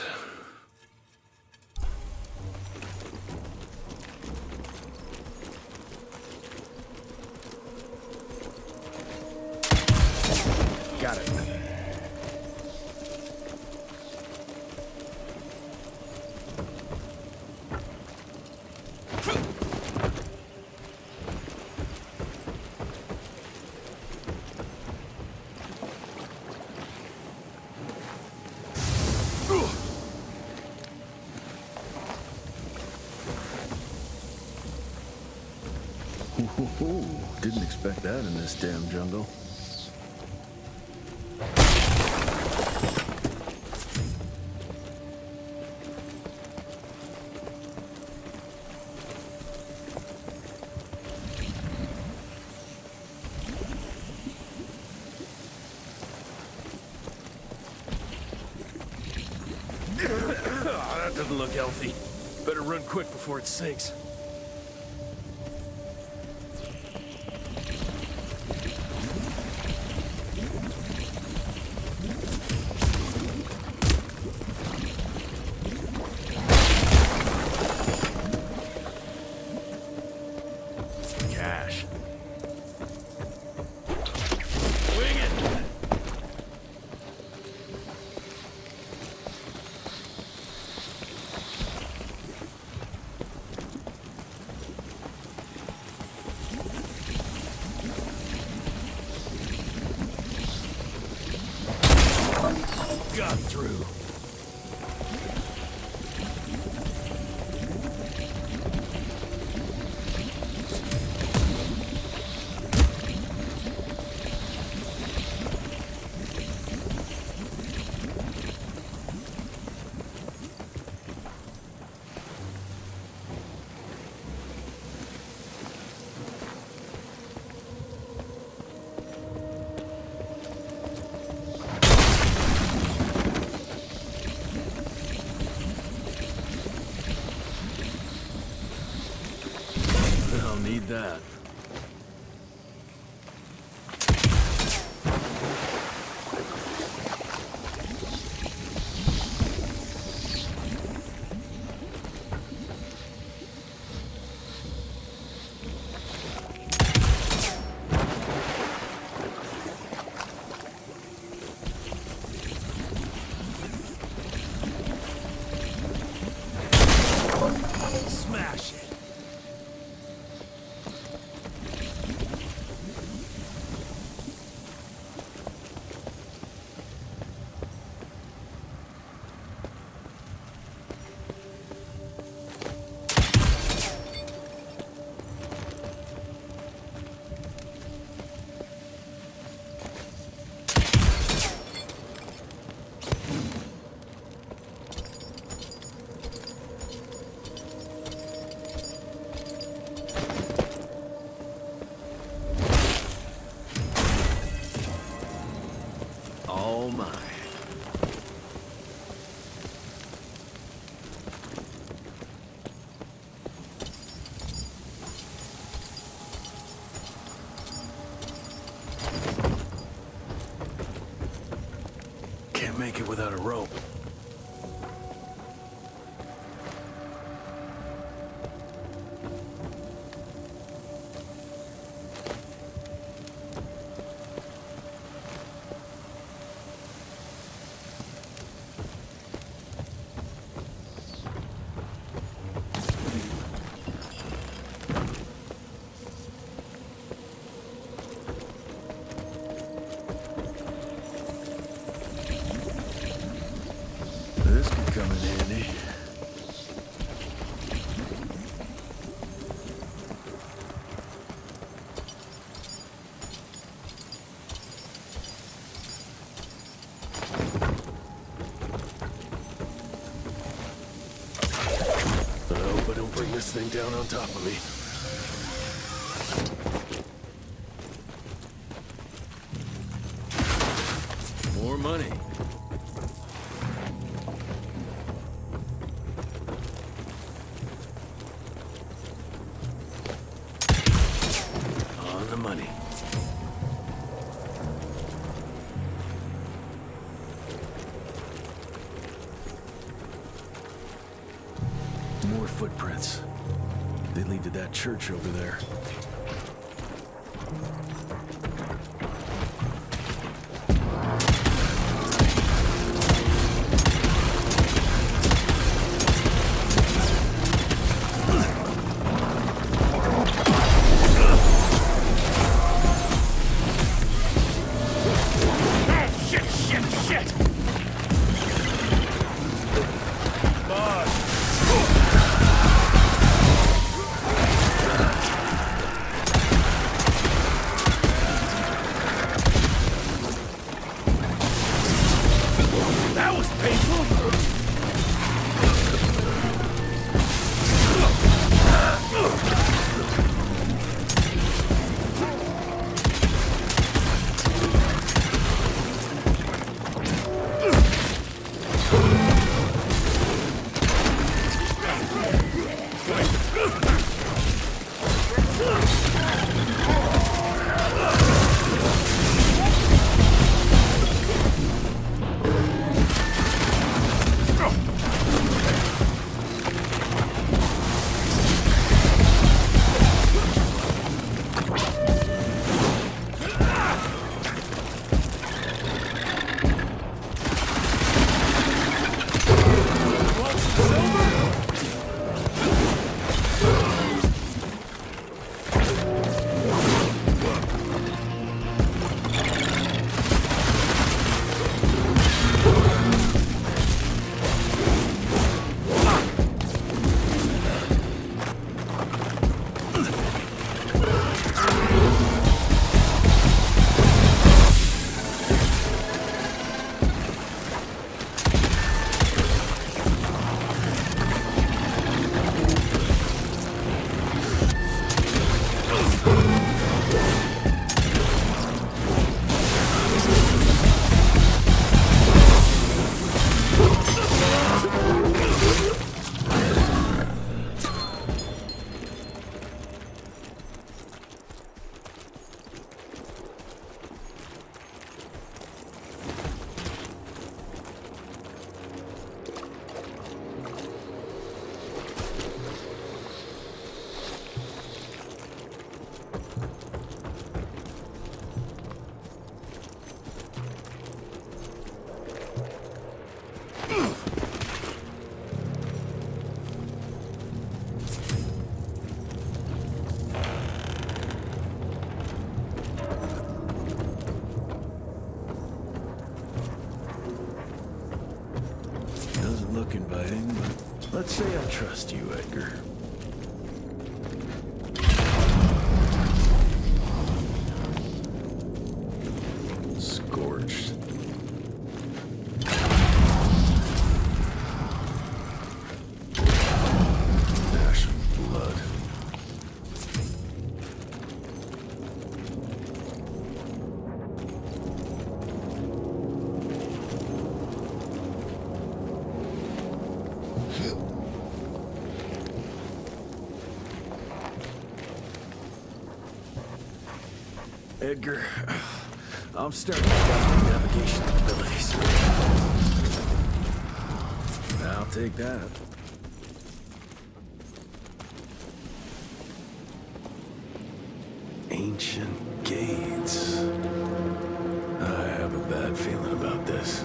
Got it. Didn't expect that in this damn jungle. That doesn't look healthy. Better run quick before it sinks. Cash. Wing it! me through. I'll need that. Smash it! All mine. Can't make it without a rope. This could come in handy. I hope I don't bring this thing down on top of me. More money. On the money. More footprints. They lead to that church over there. Let's say I trust you, Edgar. Scorched. Dash of blood. Edgar, I'm starting to doubt my navigation abilities. I'll take that. Ancient gates. I have a bad feeling about this.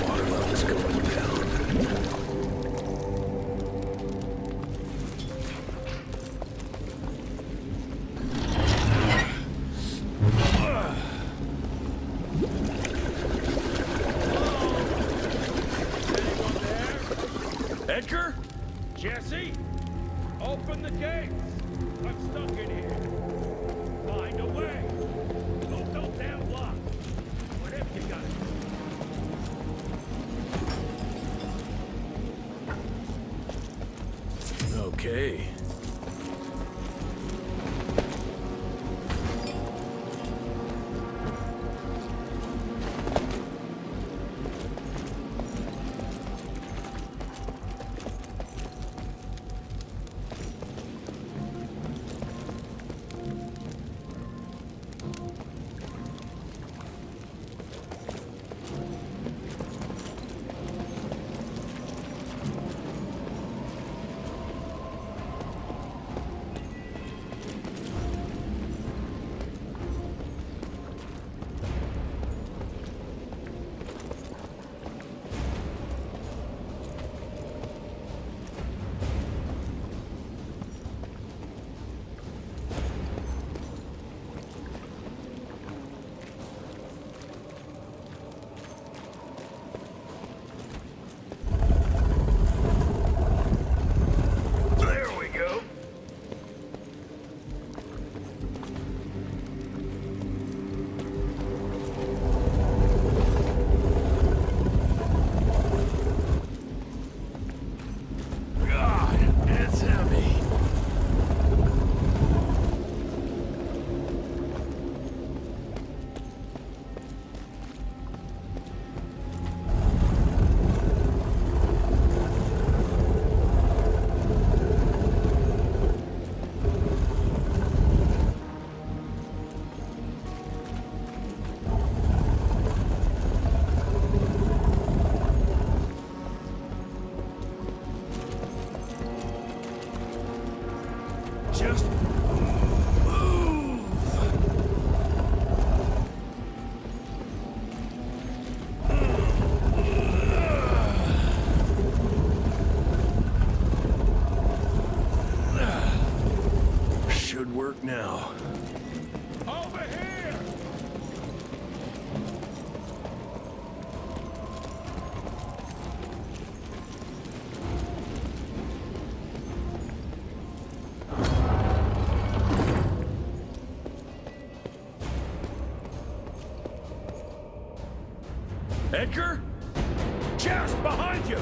Water level's going down. Edgar? Jesse? Open the gates! I'm stuck in here. Find a way. Move those damn blocks. Whatever you got. Okay. There we go. God, it's heavy. Just move. Should work now. Over here! Edgar? Just behind you!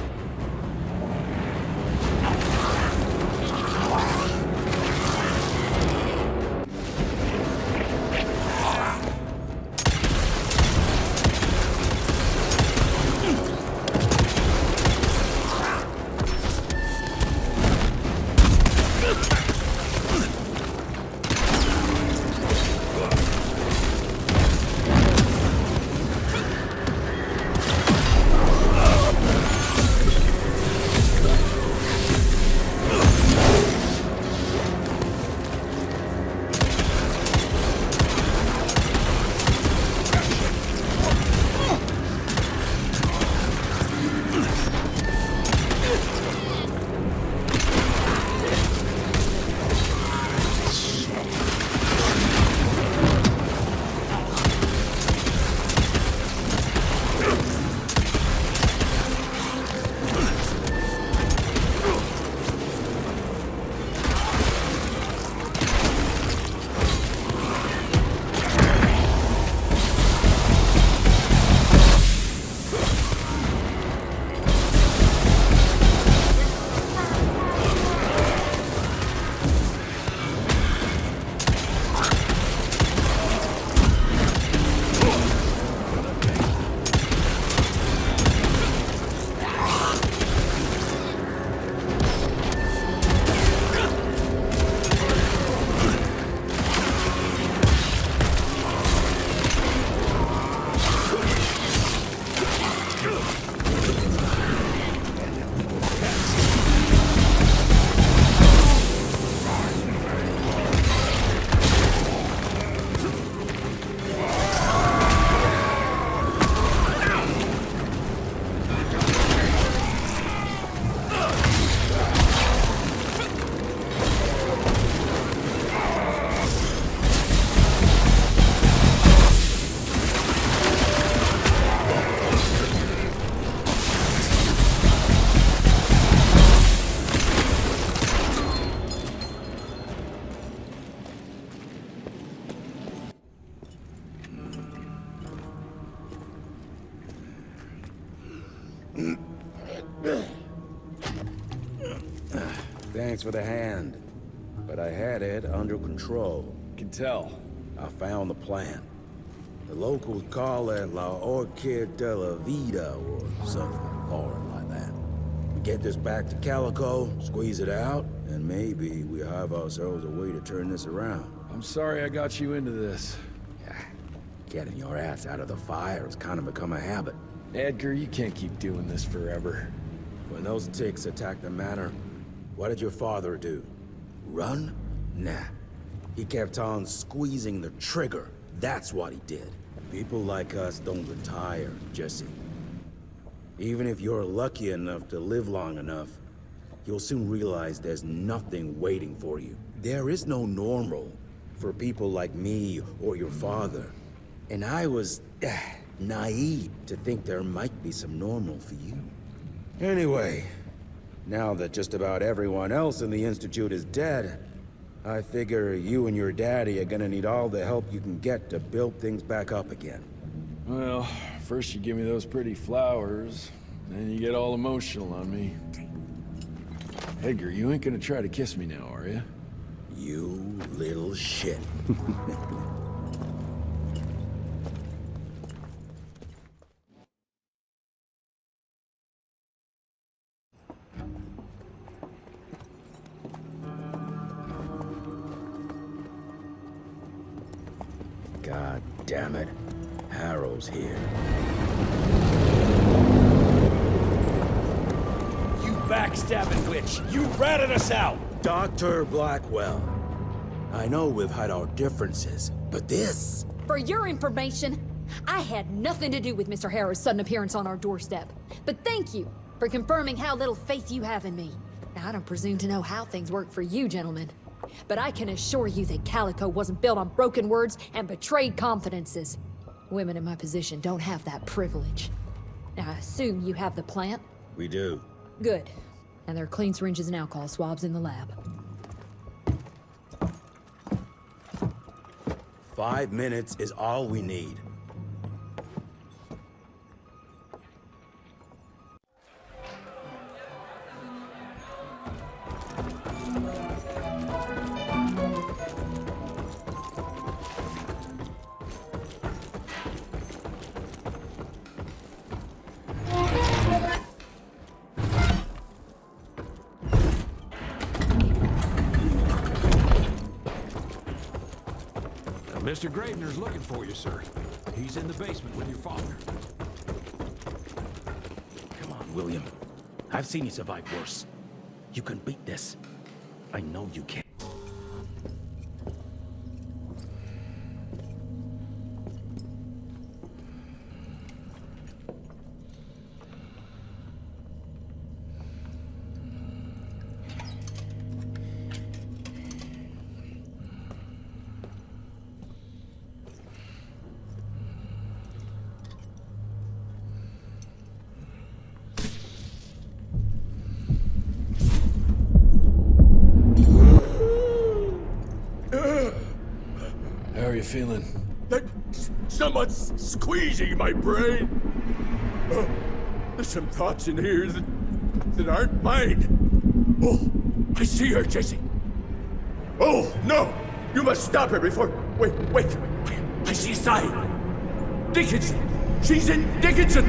Thanks for the hand. But I had it under control. Can tell. I found the plan. The locals call it La Orchid de la Vida or something foreign like that. We get this back to Calico, squeeze it out, and maybe we have ourselves a way to turn this around. I'm sorry I got you into this. Getting your ass out of the fire has kind of become a habit. Edgar, you can't keep doing this forever. When those ticks attacked the manor, what did your father do? Run? Nah. He kept on squeezing the trigger. That's what he did. People like us don't retire, Jesse. Even if you're lucky enough to live long enough, you'll soon realize there's nothing waiting for you. There is no normal for people like me or your father. And I was naive to think there might be some normal for you. Anyway, now that just about everyone else in the Institute is dead, I figure you and your daddy are gonna need all the help you can get to build things back up again. Well, first you give me those pretty flowers, then you get all emotional on me. Edgar, you ain't gonna try to kiss me now, are you? You little shit. God damn it. Harrow's here. You backstabbing witch! You ratted us out! Dr. Blackwell. I know we've had our differences, but this... For your information, I had nothing to do with Mr. Harrow's sudden appearance on our doorstep. But thank you for confirming how little faith you have in me. Now, I don't presume to know how things work for you, gentlemen. But I can assure you that Calico wasn't built on broken words and betrayed confidences. Women in my position don't have that privilege. Now, I assume you have the plant? We do. Good. And there are clean syringes and alcohol swabs in the lab. 5 minutes is all we need. Mr. Gravener's looking for you, sir. He's in the basement with your father. Come on, William. I've seen you survive worse. You can beat this. I know you can. How are you feeling? Someone's squeezing my brain. There's some thoughts in here that aren't mine. Oh, I see her, Jesse. Oh, no! You must stop her before... Wait. I see Sai. Dickinson. She's in Dickinson.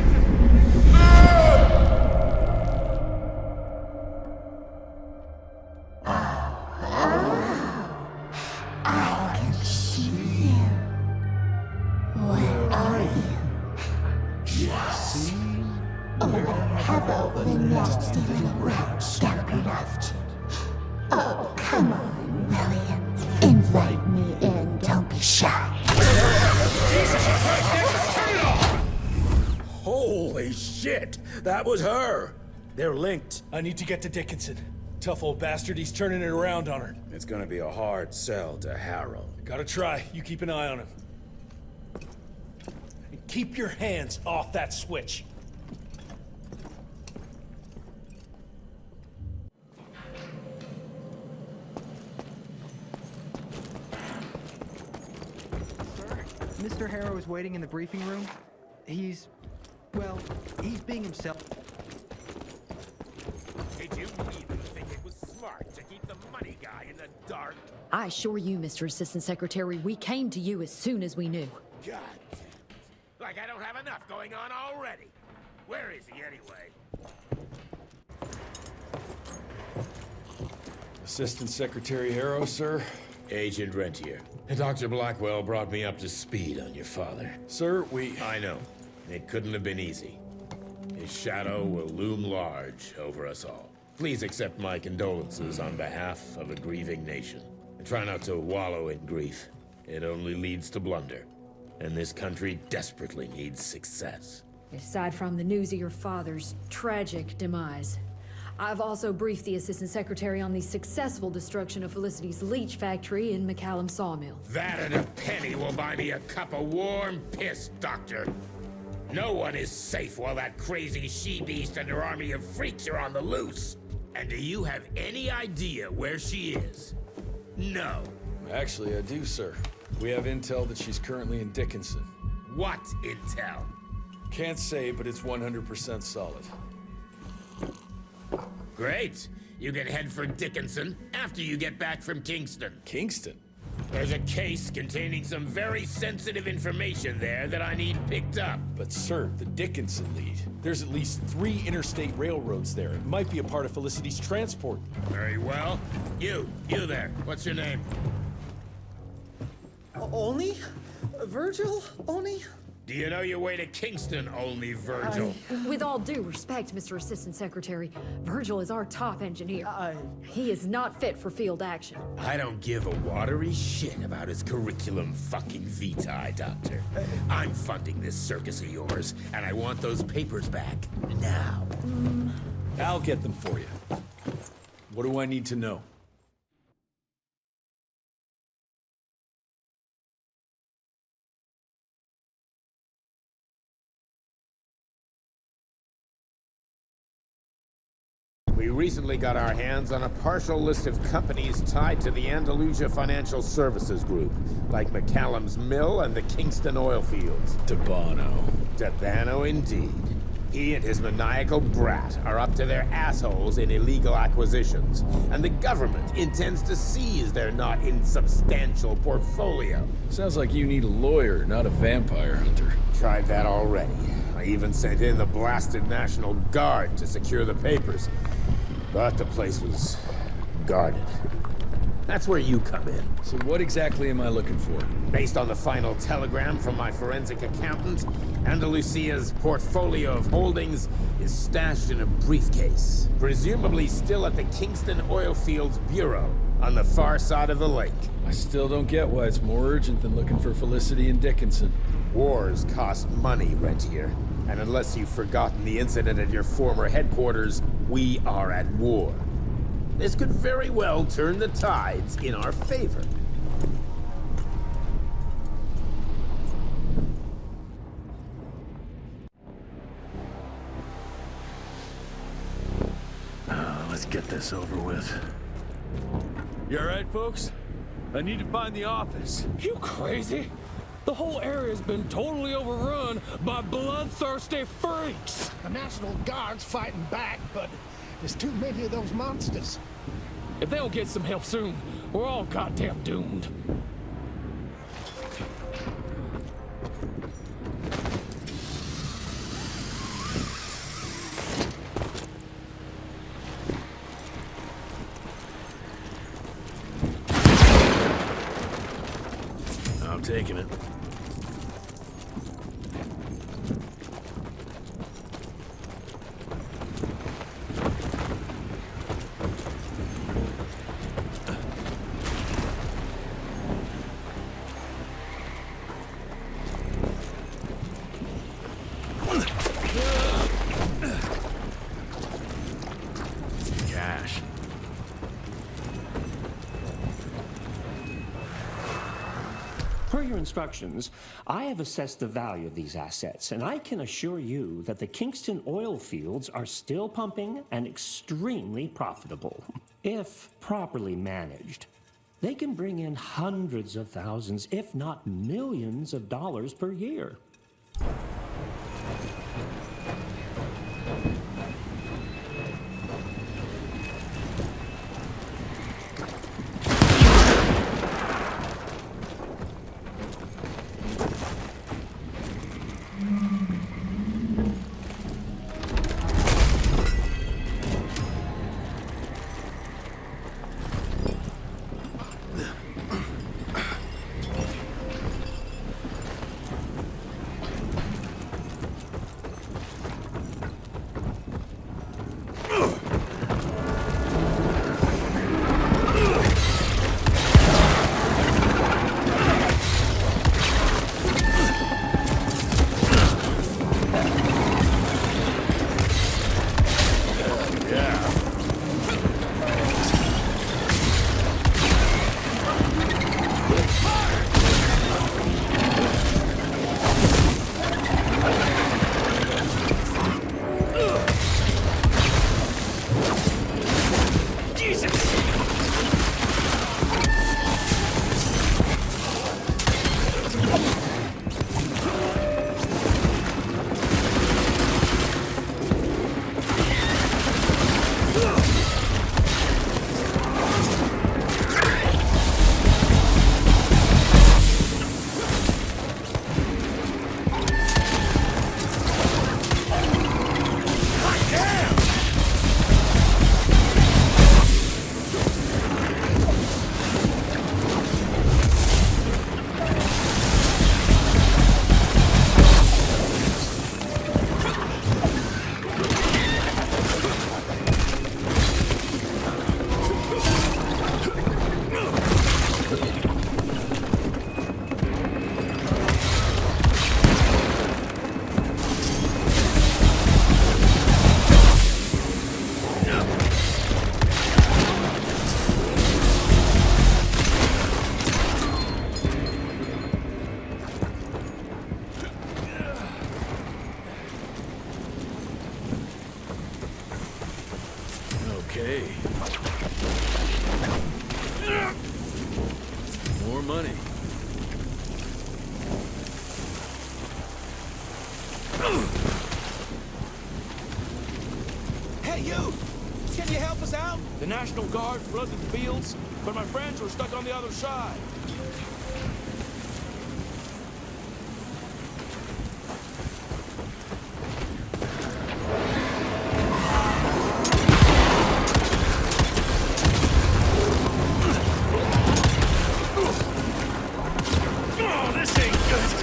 I can see you. Where are you? Jesse? Or have all the nasty little rats scampered after? Oh, come on, William. Invite me in, don't be shy. Holy shit! That was her! They're linked. I need to get to Dickinson. Tough old bastard, he's turning it around on her. It's gonna be a hard sell to Harrow. Gotta try. You keep an eye on him. And keep your hands off that switch. Mr. Harrow is waiting in the briefing room. He's being himself. Did you even think it was smart to I assure you, Mr. Assistant Secretary, we came to you as soon as we knew. God damn it. Like I don't have enough going on already. Where is he anyway? Assistant Secretary Harrow, sir. Agent Rentier. Dr. Blackwell brought me up to speed on your father. Sir, I know. It couldn't have been easy. His shadow will loom large over us all. Please accept my condolences on behalf of a grieving nation. And try not to wallow in grief. It only leads to blunder. And this country desperately needs success. Aside from the news of your father's tragic demise, I've also briefed the Assistant Secretary on the successful destruction of Felicity's leech factory in McCallum Sawmill. That and a penny will buy me a cup of warm piss, Doctor. No one is safe while that crazy she-beast and her army of freaks are on the loose. And do you have any idea where she is? No. Actually, I do, sir. We have intel that she's currently in Dickinson. What intel? Can't say, but it's 100% solid. Great. You can head for Dickinson after you get back from Kingston. Kingston? There's a case containing some very sensitive information there that I need picked up. But sir, the Dickinson lead. There's at least 3 interstate railroads there. It might be a part of Felicity's transport. Very well. You there. What's your name? Only? Virgil? Only? Do you know your way to Kingston, only Virgil? With all due respect, Mr. Assistant Secretary, Virgil is our top engineer. He is not fit for field action. I don't give a watery shit about his curriculum fucking vitae, Doctor. I'm funding this circus of yours, and I want those papers back now. I'll get them for you. What do I need to know? We recently got our hands on a partial list of companies tied to the Andalusia Financial Services Group, like McCallum's Mill and the Kingston oil fields. Debano. Debano indeed. He and his maniacal brat are up to their assholes in illegal acquisitions, and the government intends to seize their not insubstantial portfolio. Sounds like you need a lawyer, not a vampire hunter. Tried that already. I even sent in the blasted National Guard to secure the papers. But the place was guarded. That's where you come in. So what exactly am I looking for? Based on the final telegram from my forensic accountant, Andalusia's portfolio of holdings is stashed in a briefcase, presumably still at the Kingston Oilfields Bureau on the far side of the lake. I still don't get why it's more urgent than looking for Felicity and Dickinson. Wars cost money, Rentier. And unless you've forgotten the incident at your former headquarters, we are at war. This could very well turn the tides in our favor. Let's get this over with. You alright, folks? I need to find the office. You crazy? The whole area's been totally overrun by bloodthirsty freaks. The National Guard's fighting back, but there's too many of those monsters. If they don't get some help soon, we're all goddamn doomed. I'm taking it. Cash. Per your instructions, I have assessed the value of these assets, and I can assure you that the Kingston oil fields are still pumping and extremely profitable. If properly managed, they can bring in hundreds of thousands, if not millions of dollars per year. More money. Hey, you! Can you help us out? The National Guard flooded the fields, but my friends were stuck on the other side. Oh, this ain't good!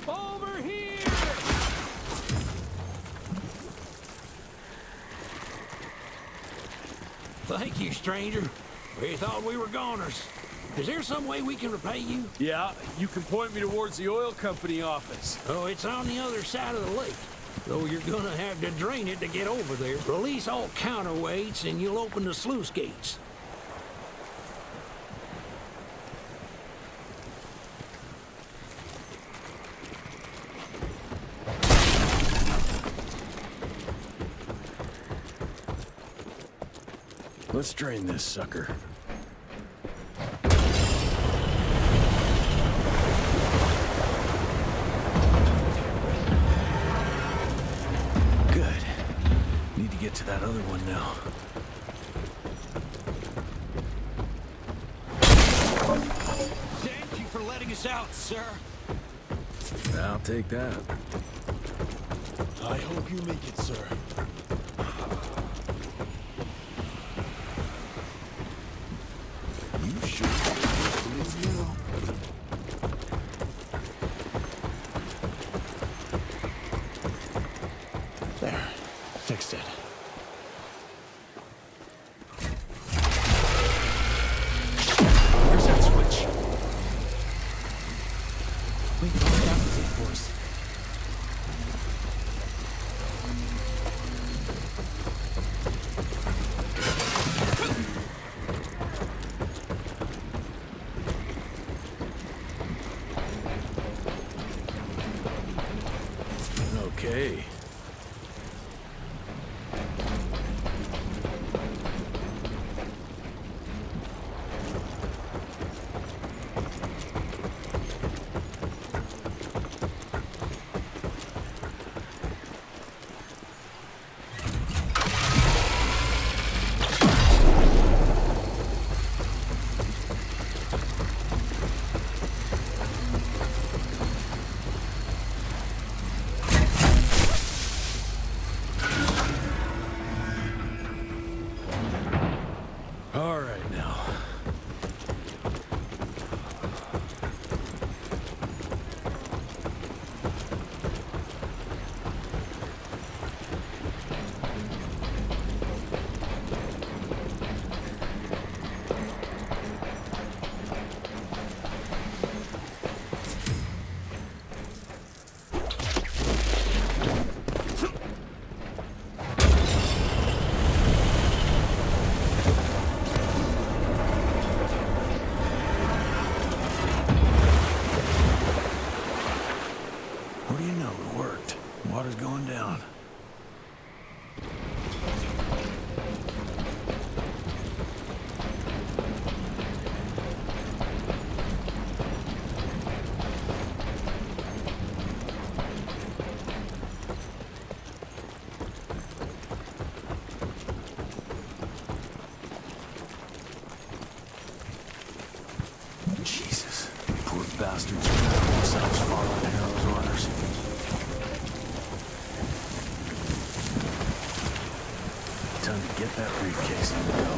Over here! Thank you, stranger. We thought we were goners. Is there some way we can repay you? Yeah, you can point me towards the oil company office. Oh, it's on the other side of the lake. Though you're gonna have to drain it to get over there. Release all counterweights and you'll open the sluice gates. Let's drain this sucker. Good. Need to get to that other one now. Thank you for letting us out, sir. I'll take that. I hope you make it, sir. You should leave now. There. Fixed it. Where's that switch? Wait, no, that was it for us. Okay. What do you know? It worked. Water's going down. Jesus. Poor bastards who found themselves following Harrow's orders. Time to get that briefcase on the go.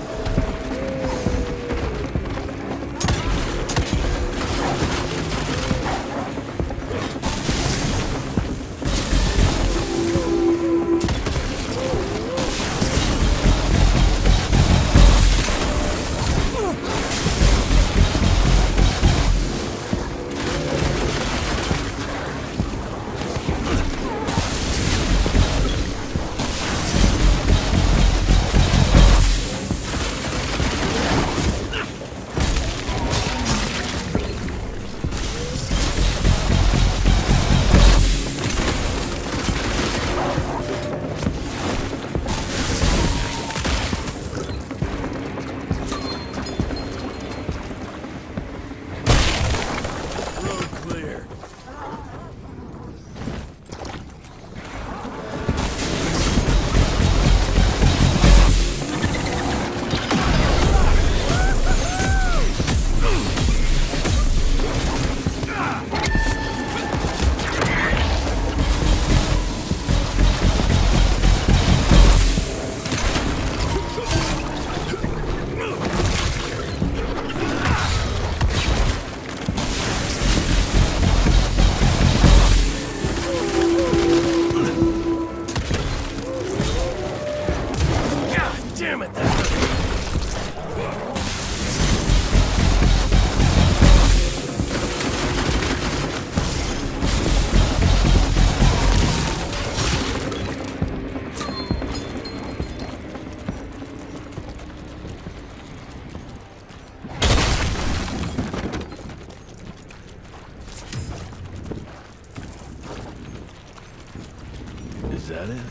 Is that it?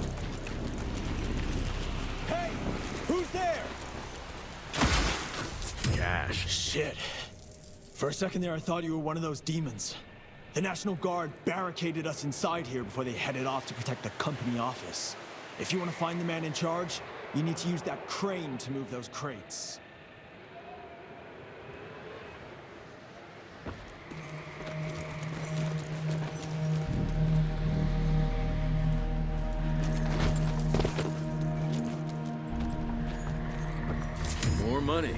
Hey! Who's there? Cash. Shit. For a second there, I thought you were one of those demons. The National Guard barricaded us inside here before they headed off to protect the company office. If you want to find the man in charge, you need to use that crane to move those crates. More money.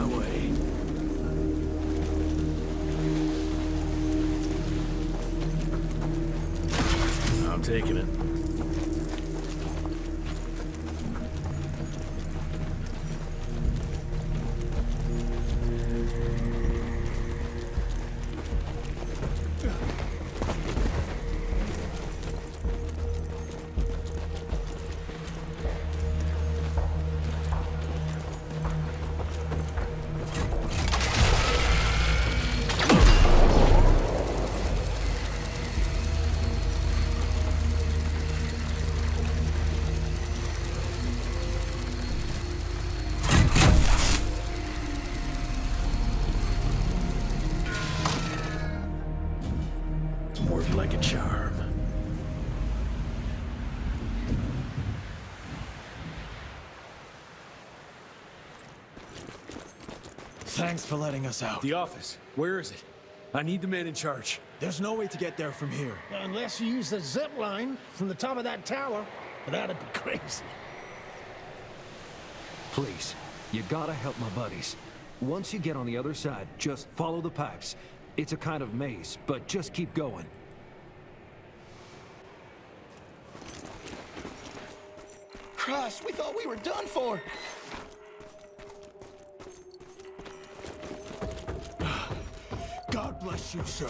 my way. I'm taking it. Worked like a charm. Thanks for letting us out. The office. Where is it? I need the man in charge. There's no way to get there from here. Unless you use the zip line from the top of that tower. But that'd be crazy. Please, you gotta help my buddies. Once you get on the other side, just follow the pipes. It's a kind of maze, but just keep going. Christ, we thought we were done for. God bless you, sir.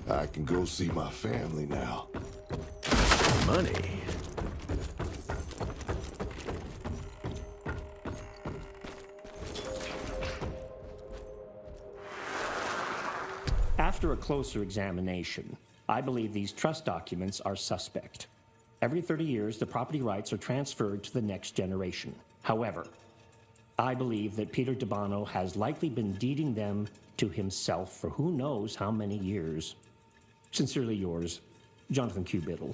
I can go see my family now. Money? After a closer examination, I believe these trust documents are suspect. Every 30 years, the property rights are transferred to the next generation. However, I believe that Peter DeBono has likely been deeding them to himself for who knows how many years. Sincerely yours, Jonathan Q. Biddle.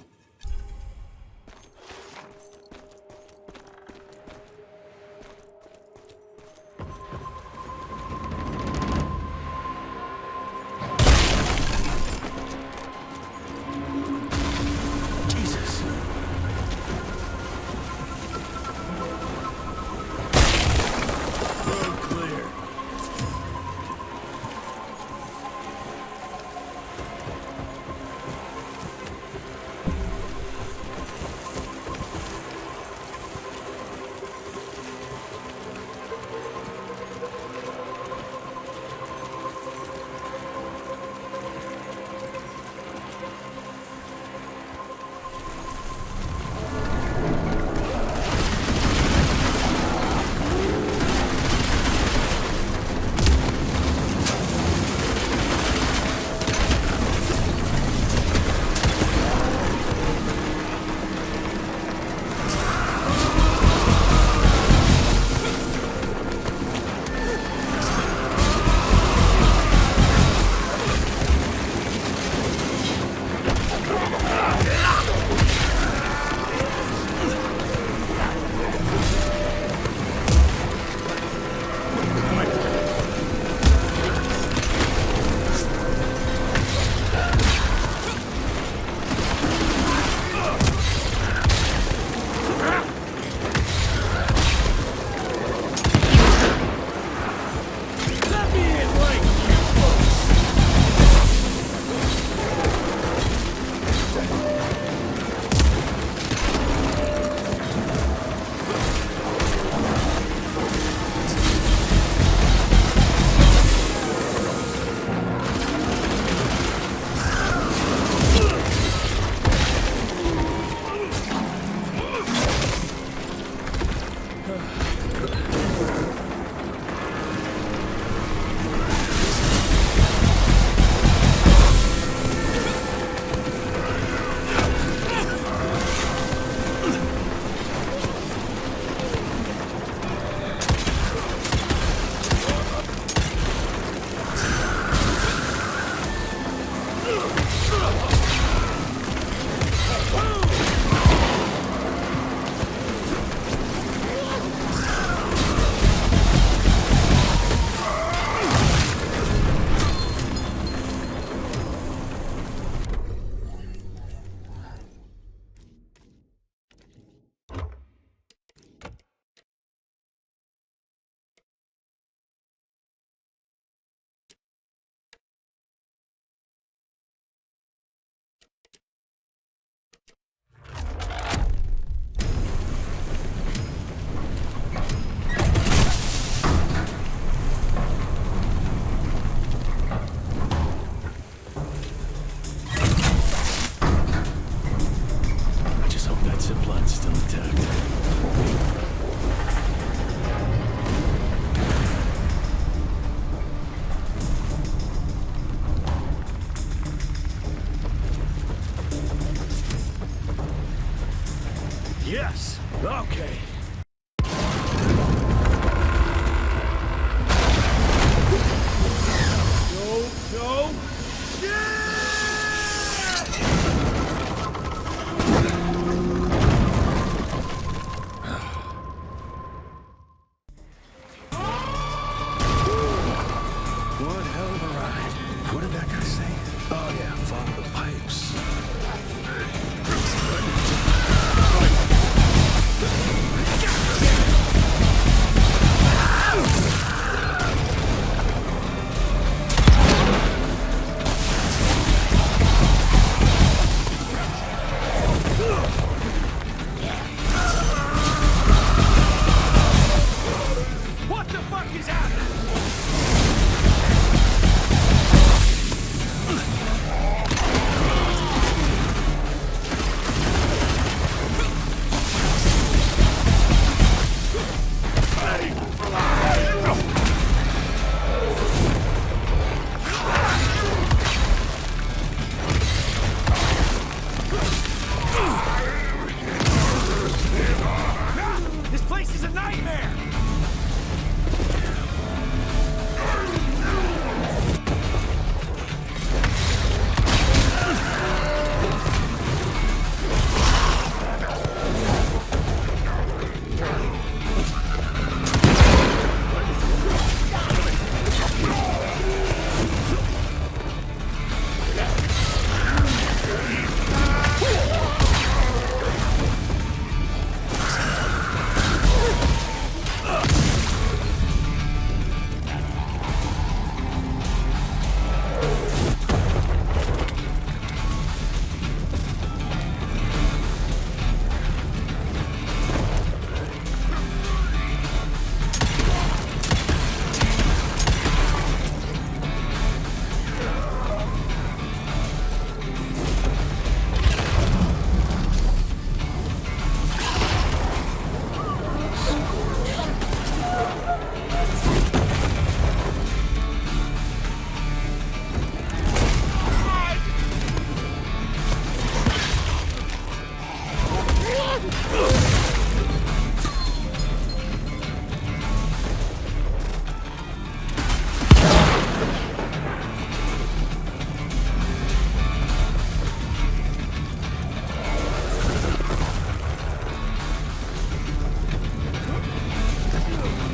us. Okay. Go! One hell of a ride. What did that guy say? Oh yeah, follow the pipes. What the fuck is happening? This place is a nightmare!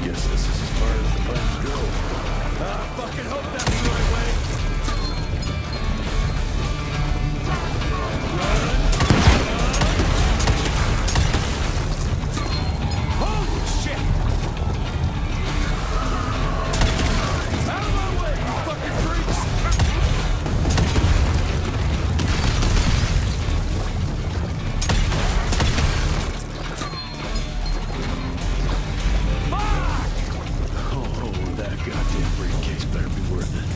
Guess this is as far as the pipes go. I fucking hope that's the right way. Holy shit! Out of my way, you fucking freaks! Oh, that goddamn briefcase better be worth it.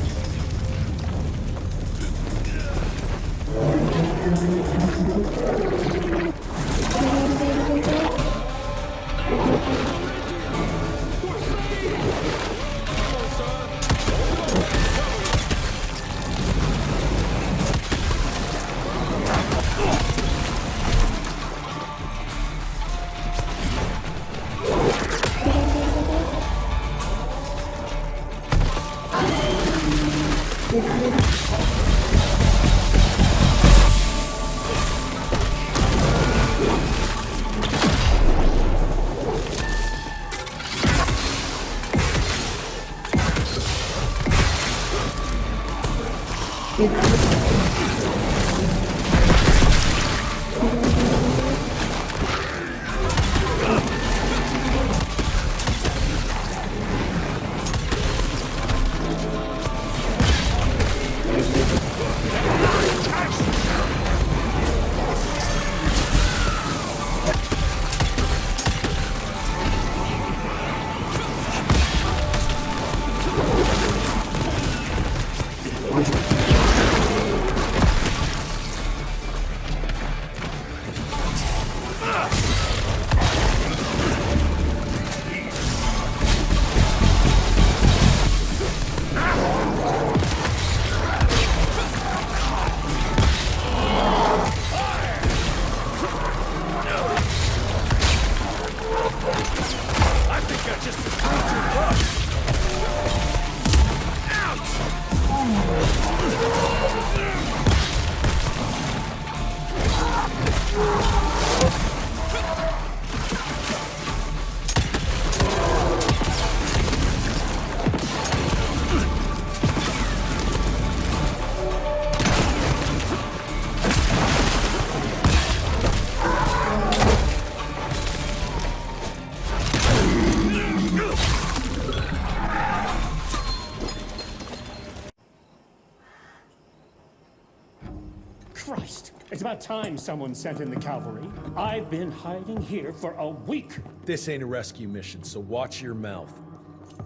about time someone sent in the cavalry. I've been hiding here for a week. This ain't a rescue mission, so watch your mouth.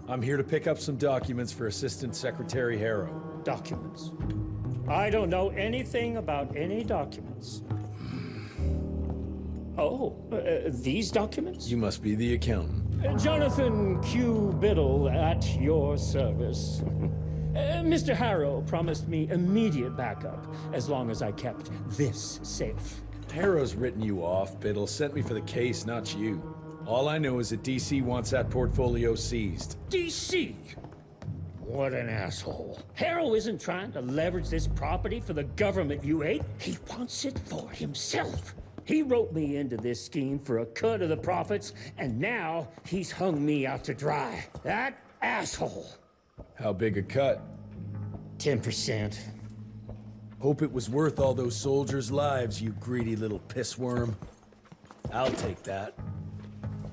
I'm here to pick up some documents for Assistant Secretary Harrow. Documents? I don't know anything about any documents. Oh, these documents? You must be the accountant. Jonathan Q. Biddle at your service. Mr. Harrow promised me immediate backup as long as I kept this safe. Harrow's written you off, Biddle. Sent me for the case, not you. All I know is that DC wants that portfolio seized. DC? What an asshole. Harrow isn't trying to leverage this property for the government you hate. He wants it for himself. He wrote me into this scheme for a cut of the profits, and now he's hung me out to dry. That asshole. How big a cut? 10%. Hope it was worth all those soldiers' lives, you greedy little pissworm. I'll take that.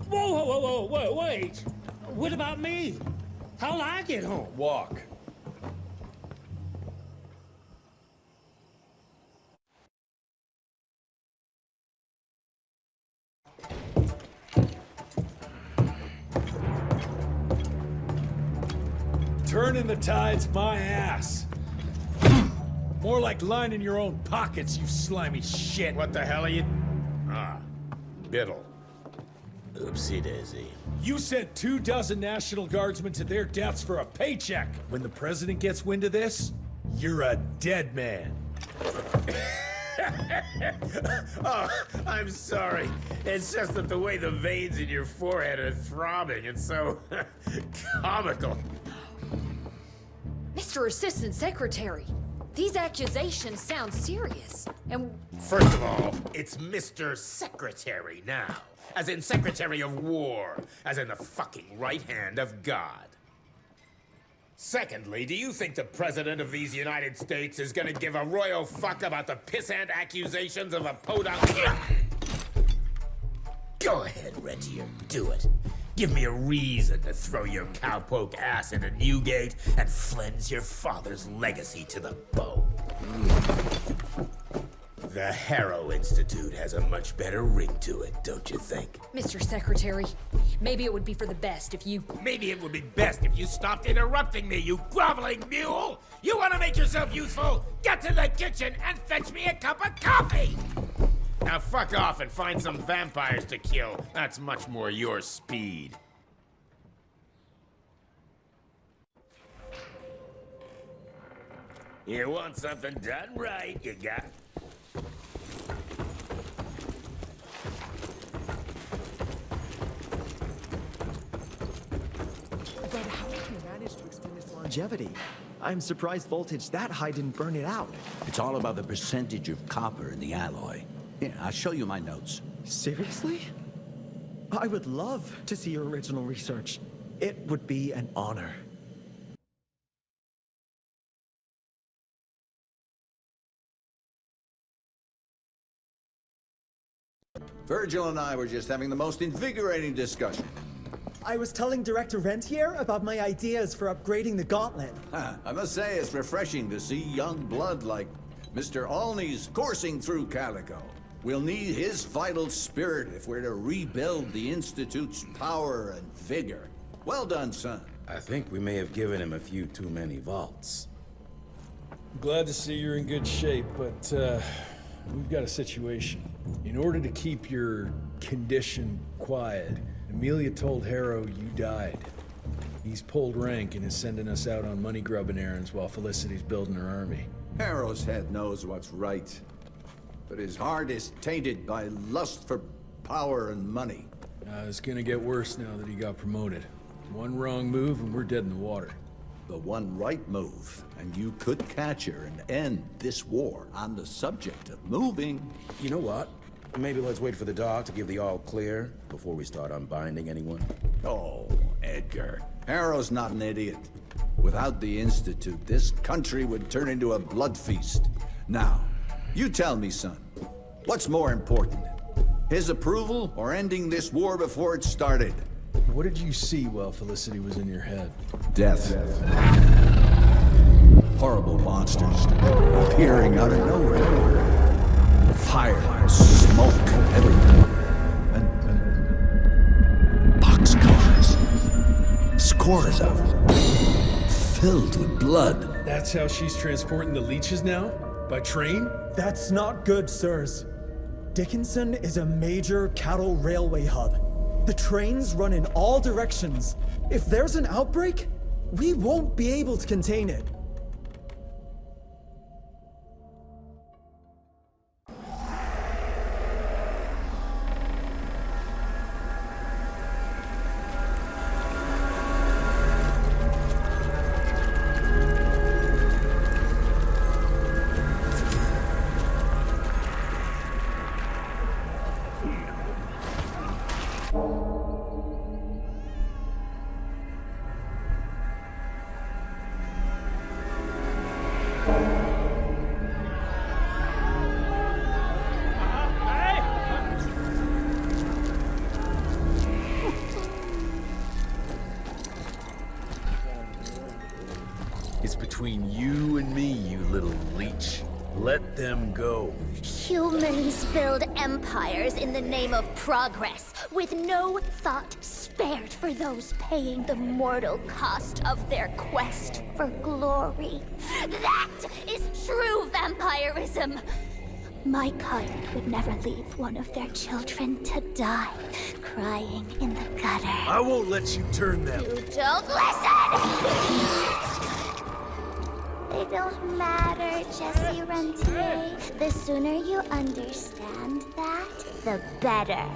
Whoa, wait. What about me? How'll I get home? Walk. Turning the tide's my ass. More like lining your own pockets, you slimy shit. What the hell are you... Ah, Biddle. Oopsie daisy. You sent 24 National Guardsmen to their deaths for a paycheck. When the president gets wind of this, you're a dead man. Oh, I'm sorry. It's just that the way the veins in your forehead are throbbing, it's so comical. Mr. Assistant Secretary, these accusations sound serious. And First of all, it's Mr. Secretary now. As in Secretary of War. As in the fucking right hand of God. Secondly, do you think the President of these United States is gonna give a royal fuck about the pissant accusations of a podunk? Go ahead, Rentier, do it. Give me a reason to throw your cowpoke ass into Newgate and cleanse your father's legacy to the bone. The Harrow Institute has a much better ring to it, don't you think? Mr. Secretary, maybe it would be for the best if you... Maybe it would be best if you stopped interrupting me, you groveling mule! You want to make yourself useful? Get to the kitchen and fetch me a cup of coffee! Now fuck off and find some vampires to kill. That's much more your speed. You want something done right, you got... But how did you manage to extend its longevity? I'm surprised voltage that high didn't burn it out. It's all about the percentage of copper in the alloy. Here, I'll show you my notes. Seriously? I would love to see your original research. It would be an honor. Virgil and I were just having the most invigorating discussion. I was telling Director Rentier about my ideas for upgrading the gauntlet. I must say it's refreshing to see young blood like Mr. Olney's coursing through Calico. We'll need his vital spirit if we're to rebuild the Institute's power and vigor. Well done, son. I think we may have given him a few too many vaults. Glad to see you're in good shape, but we've got a situation. In order to keep your condition quiet, Amelia told Harrow you died. He's pulled rank and is sending us out on money-grubbing errands while Felicity's building her army. Harrow's head knows what's right, but his heart is tainted by lust for power and money. It's gonna get worse now that he got promoted. One wrong move and we're dead in the water. The one right move, and you could catch her and end this war. On the subject of moving... You know what? Maybe let's wait for the dog to give the all clear before we start unbinding anyone. Oh, Edgar. Harrow's not an idiot. Without the Institute, this country would turn into a blood feast. Now, you tell me, son, what's more important? His approval or ending this war before it started? What did you see while Felicity was in your head? Death. Horrible monsters appearing out of nowhere. fire, smoke everywhere. And boxcars. Scores of them. Filled with blood. That's how she's transporting the leeches now? By train? That's not good, sirs. Dickinson is a major cattle railway hub. The trains run in all directions. If there's an outbreak, we won't be able to contain it. It's between you and me, you little leech. Let them go. Humans build empires in the name of progress, with no thought spared for those paying the mortal cost of their quest for glory. That is true vampirism! My kind would never leave one of their children to die, crying in the gutter. I won't let you turn them. You don't listen! It don't matter, Jesse Rentier. The sooner you understand that, the better.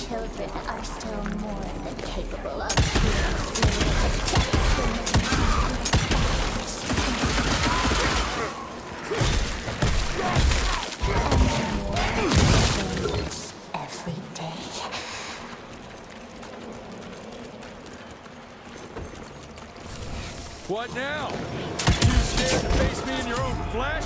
children are still more than capable of every day. What now? You scared to face me in your own flesh?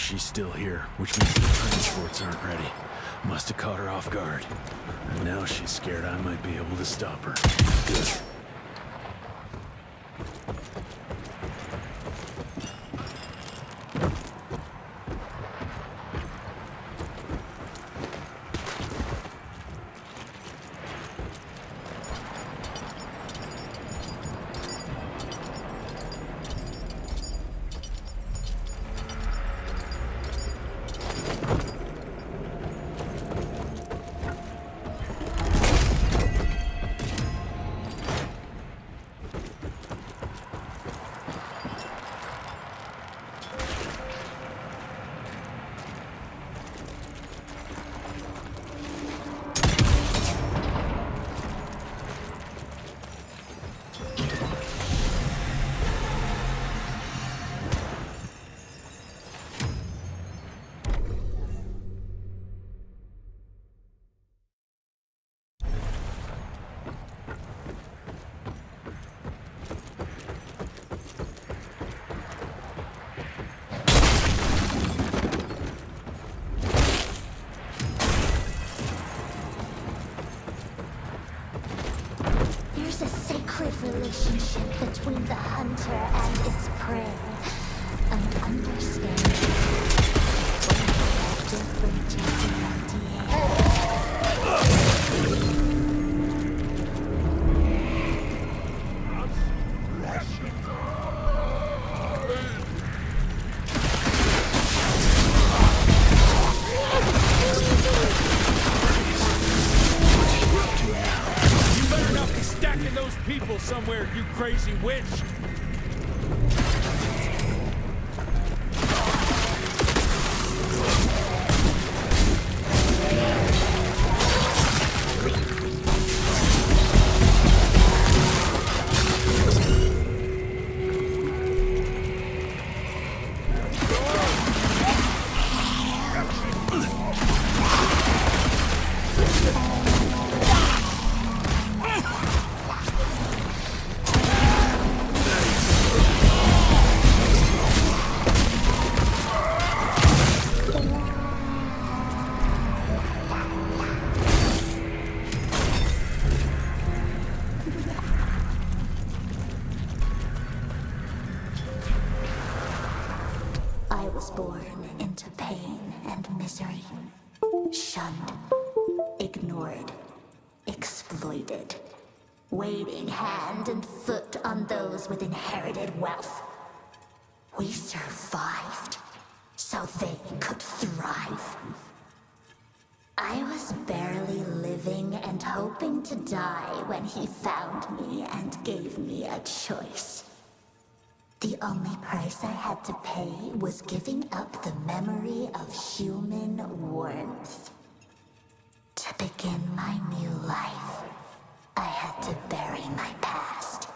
She's still here, which means the transports aren't ready. Must have caught her off guard. And now she's scared I might be able to stop her. Good. Relationship between the hunter and its prey. And understand different Jesse people somewhere, you crazy witch! waiting hand and foot on those with inherited wealth. We survived, so they could thrive. I was barely living and hoping to die when he found me and gave me a choice. The only price I had to pay was giving up the memory of human warmth. To begin my new life, I had to bury my past.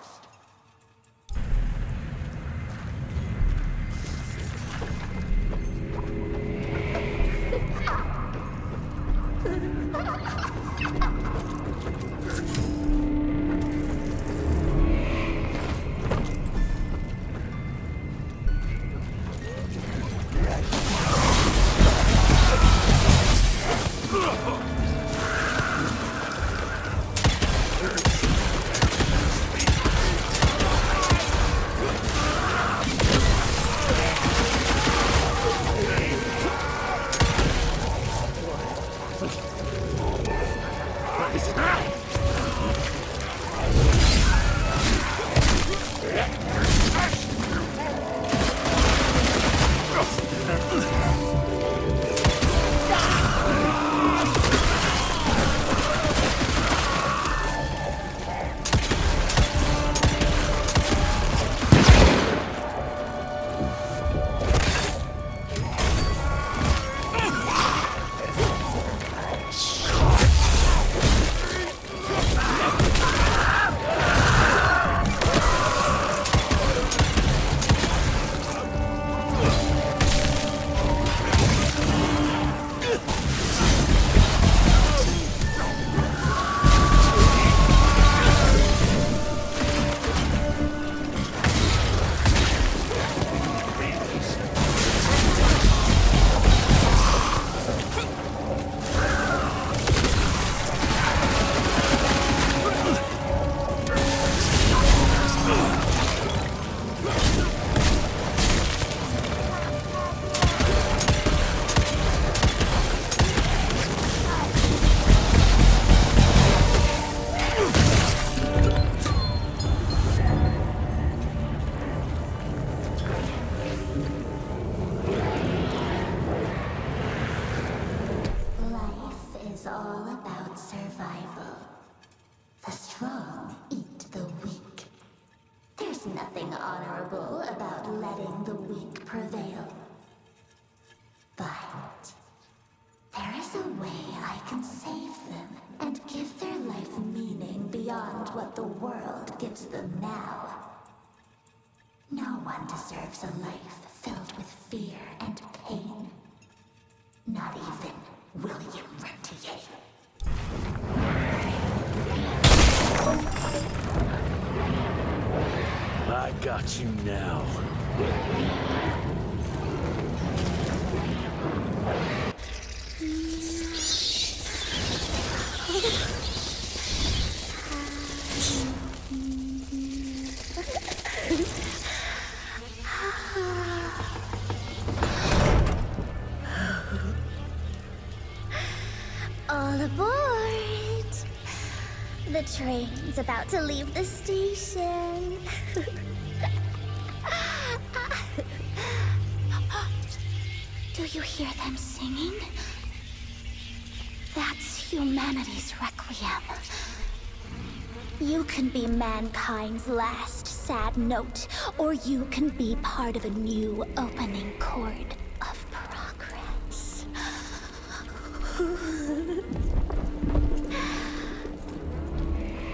Is all about survival. The strong eat the weak. There's nothing honorable about letting the weak prevail. But there is a way I can save them and give their life meaning beyond what the world gives them now. No one deserves a life filled with fear and pain. Not even William Rentier. I got you now. All aboard! The train's about to leave the station. Do you hear them singing? That's humanity's requiem. You can be mankind's last sad note, or you can be part of a new opening chord of progress.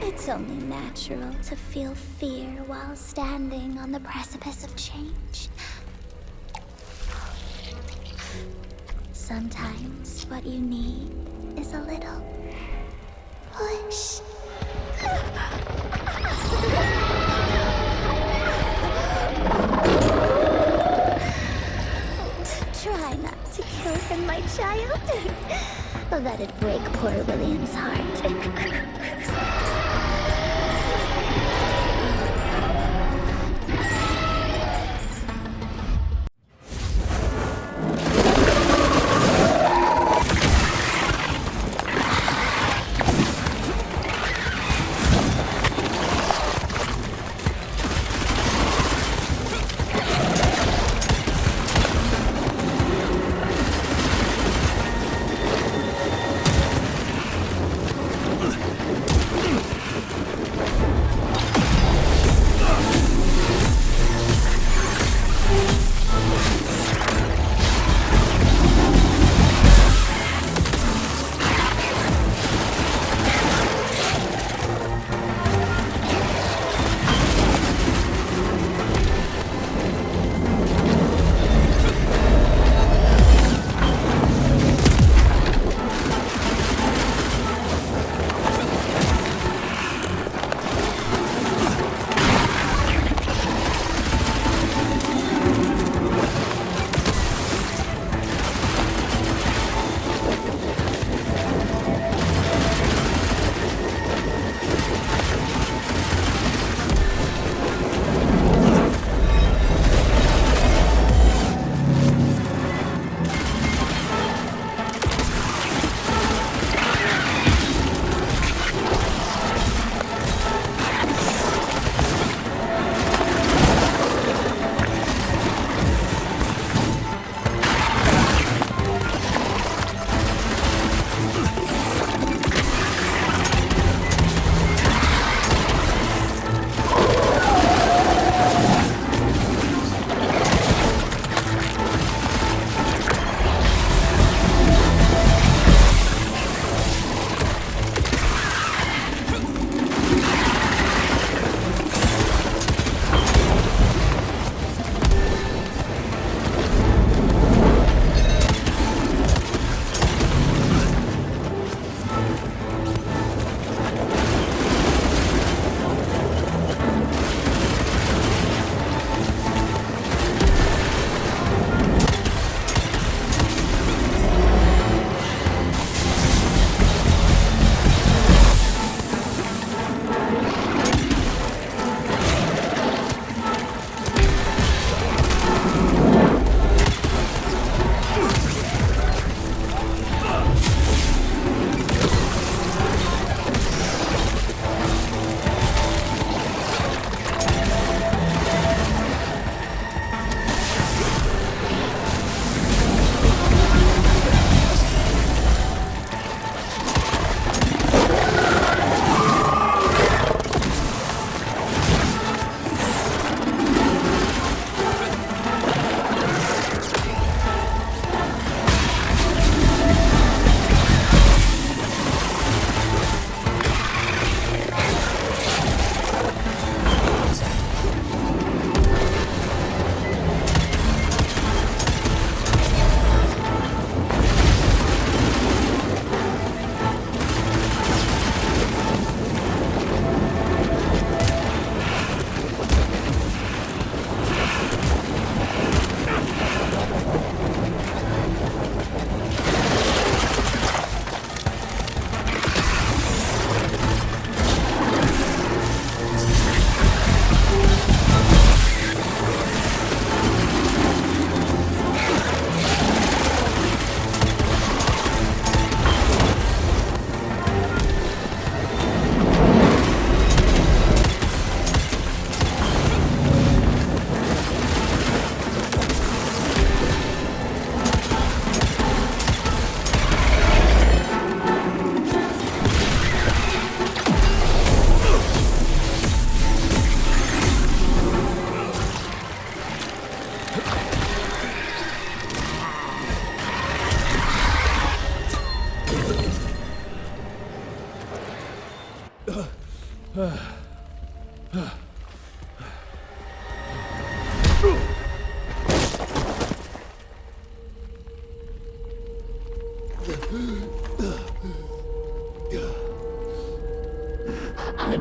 It's only natural to feel fear while standing on the precipice of change. Sometimes what you need is a little push. Try not to kill him, my child. That'd break poor William's heart.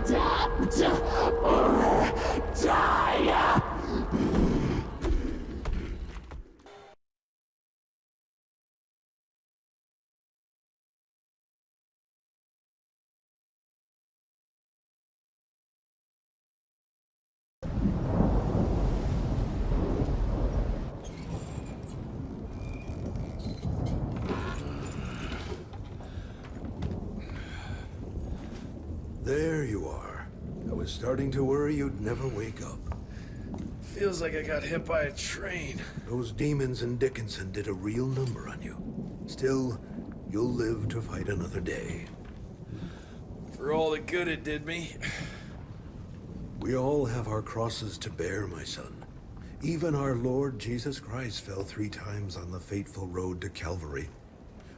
adapt or die. There you are. I was starting to worry you'd never wake up. Feels like I got hit by a train. Those demons in Dickinson did a real number on you. Still, you'll live to fight another day. For all the good it did me. We all have our crosses to bear, my son. Even our Lord Jesus Christ fell 3 times on the fateful road to Calvary.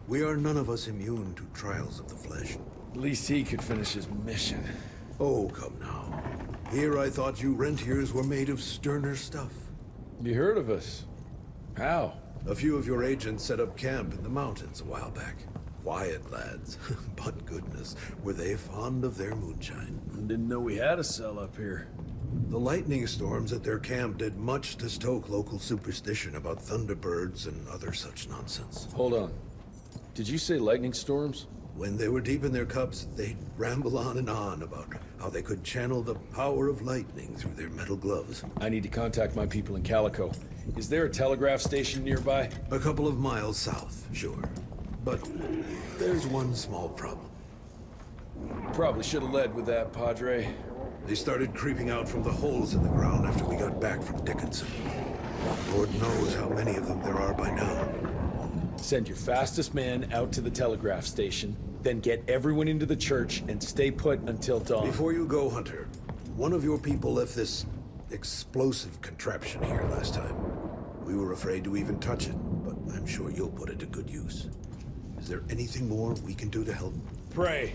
We are none of us immune to trials of the flesh. At least he could finish his mission. Oh, come now. Here I thought you rentiers were made of sterner stuff. You heard of us? How? A few of your agents set up camp in the mountains a while back. Quiet lads, but goodness, were they fond of their moonshine. Didn't know we had a cell up here. The lightning storms at their camp did much to stoke local superstition about thunderbirds and other such nonsense. Hold on. Did you say lightning storms? When they were deep in their cups, they'd ramble on and on about how they could channel the power of lightning through their metal gloves. I need to contact my people in Calico. Is there a telegraph station nearby? A couple of miles south, sure. But there's one small problem. Probably should have led with that, Padre. They started creeping out from the holes in the ground after we got back from Dickinson. Lord knows how many of them there are by now. Send your fastest man out to the telegraph station, then get everyone into the church and stay put until dawn. Before you go, Hunter, one of your people left this explosive contraption here last time. We were afraid to even touch it, but I'm sure you'll put it to good use. Is there anything more we can do to help? Pray.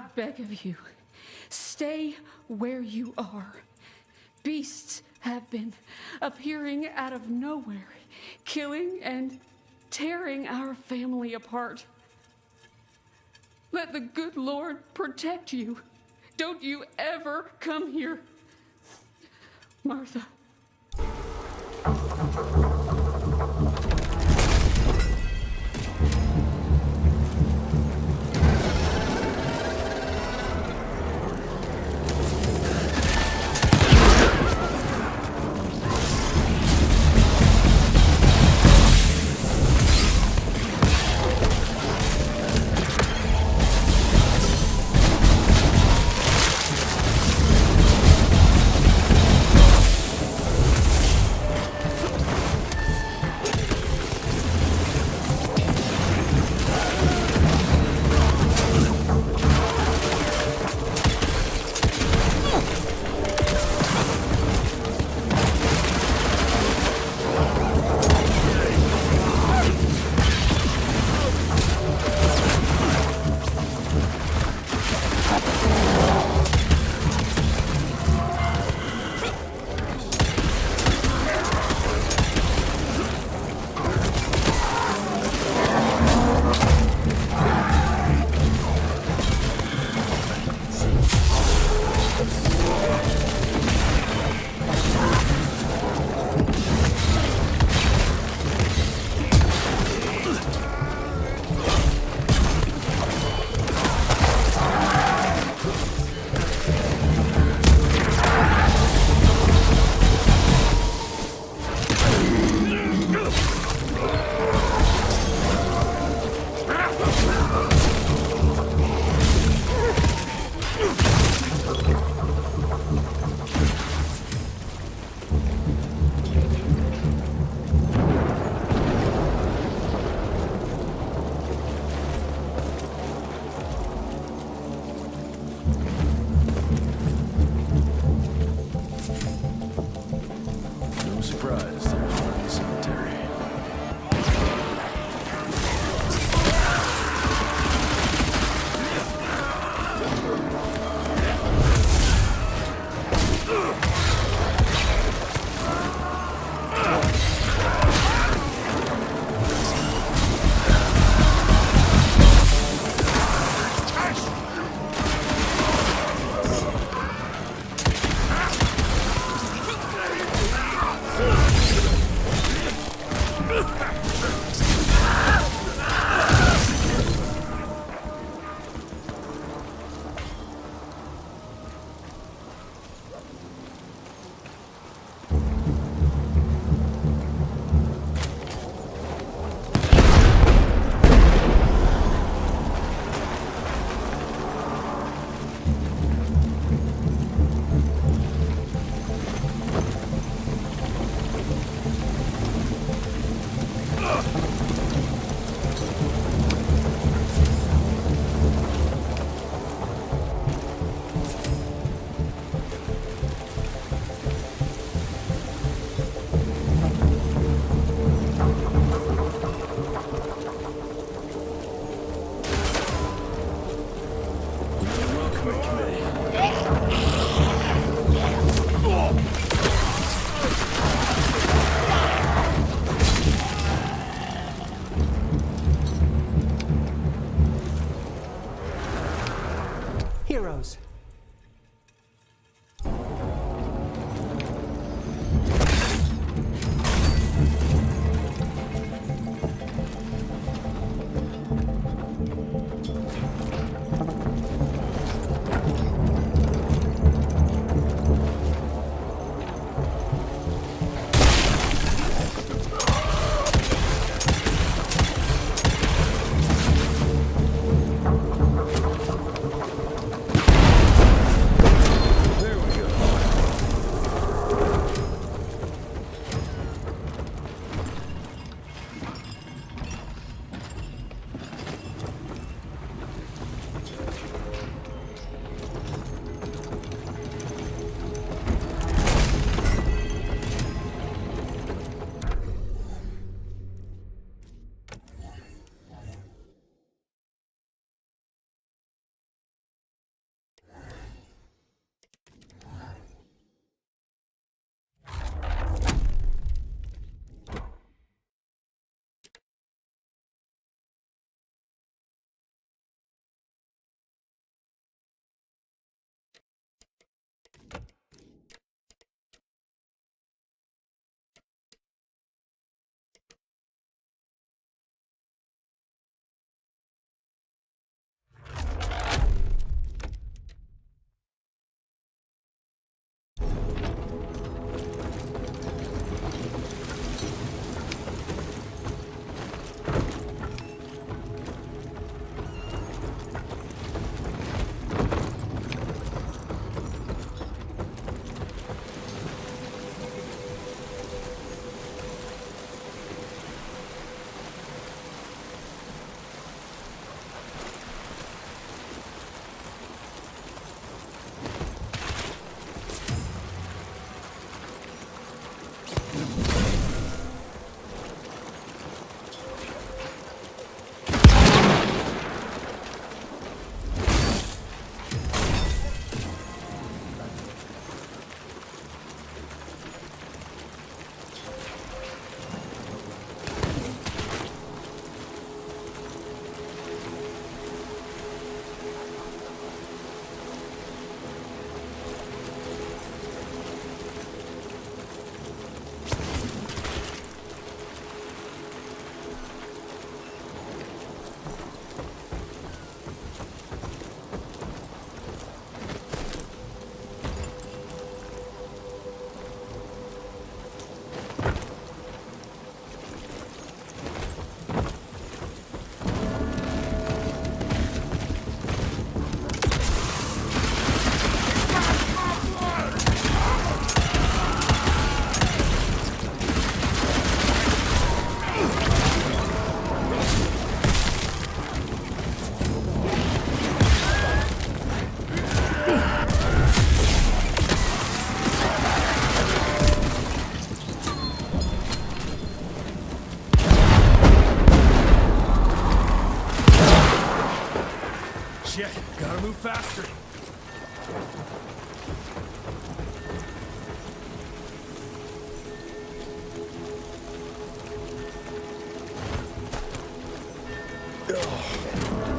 I beg of you, stay where you are. Beasts have been appearing out of nowhere, killing and tearing our family apart. Let the good Lord protect you. Don't you ever come here. Martha.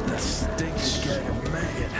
That stinking gag of maggot.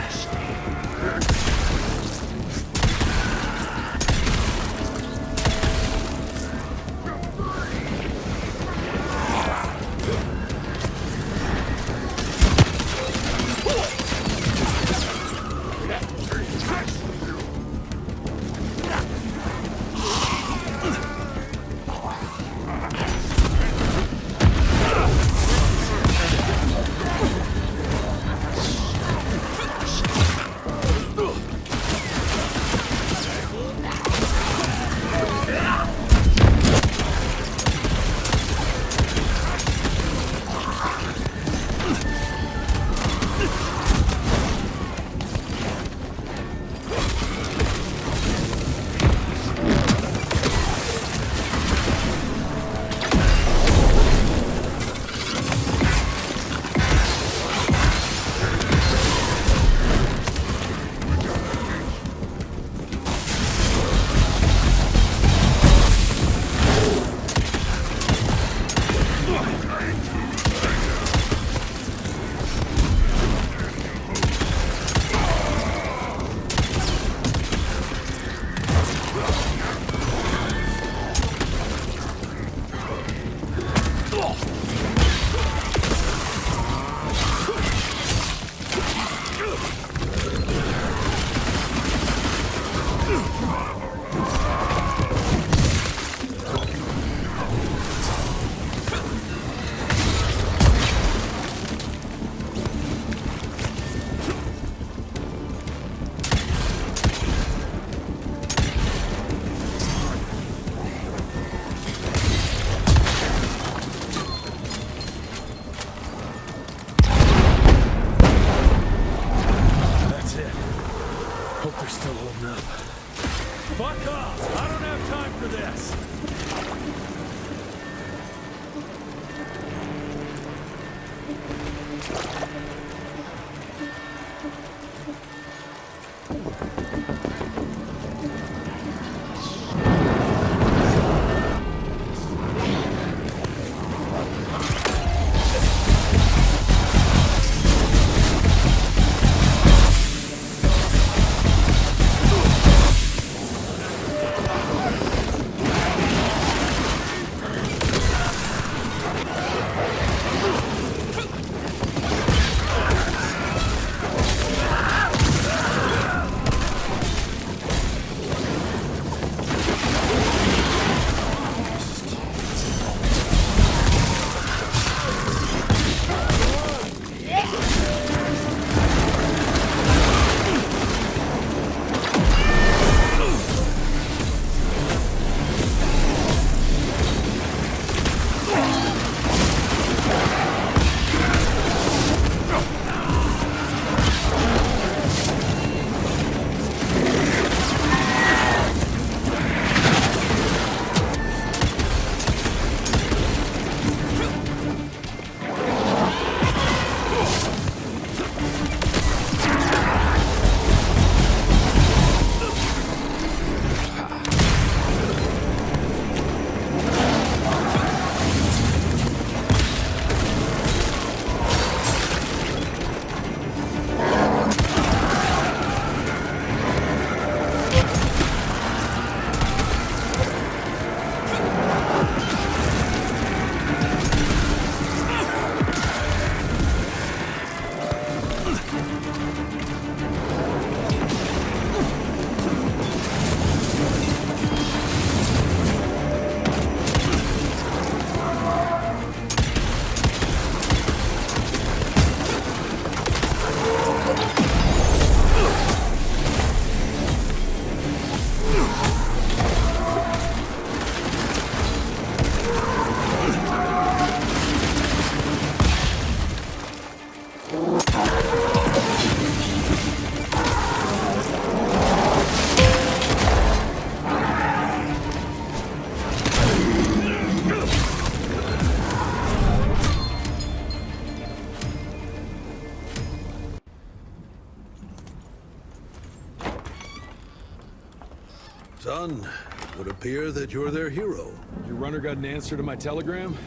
Son, it would appear that you're their hero. Your runner got an answer to my telegram?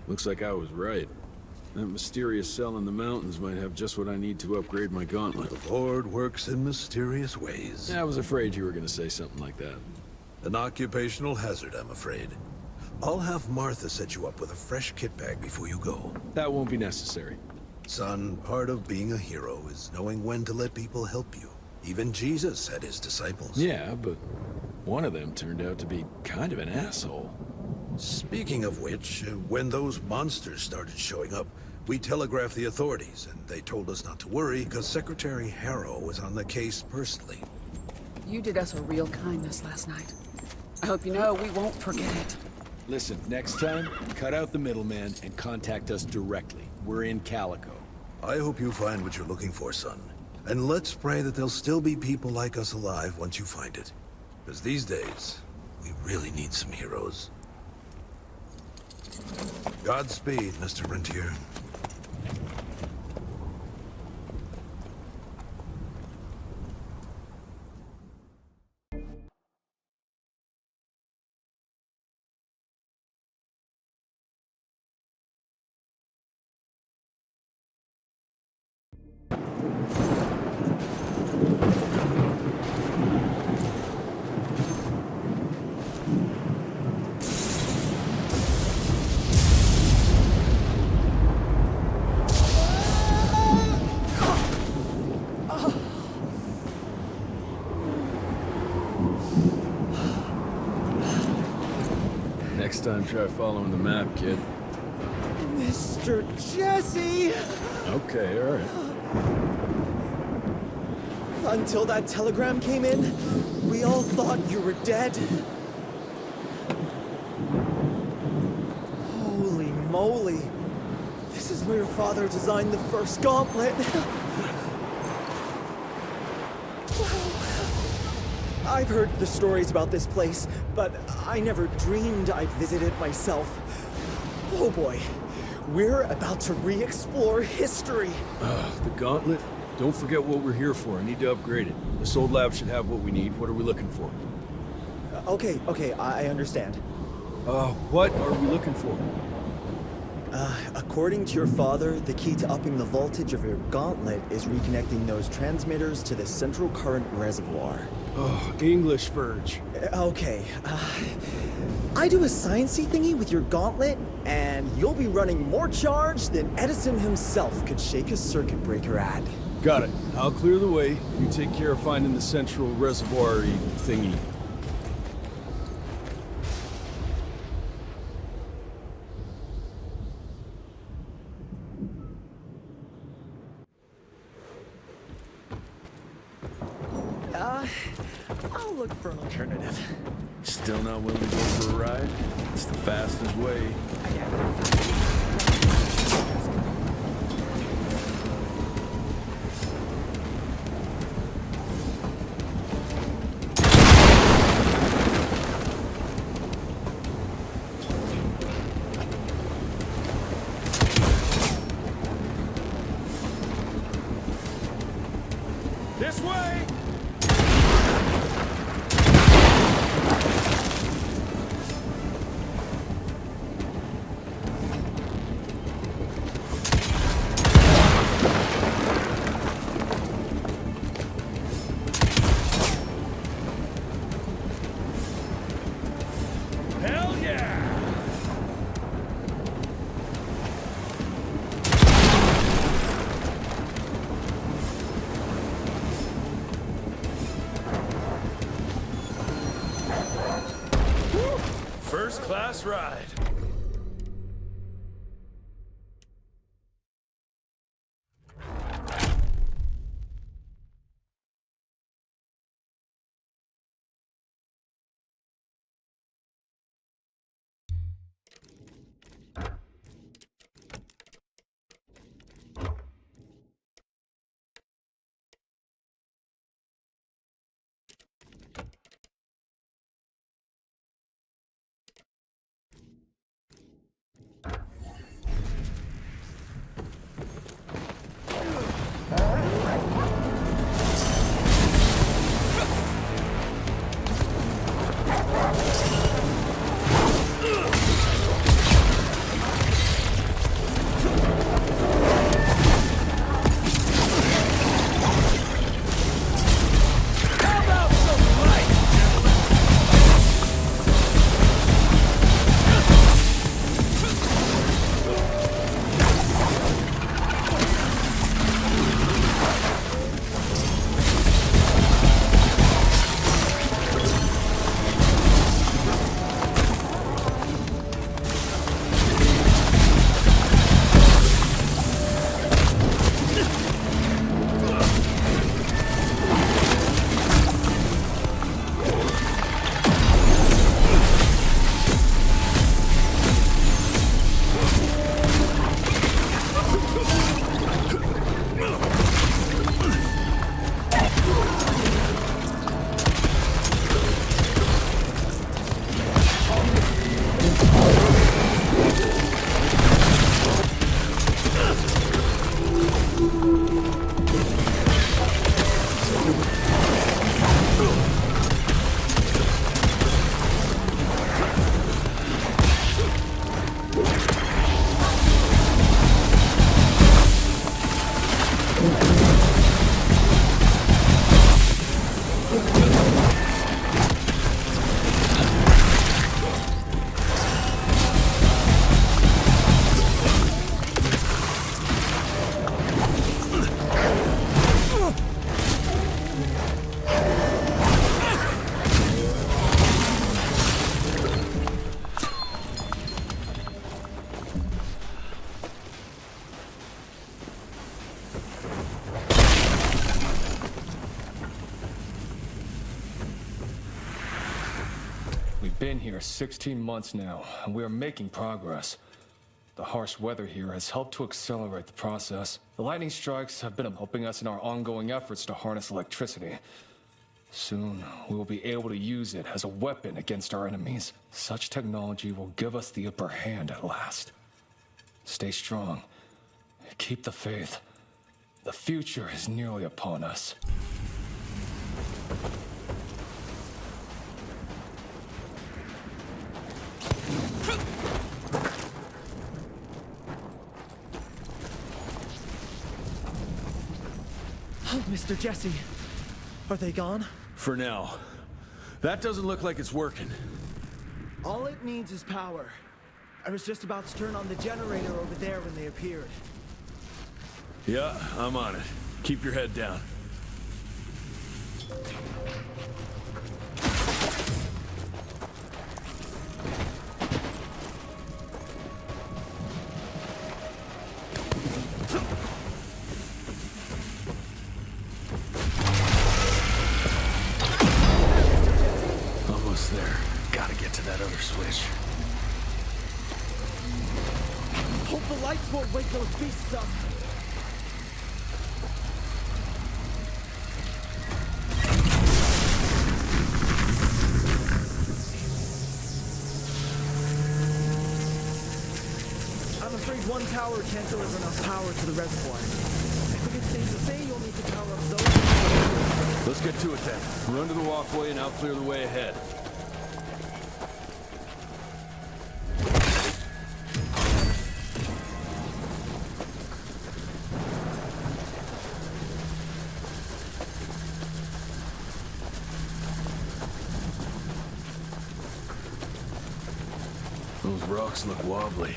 Looks like I was right. That mysterious cell in the mountains might have just what I need to upgrade my gauntlet. The Lord works in mysterious ways. I was afraid you were gonna say something like that. An occupational hazard, I'm afraid. I'll have Martha set you up with a fresh kit bag before you go. That won't be necessary. Son, part of being a hero is knowing when to let people help you. Even Jesus had his disciples. Yeah, but one of them turned out to be kind of an asshole. Speaking of which, when those monsters started showing up, we telegraphed the authorities, and they told us not to worry because Secretary Harrow was on the case personally. You did us a real kindness last night. I hope you know we won't forget it. Listen, next time, cut out the middleman and contact us directly. We're in Calico. I hope you find what you're looking for, son. And let's pray that there'll still be people like us alive once you find it. Because these days, we really need some heroes. Godspeed, Mr. Rentier. Next time, try following the map, kid. Mr. Jesse! Okay, all right. Until that telegram came in, we all thought you were dead. Holy moly. This is where your father designed the first gauntlet. I've heard the stories about this place, but I never dreamed I'd visit it myself. Oh boy, we're about to re-explore history. The gauntlet? Don't forget what we're here for. I need to upgrade it. This old lab should have what we need. What are we looking for? Okay, I understand. What are we looking for? According to your father, the key to upping the voltage of your gauntlet is reconnecting those transmitters to the central current reservoir. Oh, English Verge. Okay, I do a sciencey thingy with your gauntlet, and you'll be running more charge than Edison himself could shake a circuit breaker at. Got it. I'll clear the way. You take care of finding the central reservoir-y thingy. I'll look for an alternative. Still not willing to go for a ride? It's the fastest way. This way! Hell yeah! First class ride. been here 16 months now, and we are making progress. The harsh weather here has helped to accelerate the process. The lightning strikes have been helping us in our ongoing efforts to harness electricity. Soon, we will be able to use it as a weapon against our enemies. Such technology will give us the upper hand at last. Stay strong. Keep the faith. The future is nearly upon us. Oh, Mr. Jesse. Are they gone? For now. That doesn't look like it's working. All it needs is power. I was just about to turn on the generator over there when they appeared. Yeah, I'm on it. Keep your head down. Almost there. Gotta get to that other switch. Hope the lights won't wake those beasts up. I'm afraid one tower can't deliver enough power to the reservoir. I think it's safe to say you'll need to power up those. Let's get to it then. Run to the walkway and I'll clear the way ahead. Those rocks look wobbly.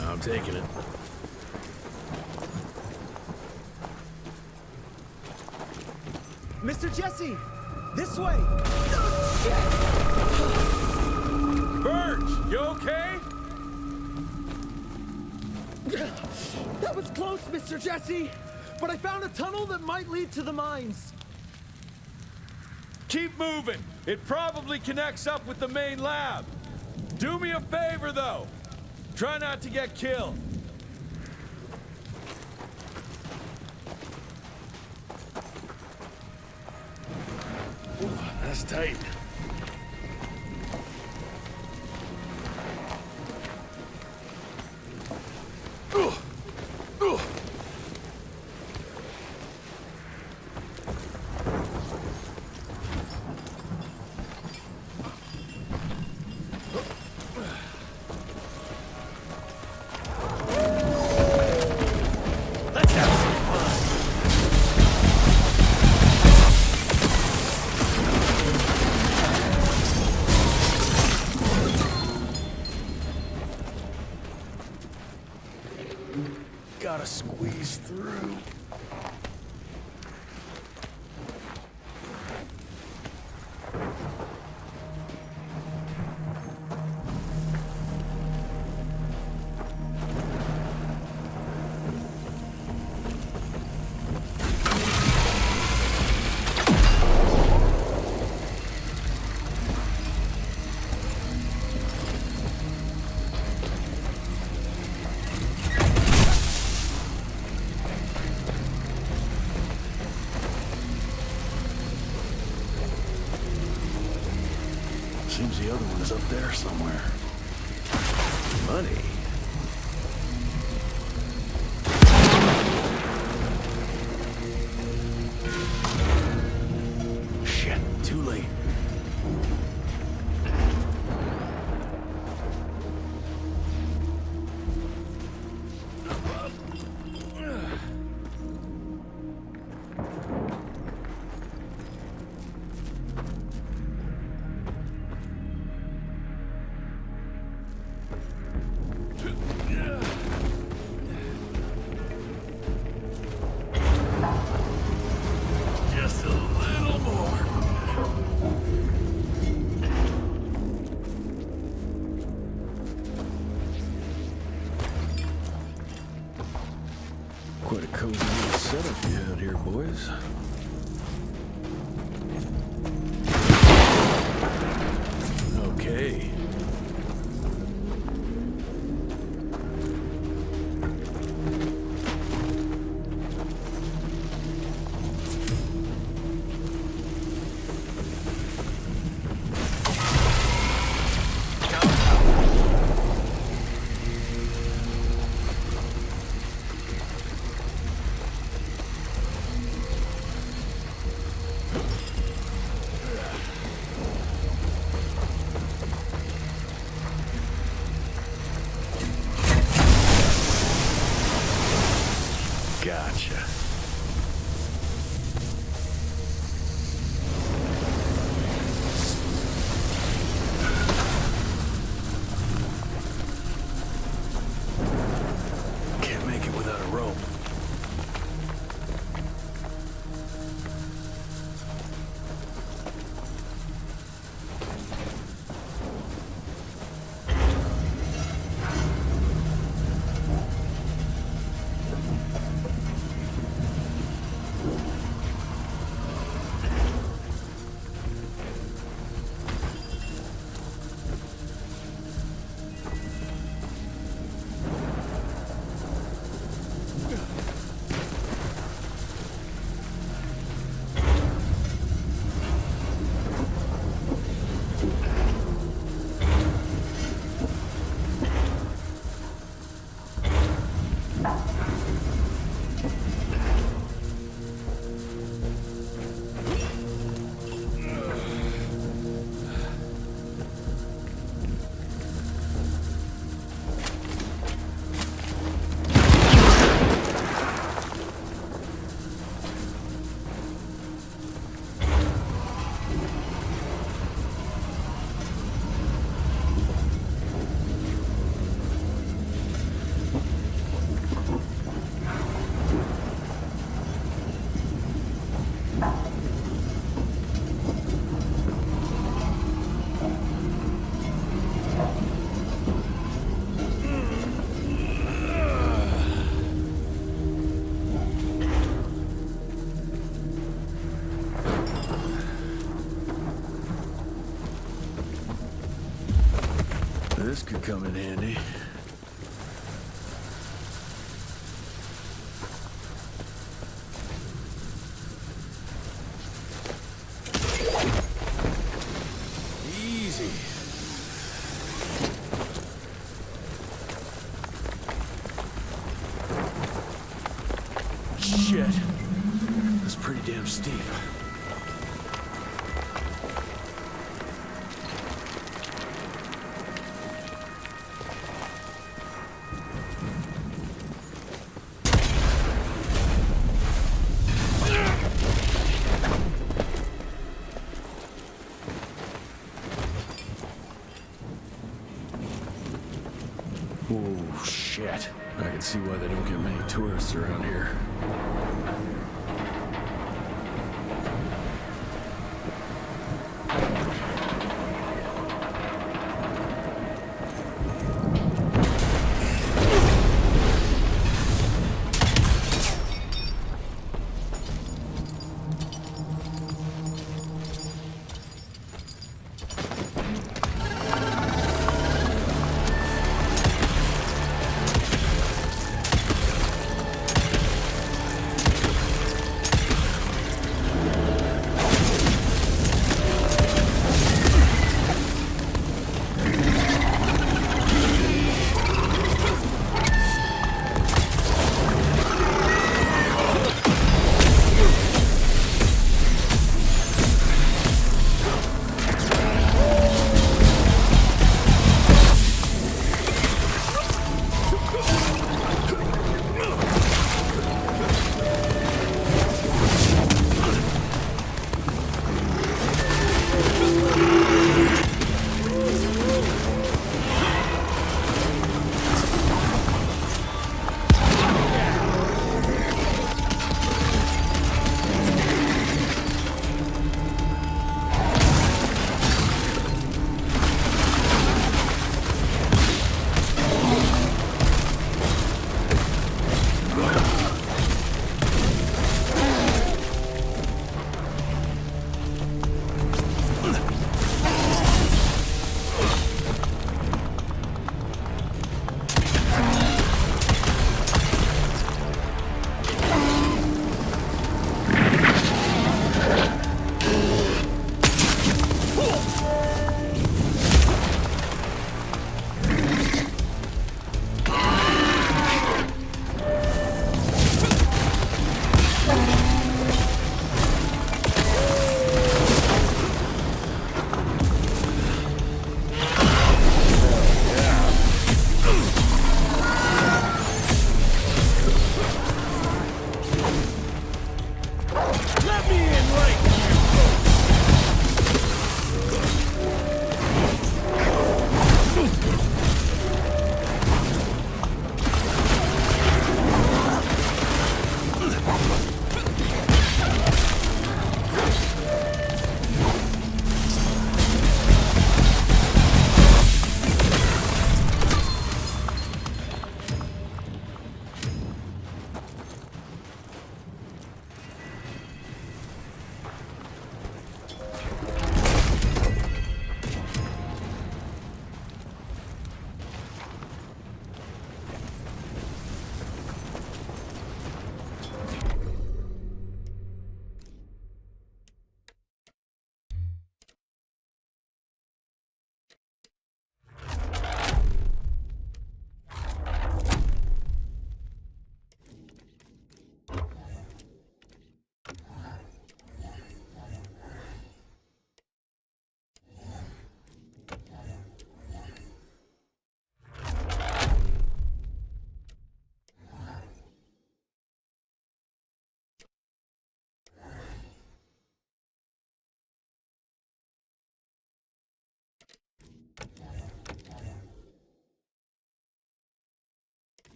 I'm taking it. Mr. Jesse! This way! Birch, you okay? That was close, Mr. Jesse! But I found a tunnel that might lead to the mines. Keep moving. It probably connects up with the main lab. Do me a favor, though. Try not to get killed. Ooh, that's tight. Gotta squeeze through. Seems the other one is up there somewhere. Money. Shit, too late. come in handy. Easy. Shit. That's pretty damn steep. Oh, shit. I can see why they don't get many tourists around here.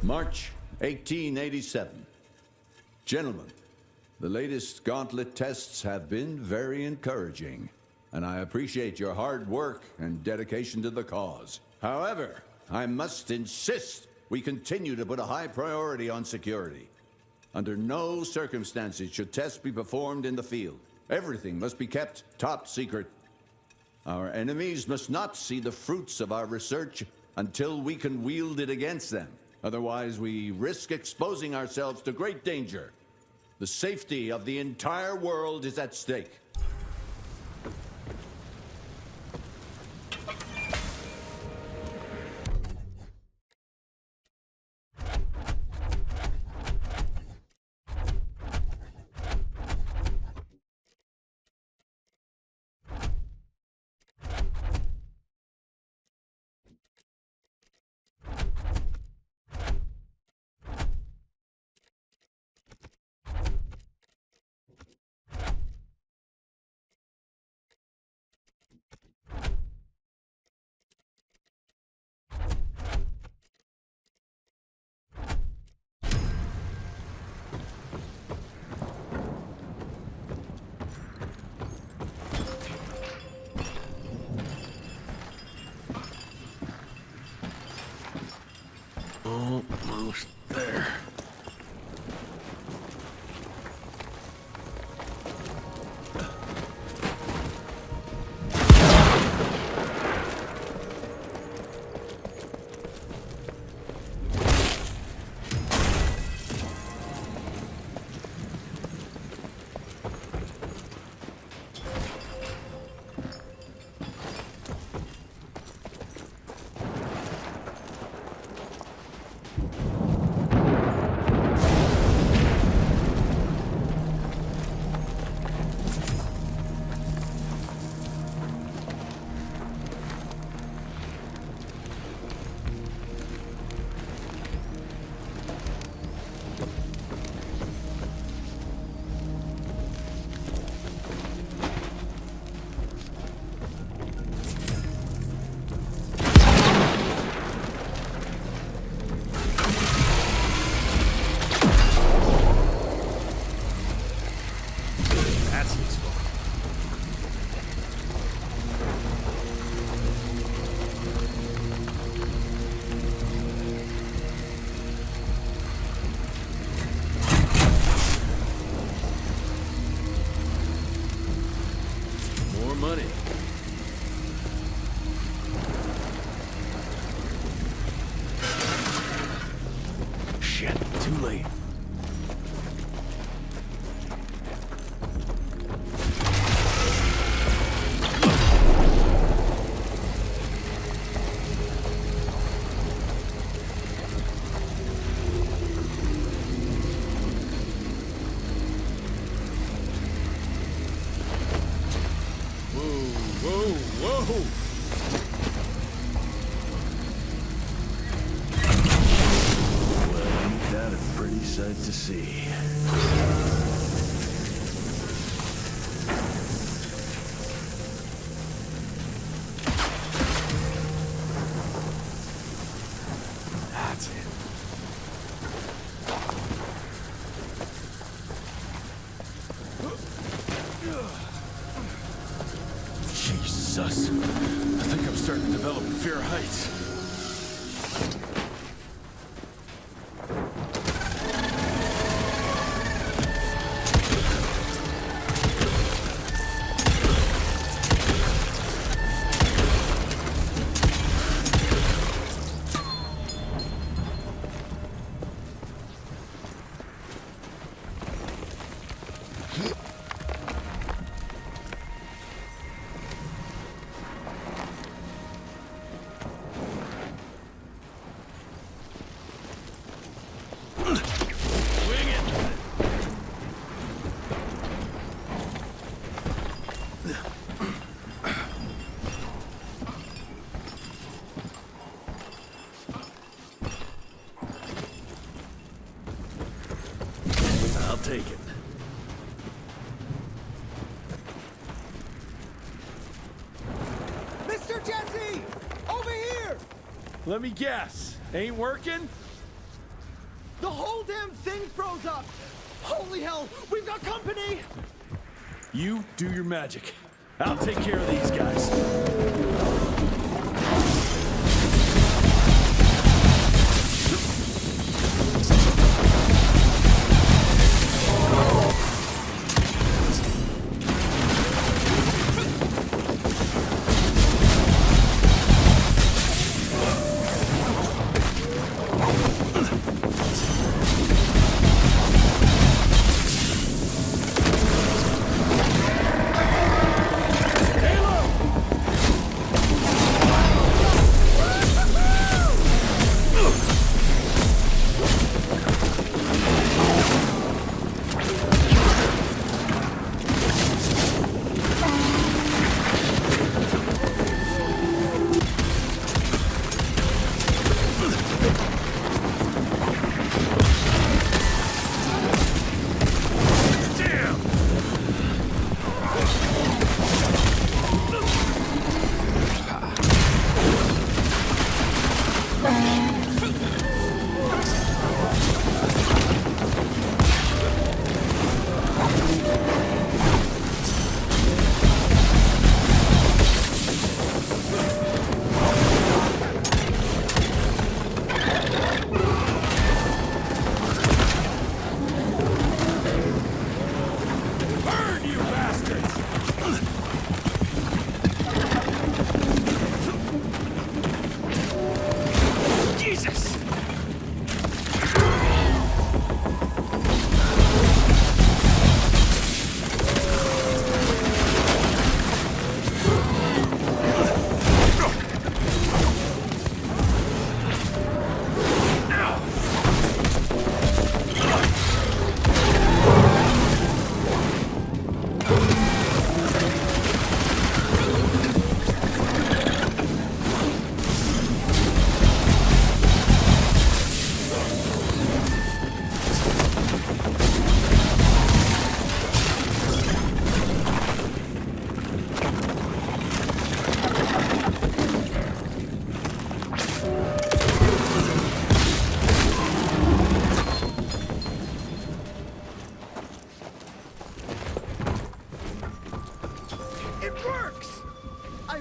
March 1887. Gentlemen, the latest gauntlet tests have been very encouraging, and I appreciate your hard work and dedication to the cause. However, I must insist we continue to put a high priority on security. Under no circumstances should tests be performed in the field. Everything must be kept top secret. Our enemies must not see the fruits of our research until we can wield it against them. Otherwise, we risk exposing ourselves to great danger. The safety of the entire world is at stake. Almost there. Money. Shit, too late. Sight to see. That's it. Jesus. I think I'm starting to develop fear of heights. I'll take it. Mr. Jesse! Over here! Let me guess. Ain't working? The whole damn thing froze up! Holy hell! We've got company! You do your magic. I'll take care of these guys.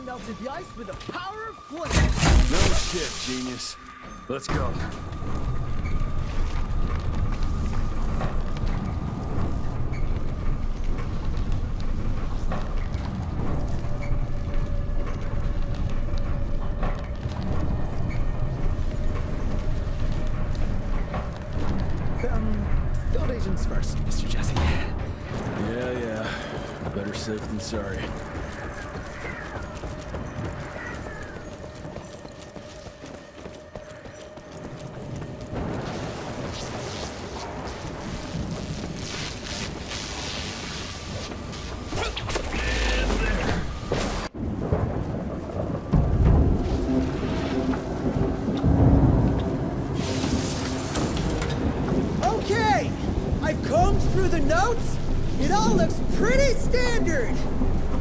melted the ice with the power of flame. No shit, genius. Let's go. Field agents first, Mr. Jesse. Yeah. Better safe than sorry. Okay, I've combed through the notes. It all looks pretty standard.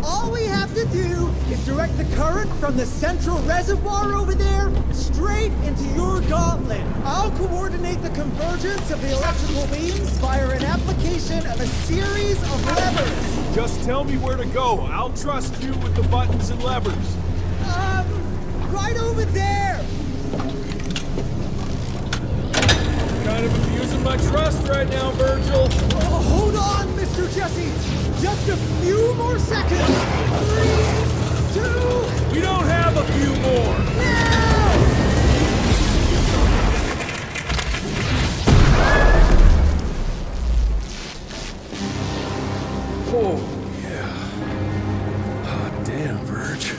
All we have to do is direct the current from the central reservoir over there straight into your gauntlet. I'll coordinate the convergence of the electrical beams via an application of a series of levers. Just tell me where to go. I'll trust you with the buttons and levers. Right over there. Kind of abusing my trust right now, Virgil. Hold on, Mr. Jesse. Just a few more seconds. 3, 2... We don't have a few more. Oh, yeah. Hot damn, Verge.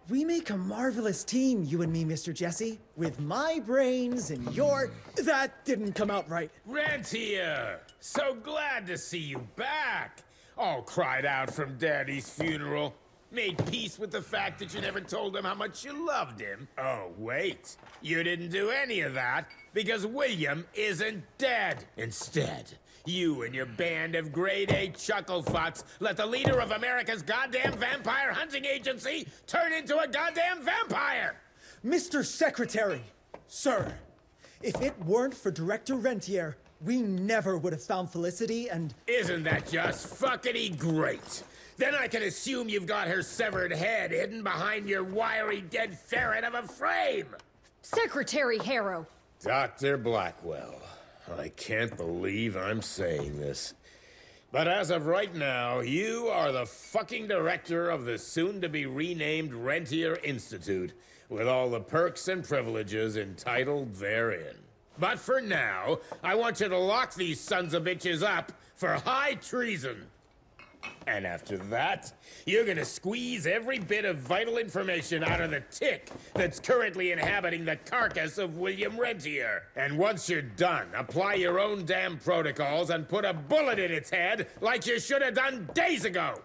We make a marvelous team, you and me, Mr. Jesse. With my brains and your... That didn't come out right. Rentier! So glad to see you back! All cried out from Daddy's funeral. Made peace with the fact that you never told him how much you loved him. Oh, wait. You didn't do any of that because William isn't dead. Instead, you and your band of grade-A chucklefucks let the leader of America's goddamn vampire hunting agency turn into a goddamn vampire! Mr. Secretary, sir, if it weren't for Director Rentier, we never would have found Felicity and... Isn't that just fuckity great? Then I can assume you've got her severed head hidden behind your wiry dead ferret of a frame! Secretary Harrow! Dr. Blackwell, I can't believe I'm saying this. But as of right now, you are the fucking director of the soon-to-be renamed Rentier Institute, with all the perks and privileges entitled therein. But for now, I want you to lock these sons of bitches up for high treason. And after that, you're gonna squeeze every bit of vital information out of the tick that's currently inhabiting the carcass of William Rentier. And once you're done, apply your own damn protocols and put a bullet in its head like you should have done days ago!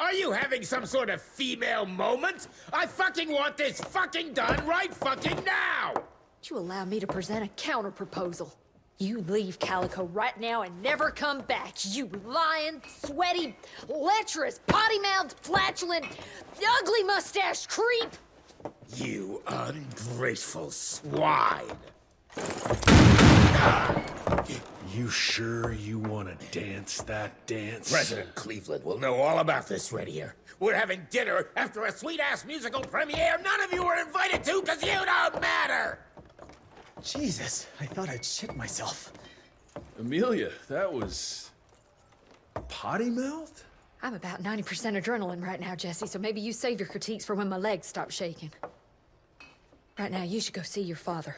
Are you having some sort of female moment? I fucking want this fucking done right fucking now! Would you allow me to present a counter-proposal? You leave Calico right now and never come back, you lying, sweaty, lecherous, potty-mouthed, flatulent, ugly mustached creep! You ungrateful swine! You sure you want to dance that dance? President Cleveland will know all about this right here. We're having dinner after a sweet-ass musical premiere none of you were invited to because you don't matter! Jesus, I thought I'd shit myself. Amelia, that was... potty-mouthed? I'm about 90% adrenaline right now, Jesse, so maybe you save your critiques for when my legs stop shaking. Right now, you should go see your father.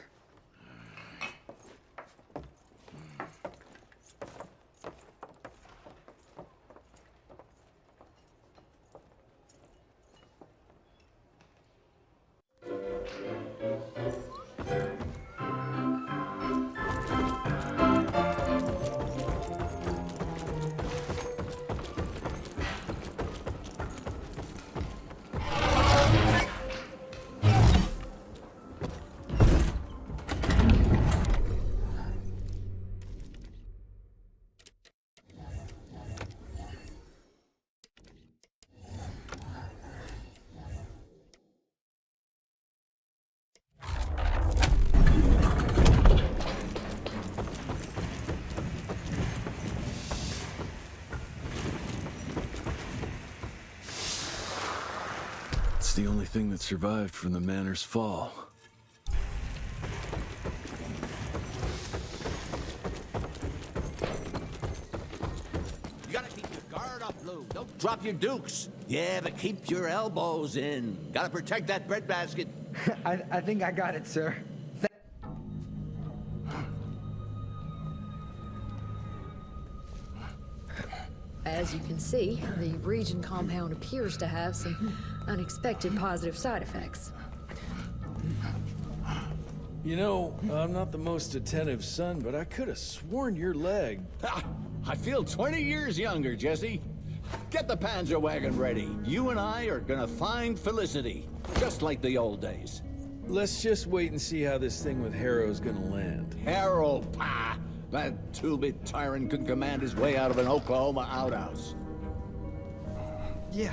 It's the only thing that survived from the manor's fall. You gotta keep your guard up, Lou. Don't drop your dukes. Yeah, but keep your elbows in. Gotta protect that breadbasket. I think I got it, sir. As you can see, the Region compound appears to have some unexpected positive side effects. You know, I'm not the most attentive son, but I could have sworn your leg... I feel 20 years younger, Jesse. Get the Panzer wagon ready. You and I are gonna find Felicity, just like the old days. Let's just wait and see how this thing with Harrow's gonna land. Harrow, pah! That two-bit tyrant could command his way out of an Oklahoma outhouse. Yeah.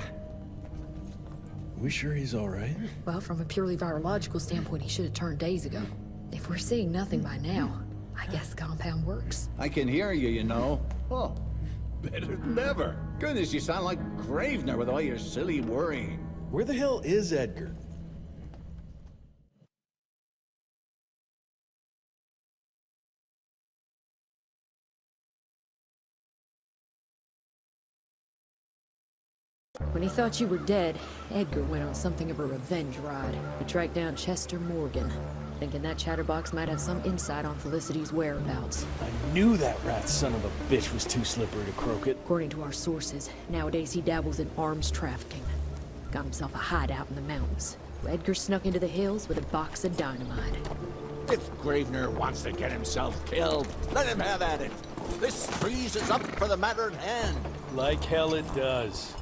We sure he's all right? Well, from a purely virological standpoint, he should have turned days ago. If we're seeing nothing by now, I guess the compound works. I can hear you, you know. Oh, better than ever. Goodness, you sound like Gravener with all your silly worrying. Where the hell is Edgar? When he thought you were dead, Edgar went on something of a revenge ride. He tracked down Chester Morgan, thinking that chatterbox might have some insight on Felicity's whereabouts. I knew that rat son of a bitch was too slippery to croak it. According to our sources, nowadays he dabbles in arms trafficking. got himself a hideout in the mountains. Edgar snuck into the hills with a box of dynamite. If Gravener wants to get himself killed, let him have at it. This freeze is up for the matter at hand. Like hell it does.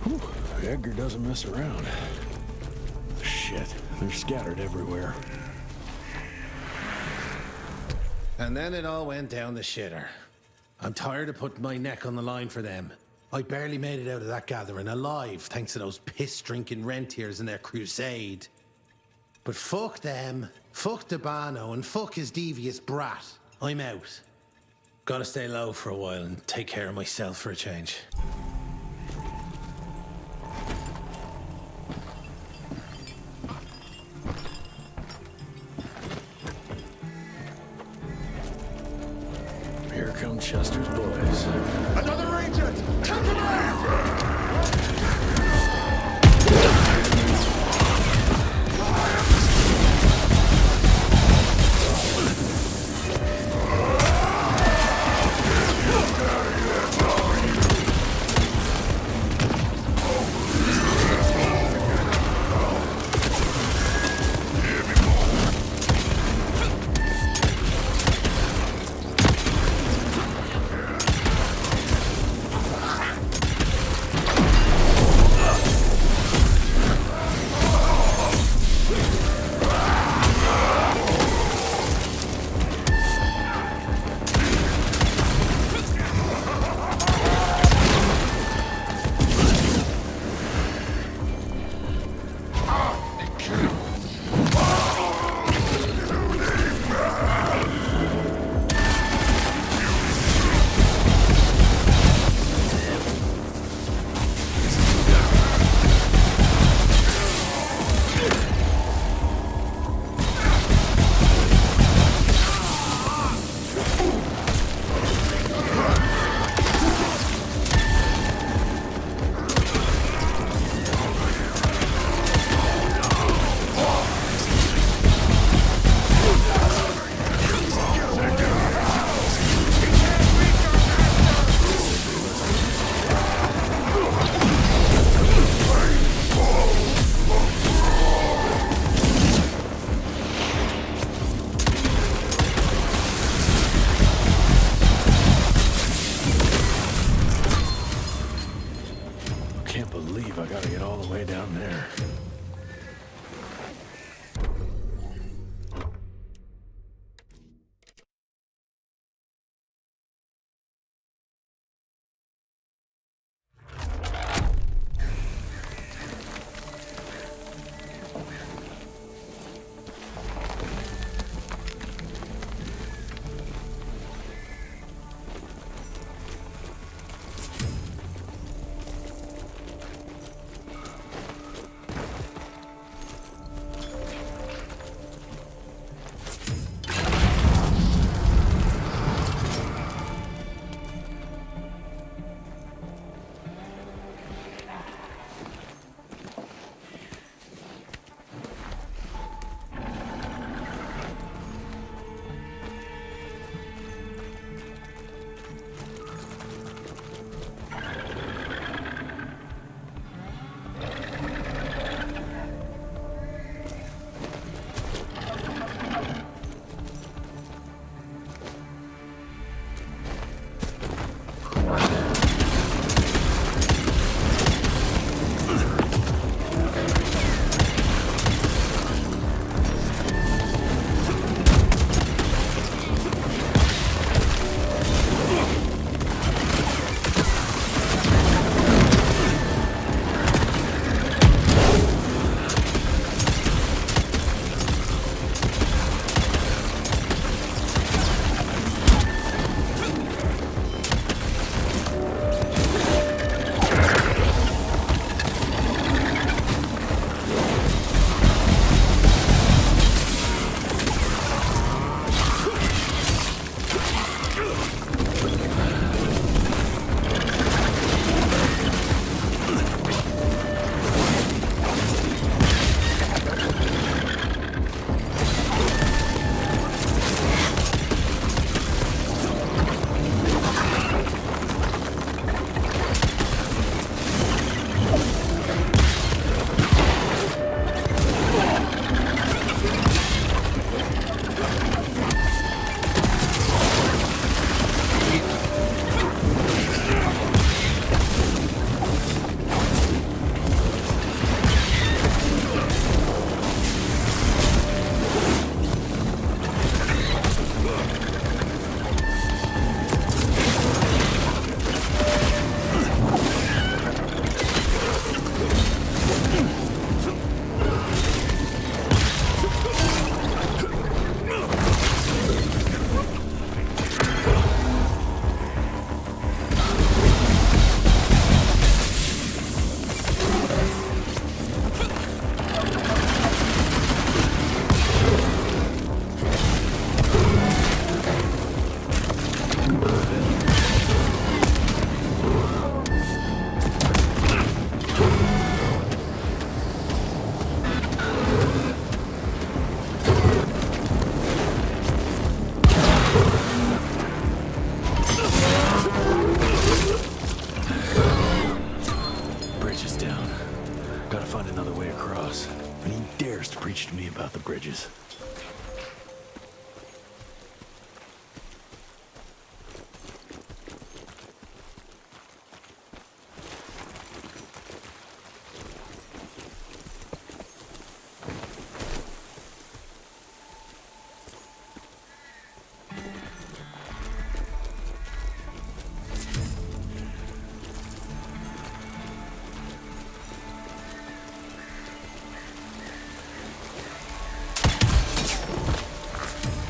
Whew, Edgar doesn't mess around. Shit, they're scattered everywhere. And then it all went down the shitter. I'm tired of putting my neck on the line for them. I barely made it out of that gathering alive thanks to those piss-drinking rentiers and their crusade. But fuck them, fuck Debano, and fuck his devious brat. I'm out. Gotta stay low for a while and take care of myself for a change. Here come Chester's boys. Another agent! Take him out! preach to me about the bridges.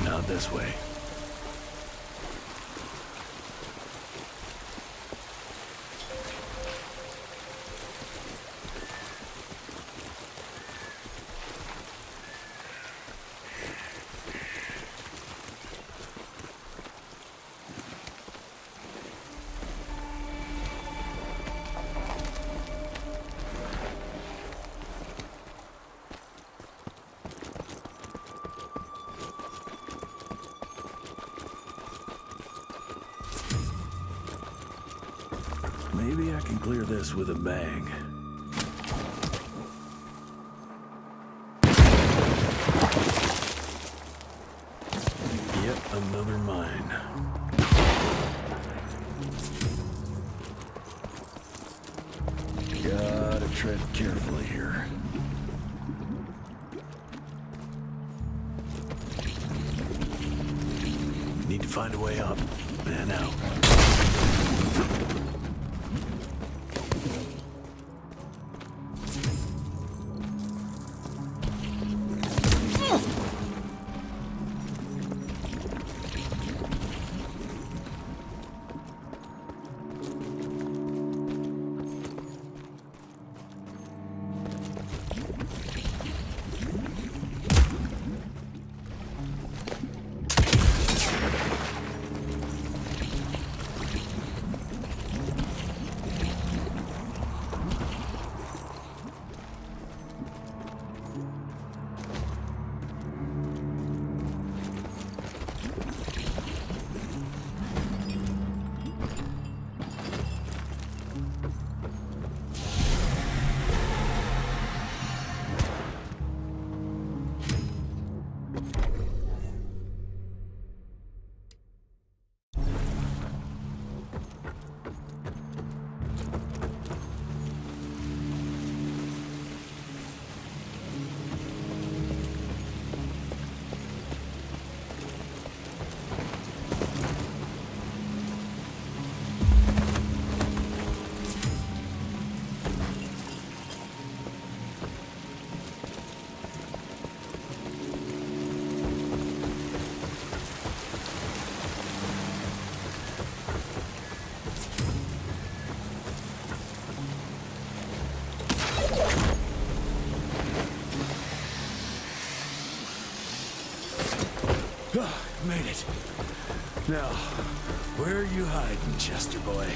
Not this way. Maybe I can clear this with a bang. Yet another mine. Gotta tread carefully here. Need to find a way up and out. Made it. Now, where are you hiding, Chester boy?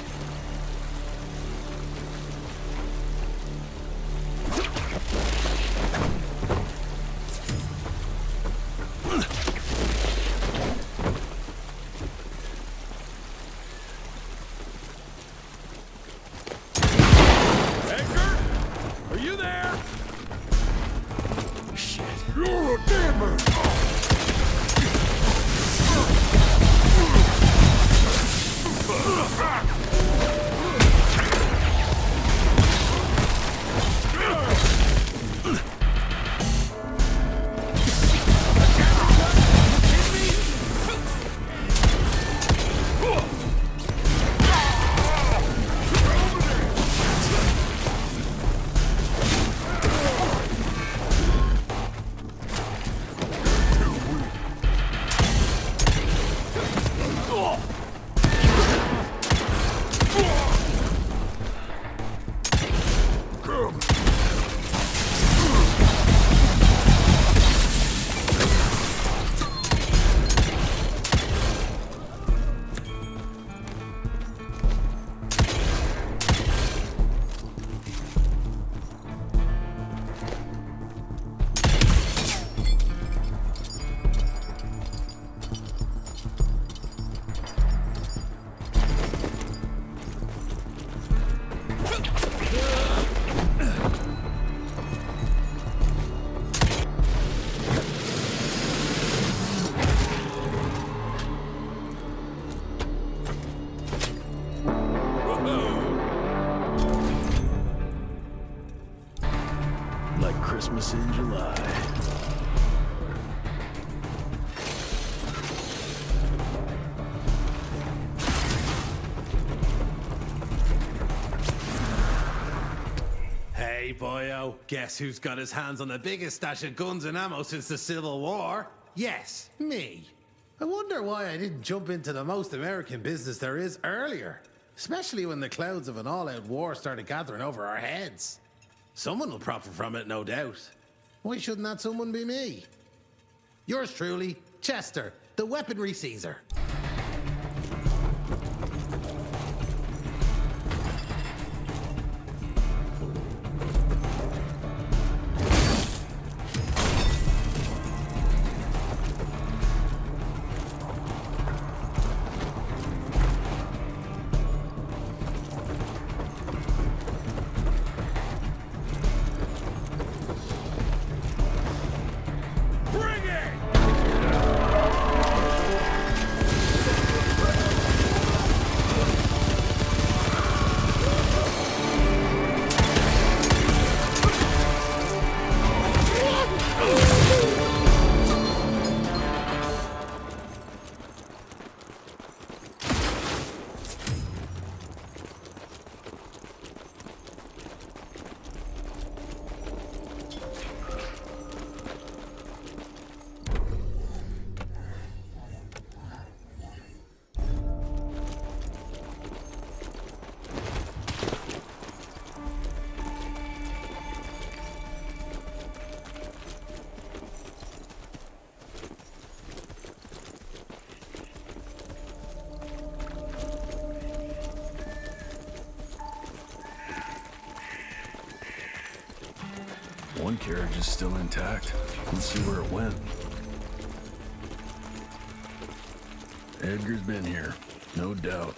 Edgar? Are you there? Shit. You're a dammer! Christmas in July. Hey, boyo, guess who's got his hands on the biggest stash of guns and ammo since the Civil War? Yes, me. I wonder why I didn't jump into the most American business there is earlier, especially when the clouds of an all-out war started gathering over our heads. Someone will profit from it, no doubt. Why shouldn't that someone be me? Yours truly, Chester, the weaponry Caesar. One carriage is still intact. Let's see where it went. Edgar's been here, no doubt.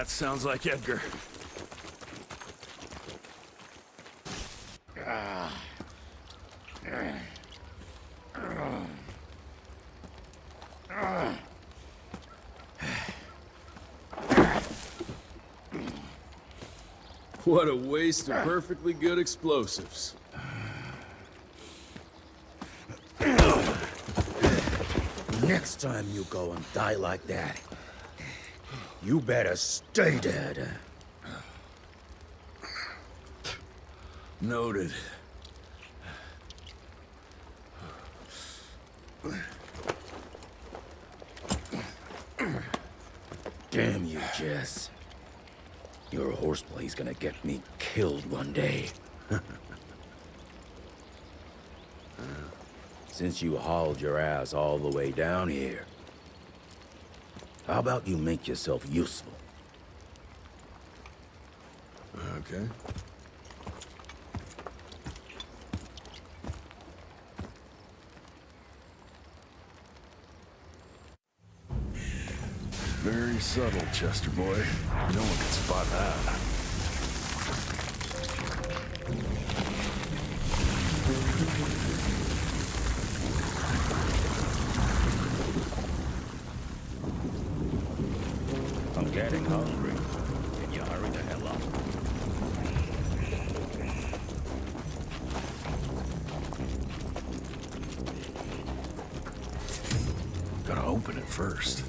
That sounds like Edgar. What a waste of perfectly good explosives. Next time you go and die like that, you better stay dead. Noted. Damn you, Jess. Your horseplay's gonna get me killed one day. Since you hauled your ass all the way down here, how about you make yourself useful? Okay. Very subtle, Chester boy. No one can spot that. I'm getting hungry. Can you hurry the hell up? Gotta open it first.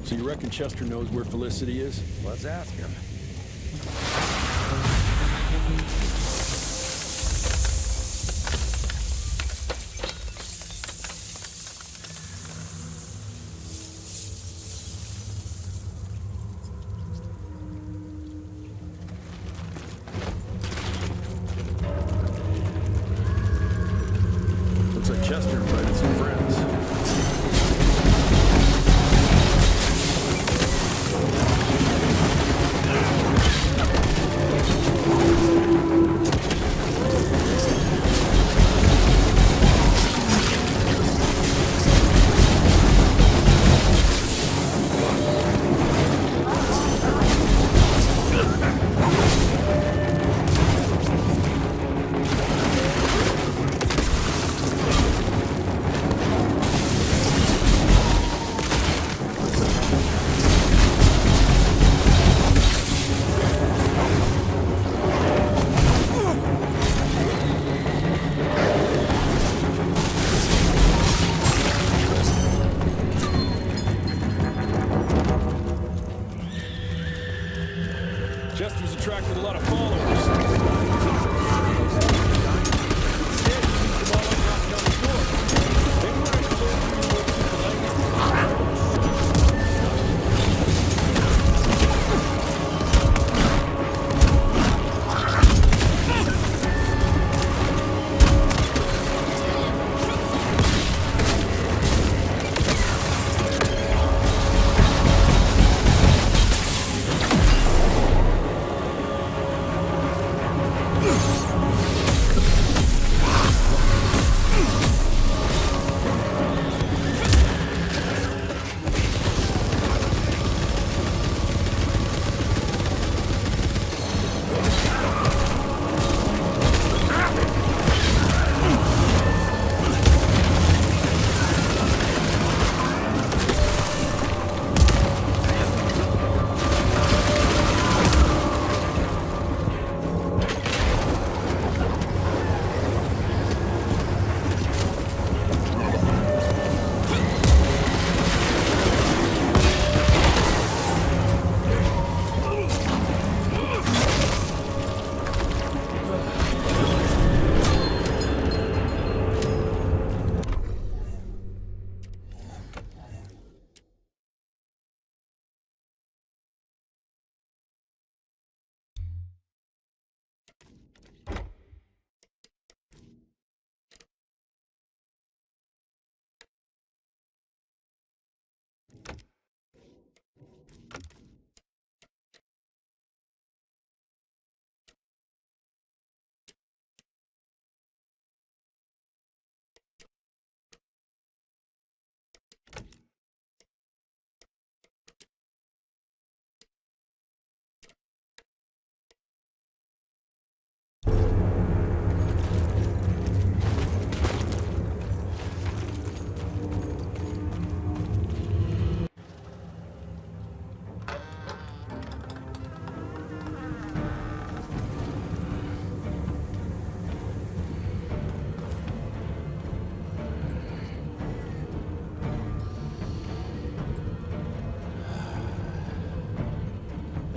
So you reckon Chester knows where Felicity is? Let's ask him. Looks like Chester invited some friends.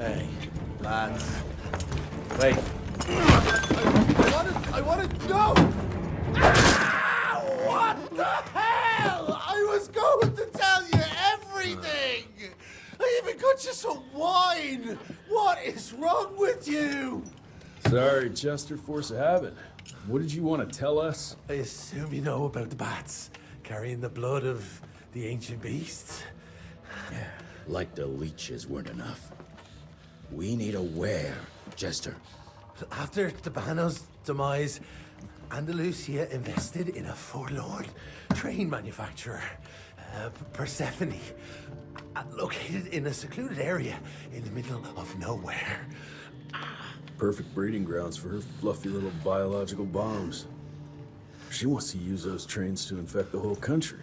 Hey, lads. Wait. I want to know! Ah, what the hell? I was going to tell you everything! I even got you some wine! What is wrong with you? Sorry, Chester, force of habit. What did you want to tell us? I assume you know about the bats carrying the blood of the ancient beasts. Yeah, like the leeches weren't enough. We need a where, Chester. After Debano's demise, Andalusia invested in a forlorn train manufacturer, Persephone, located in a secluded area in the middle of nowhere. Perfect breeding grounds for her fluffy little biological bombs. She wants to use those trains to infect the whole country.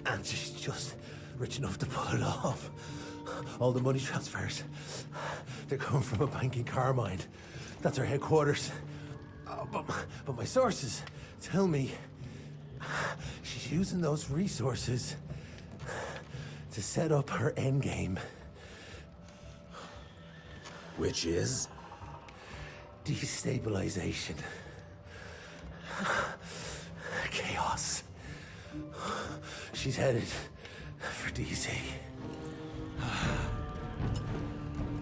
And she's just rich enough to pull it off. All the money transfers, they're coming from a bank in Carmine. That's her headquarters. But my sources tell me she's using those resources to set up her endgame. Which is? Destabilization. Chaos. She's headed for DC.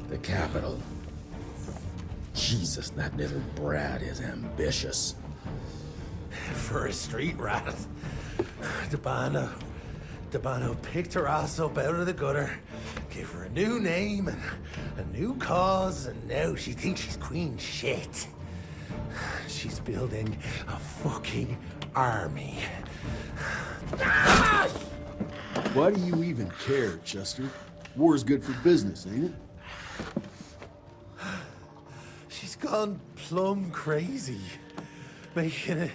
The capital. Jesus, that little brat is ambitious. For a street rat. Debano picked her ass up out of the gutter, gave her a new name and a new cause, and now she thinks she's queen shit. She's building a fucking army. Why do you even care, Chester? War's good for business, ain't it? She's gone plumb crazy. Making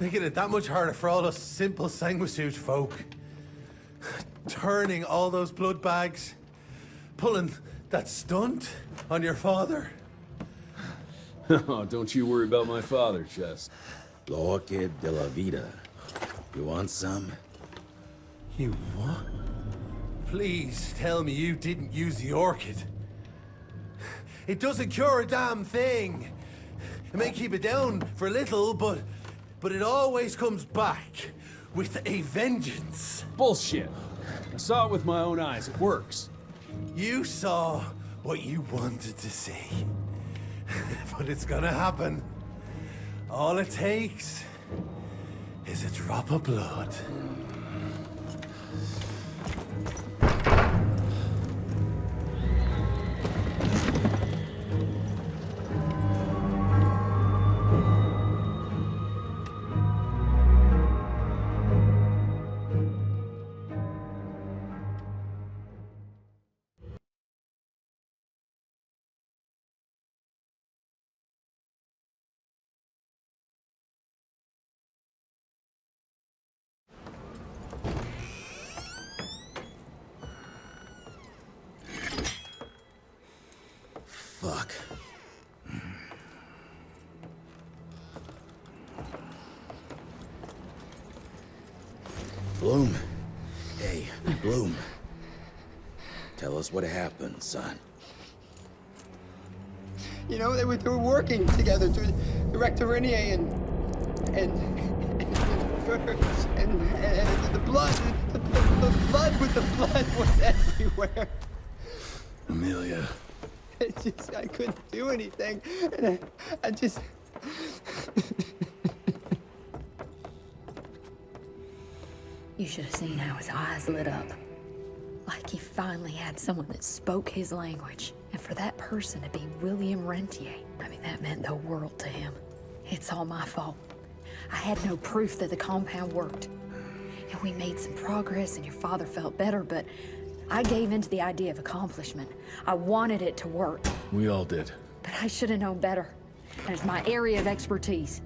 it that much harder for all us simple sanguisuge folk. Turning all those blood bags. Pulling that stunt on your father. Oh, don't you worry about my father, Chest. L'orchid de la vida. You want some? You what? Please tell me you didn't use the orchid. It doesn't cure a damn thing. It may keep it down for a little, but it always comes back with a vengeance. Bullshit. I saw it with my own eyes. It works. You saw what you wanted to see. But it's gonna happen. All it takes is a drop of blood. Fuck. Bloom. Hey, Bloom. Tell us what happened, son. You know, they were working together to direct Renier and the blood with the blood was everywhere. Amelia. I couldn't do anything. And I just... You should have seen how his eyes lit up. Like he finally had someone that spoke his language. And for that person to be William Rentier, I mean, that meant the world to him. It's all my fault. I had no proof that the compound worked. And we made some progress and your father felt better, but I gave in to the idea of accomplishment. I wanted it to work. We all did. But I should have known better. There's my area of expertise.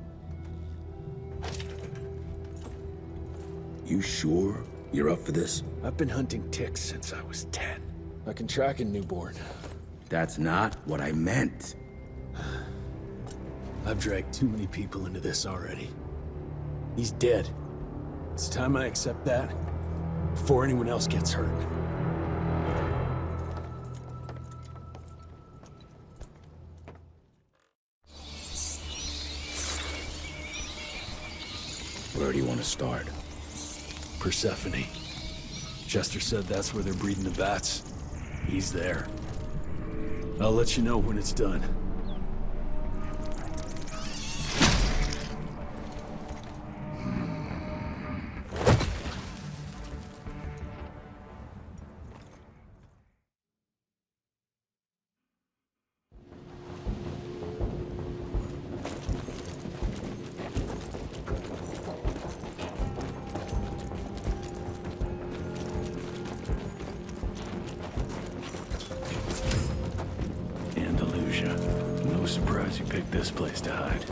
You sure you're up for this? I've been hunting ticks since I was 10. I can track a newborn. That's not what I meant. I've dragged too many people into this already. He's dead. It's time I accept. accept that before anyone else gets hurt. Where do you want to start? Persephone. Chester said that's where they're breeding the bats. He's there. I'll let you know when it's done. No surprise you picked this place to hide.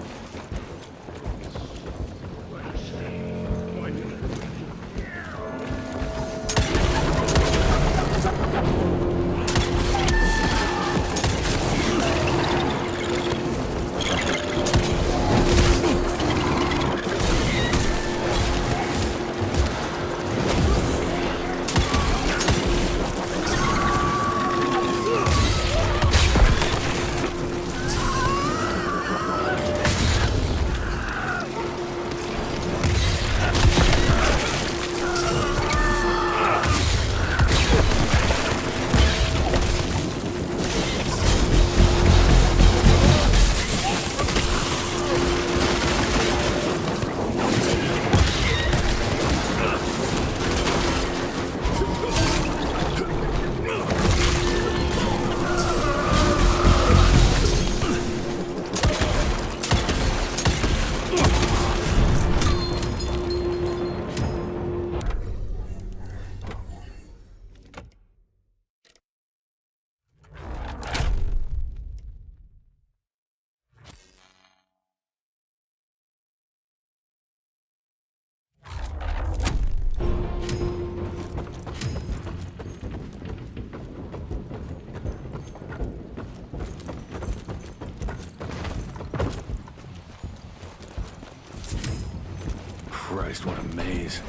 Christ, what a maze.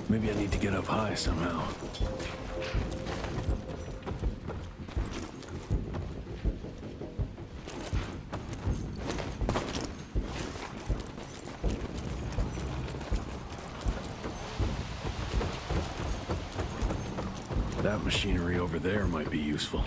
Maybe I need to get up high somehow. That machinery over there might be useful.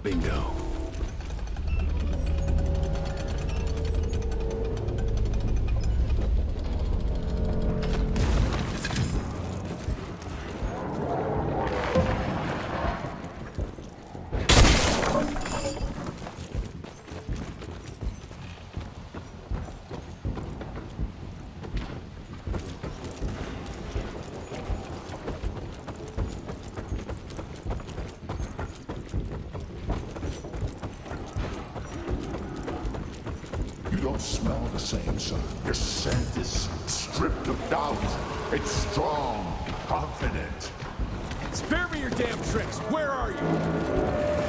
Bingo. Don't smell the same, sir. Your scent is stripped of doubt. It's strong, confident. Spare me your damn tricks. Where are you?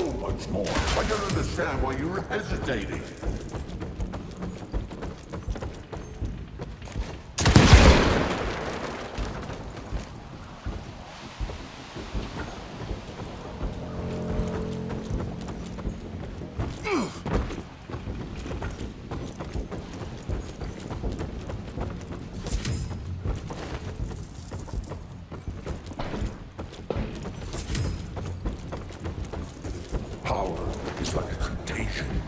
so much more. I don't understand why you're hesitating. Power is like a contagion,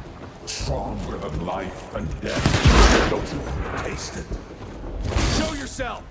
stronger than life and death. Don't you taste it? Show yourself!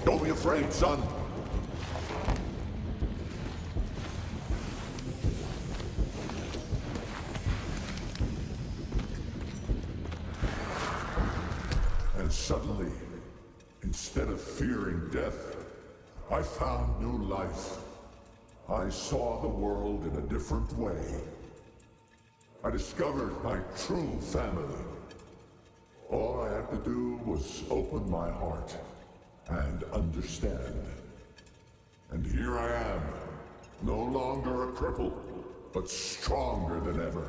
Don't be afraid, son. And suddenly, instead of fearing death, I found new life. I saw the world in a different way. I discovered my true family. All I had to do was open my heart and understand. And here I am, no longer a cripple, but stronger than ever.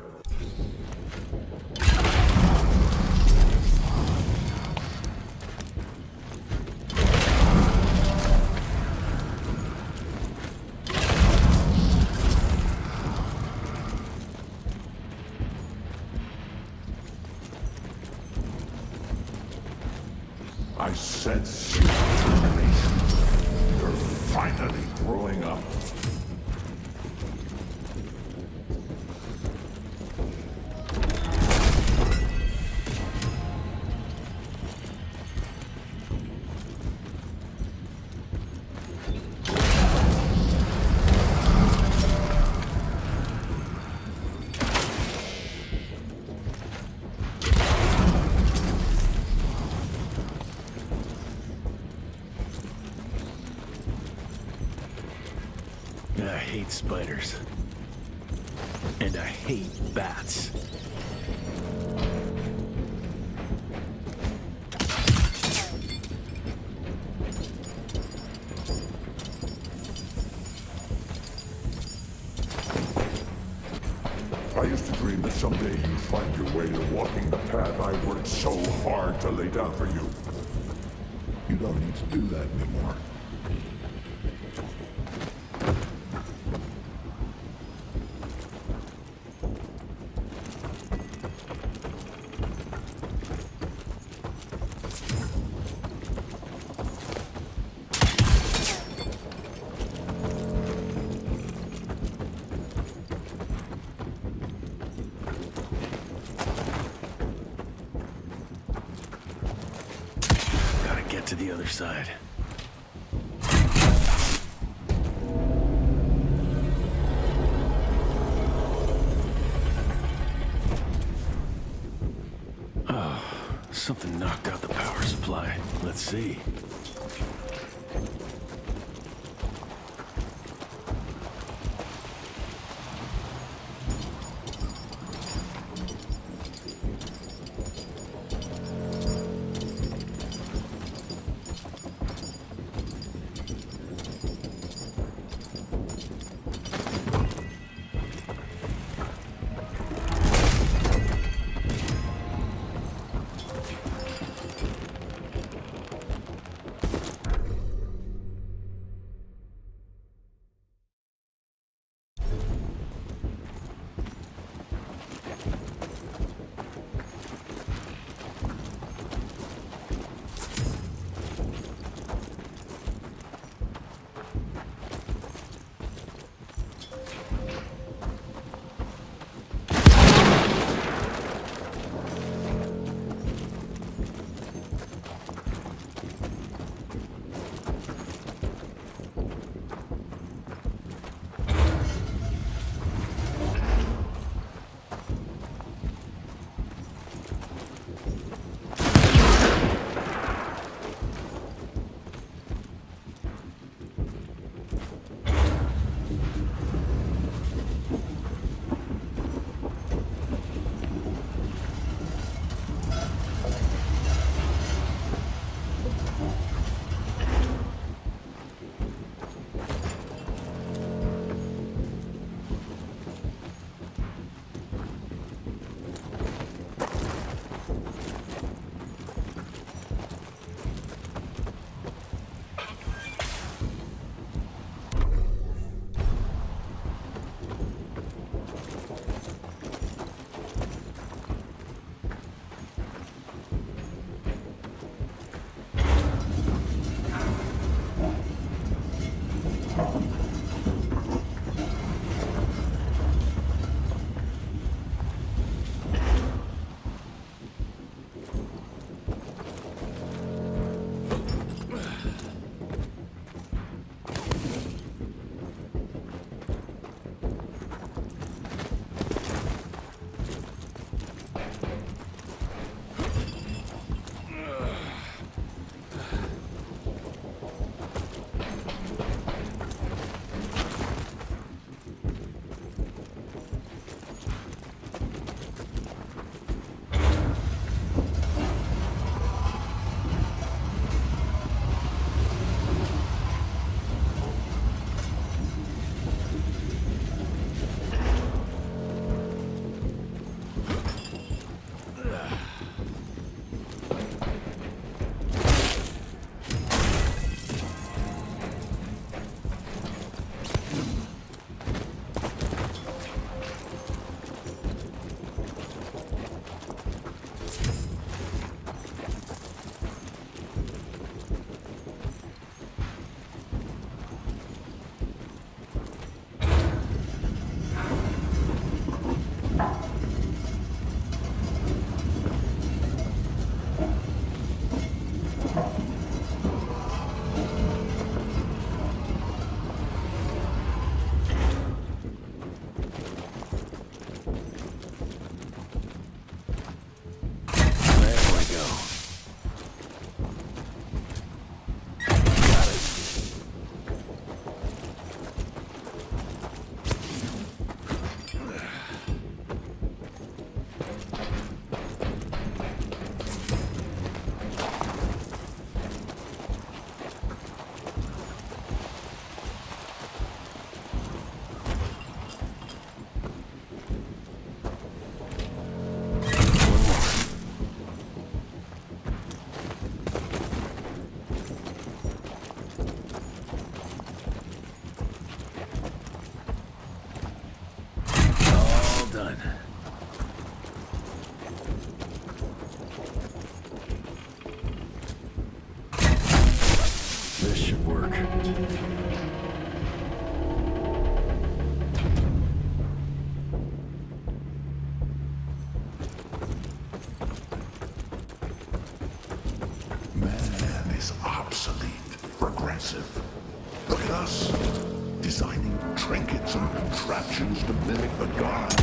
I sense your determination. finally growing up. I hate spiders. And I hate bats. I used to dream that someday you'd find your way to walking the path I worked so hard to lay down for you. You don't need to do that anymore. Get to the other side. Oh, something knocked out the power supply. Let's see. done. This should work. Man is obsolete, regressive. Look at us, designing trinkets and contraptions to mimic the gods.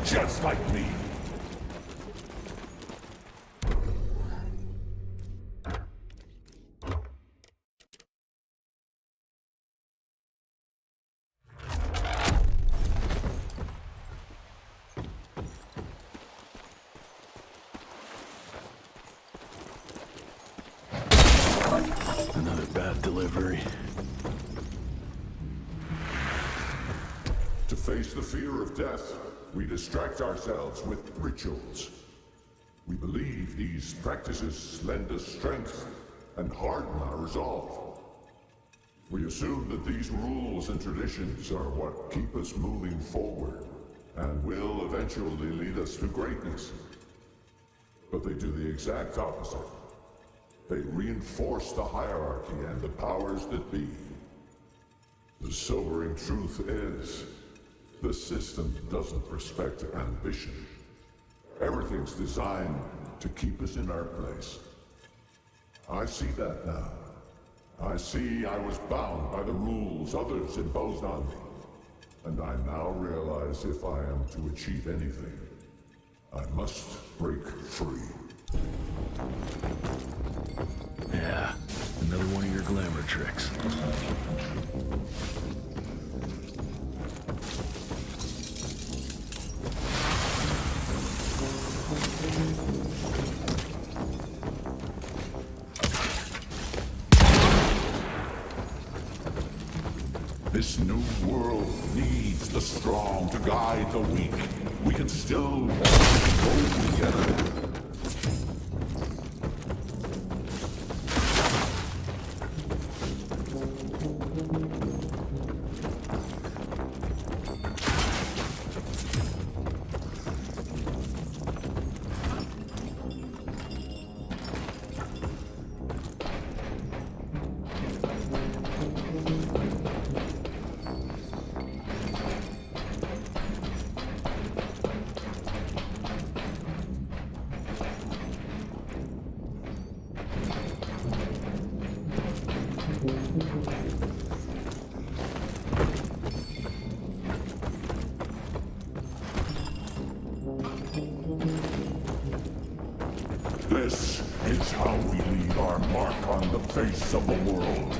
Just like me. Another bad delivery. To face the fear of death, we distract ourselves with rituals. We believe these practices lend us strength and harden our resolve. We assume that these rules and traditions are what keep us moving forward and will eventually lead us to greatness. But they do the exact opposite. They reinforce the hierarchy and the powers that be. The sobering truth is, the system doesn't respect ambition. Everything's designed to keep us in our place. I see that now. I see I was bound by the rules others imposed on me. And I now realize if I am to achieve anything, I must break free. Yeah, another one of your glamour tricks. This new world needs the strong to guide the weak. We can still go together. This is how we leave our mark on the face of the world.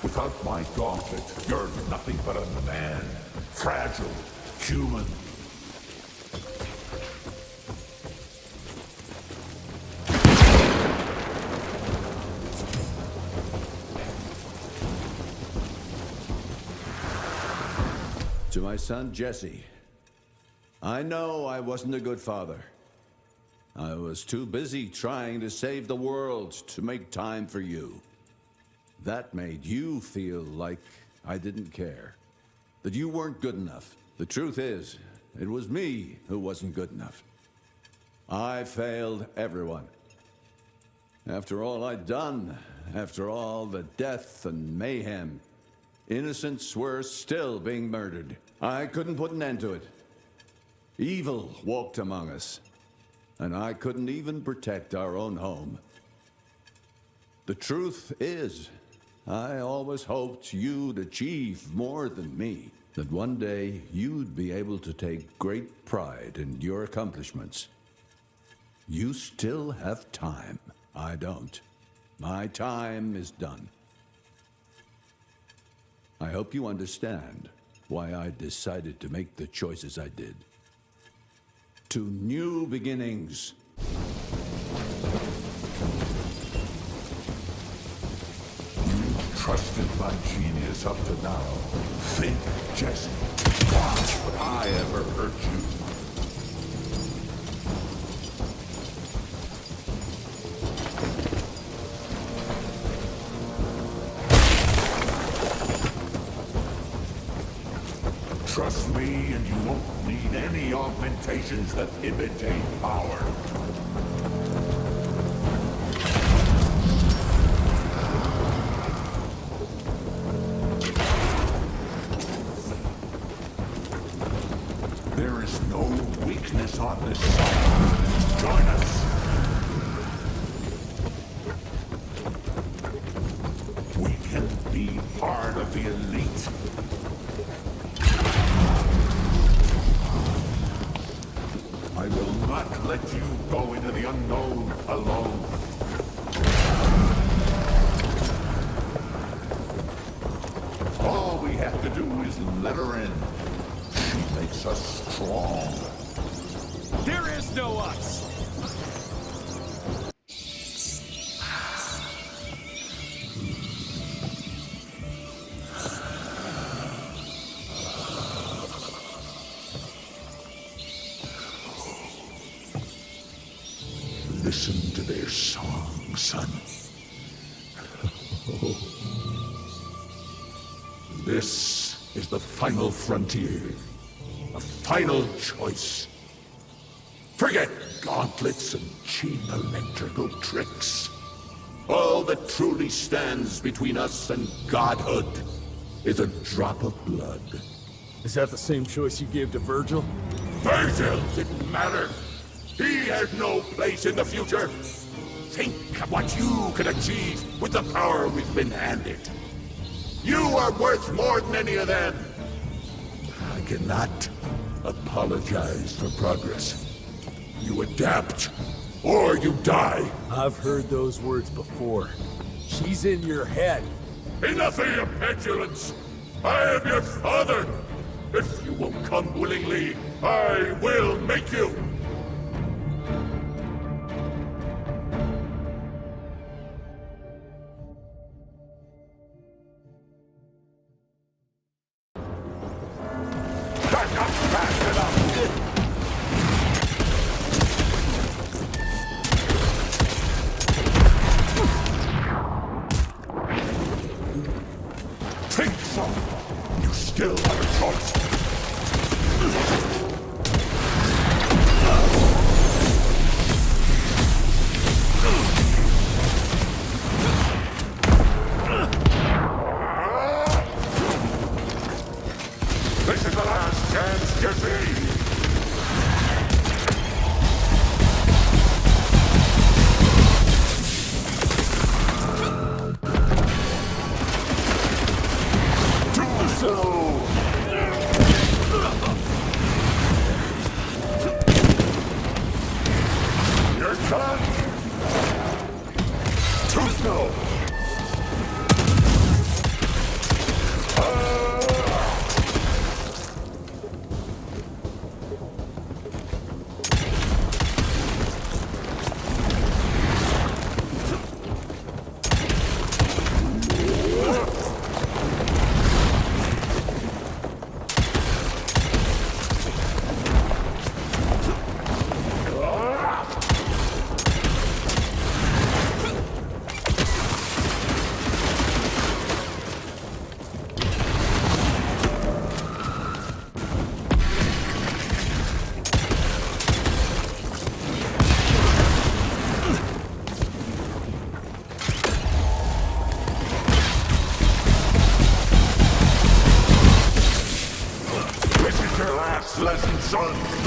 Without my gauntlet, you're nothing but a man. Fragile, human. To my son, Jesse. I know I wasn't a good father. I was too busy trying to save the world to make time for you. That made you feel like I didn't care. That you weren't good enough. The truth is, it was me who wasn't good enough. I failed everyone. After all I'd done, after all the death and mayhem, innocents were still being murdered. I couldn't put an end to it. Evil walked among us, and I couldn't even protect our own home. The truth is, I always hoped you'd achieve more than me. That one day you'd be able to take great pride in your accomplishments. You still have time. I don't. My time is done. I hope you understand why I decided to make the choices I did. To new beginnings. Trusted my genius up to now. Think, Jesse. Watch would I ever hurt you. Trust me, and you won't need any augmentations that imitate power. There is no weakness on this side. Join us. We can be part of the elite. I will not let you go into the unknown alone. All we have to do is let her in. She makes us strong. There is no us! Listen to their song, son. This is the final frontier. A final choice. Forget gauntlets and cheap electrical tricks. All that truly stands between us and godhood is a drop of blood. Is that the same choice you gave to Virgil? Virgil didn't matter. He had no place in the future. Think of what you could achieve with the power we've been handed. You are worth more than any of them. I cannot apologize for progress. You adapt, or you die. I've heard those words before. She's in your head. Enough of your petulance. I am your father. If you won't come willingly, I will make you. Think so. You still have a choice. This is the last chance, Jesse. your last lesson, son.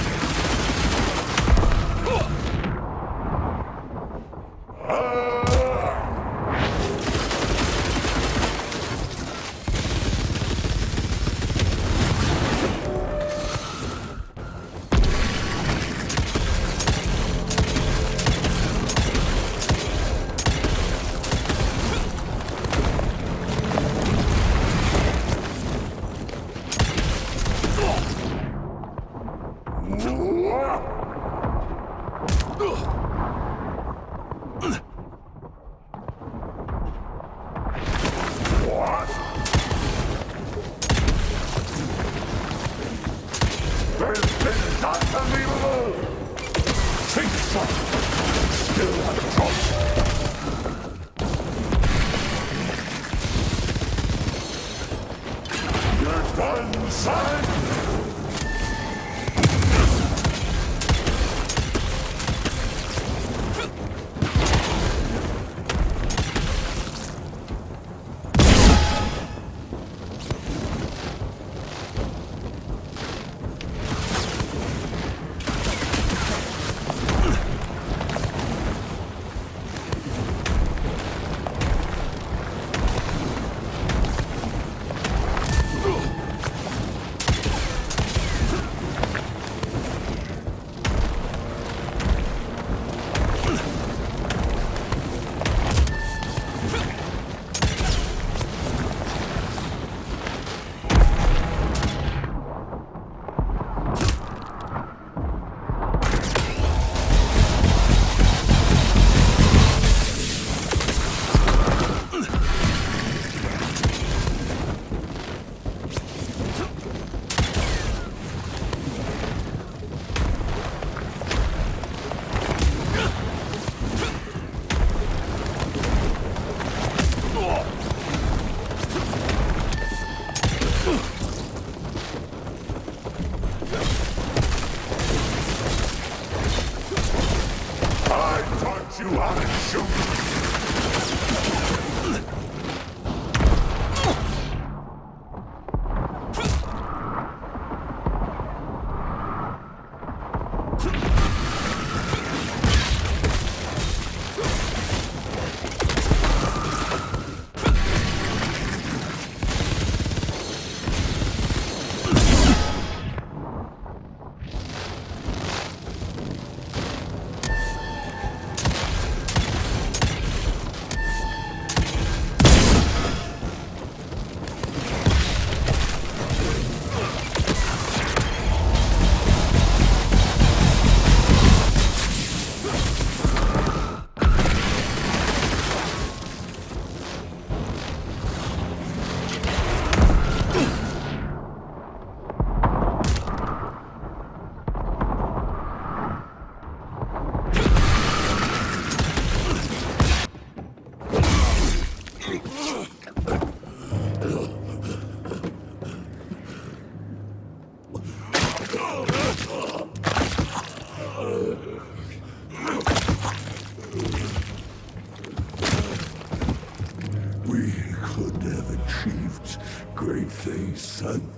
Great things, son.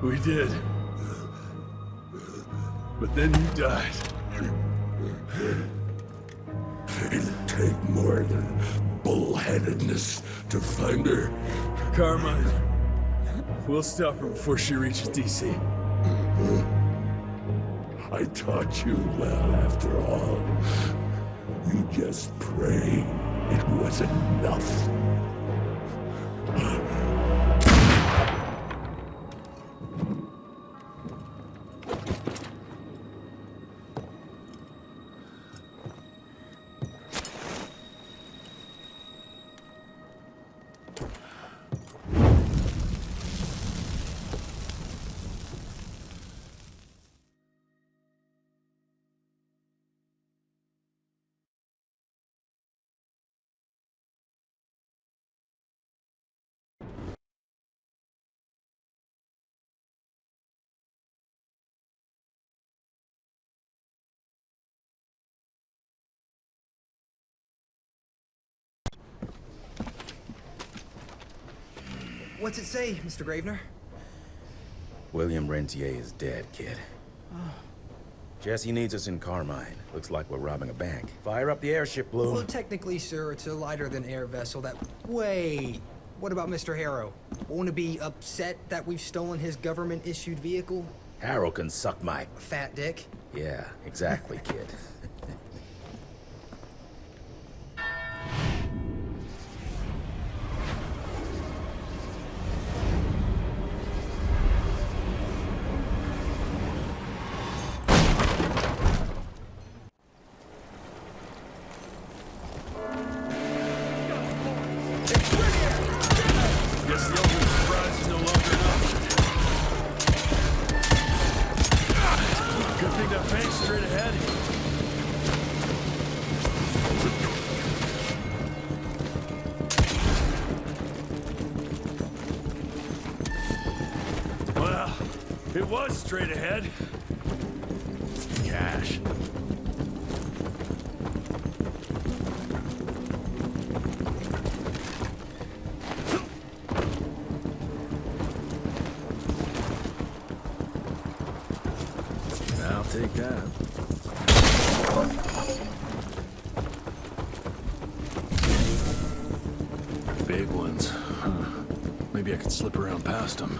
We did. But then you died. It'd take more than bullheadedness to find her. Carmine, we'll stop her before she reaches DC. I taught you well after all. You just pray it was enough. What's it say, Mr. Gravener? William Rentier is dead, kid. Jesse needs us in Carmine. Looks like we're robbing a bank. Fire up the airship, Bloom. Well, technically, sir, it's a lighter-than-air vessel that... Wait, what about Mr. Harrow? Won't he be upset that we've stolen his government-issued vehicle? Harrow can suck my... Fat dick? Yeah, exactly, kid. Guess the ultimate surprise is no longer an option. Good thing that bank's straight ahead. Well, it was straight ahead. Cash. I'll take that. Big ones. Huh. Maybe I could slip around past them.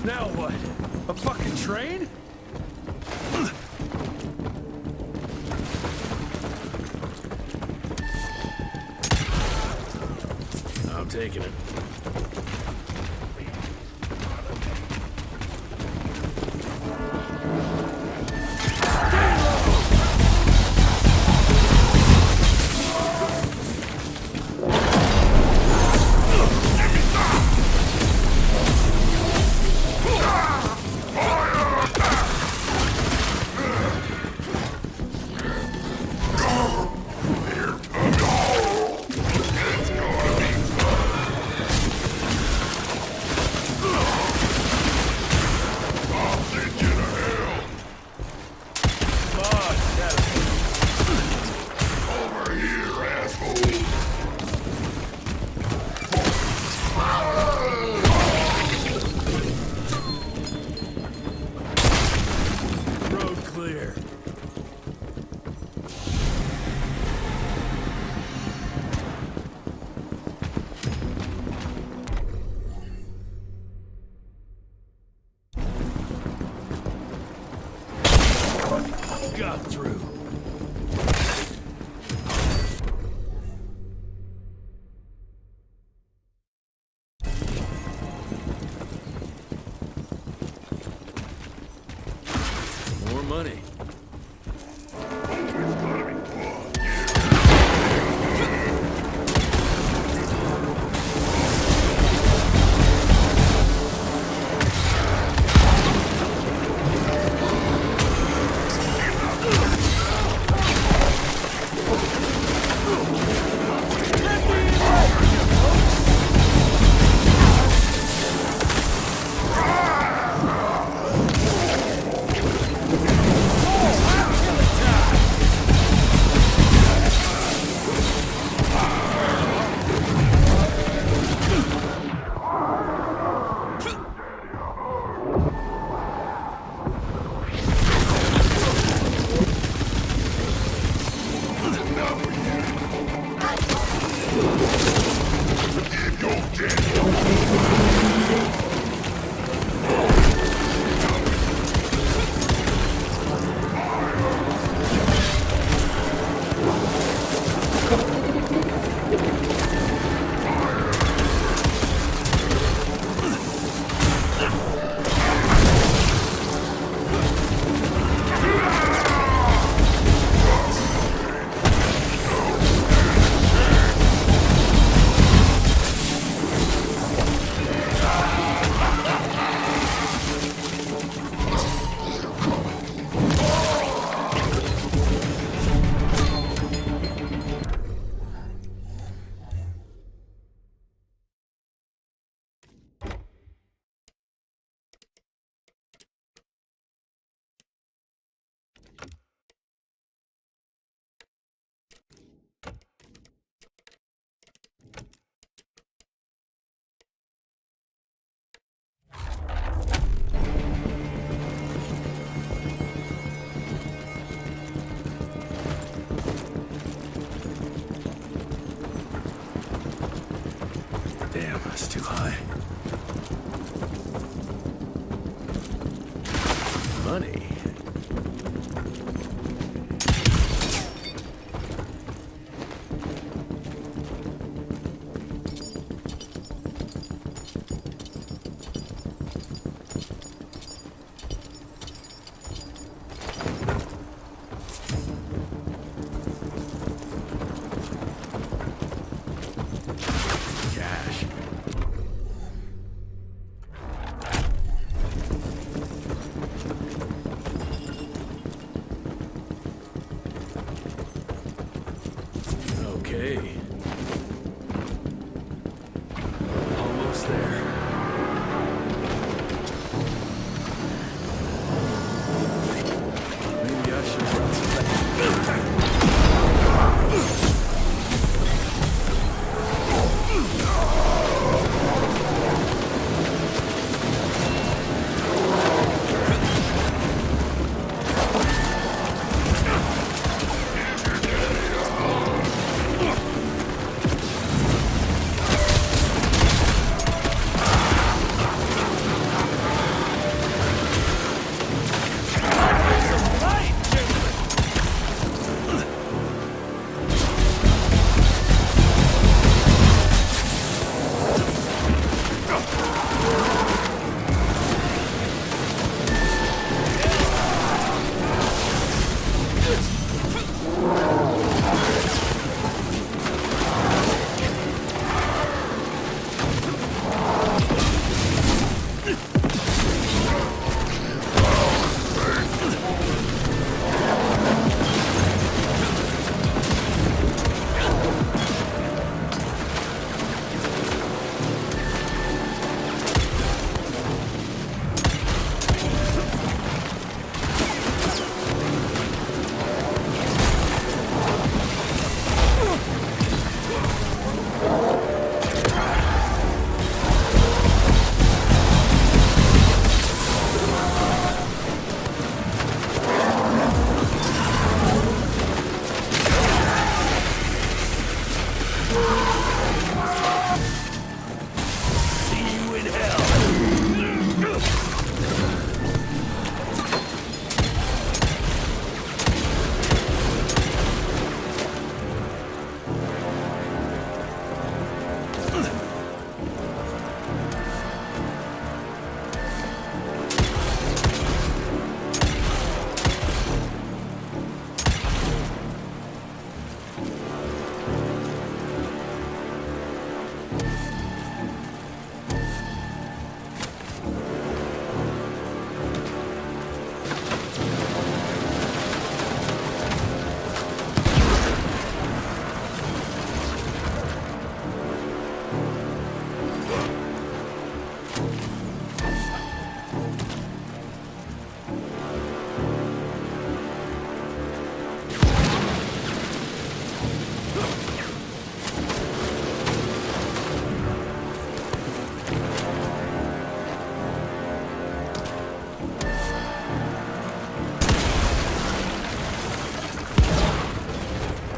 Now what? A fucking train? I'm taking it. Got through. More money. way. Okay. Almost there. Maybe I should run some.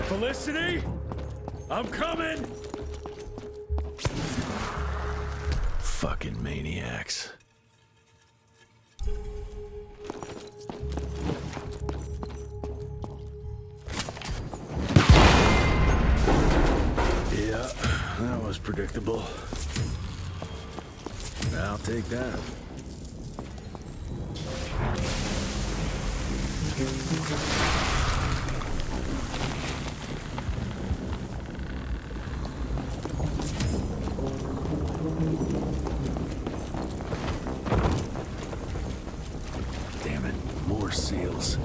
Felicity? I'm coming! Fucking maniacs. Yeah, that was predictable. I'll take that. Damn it, more seals.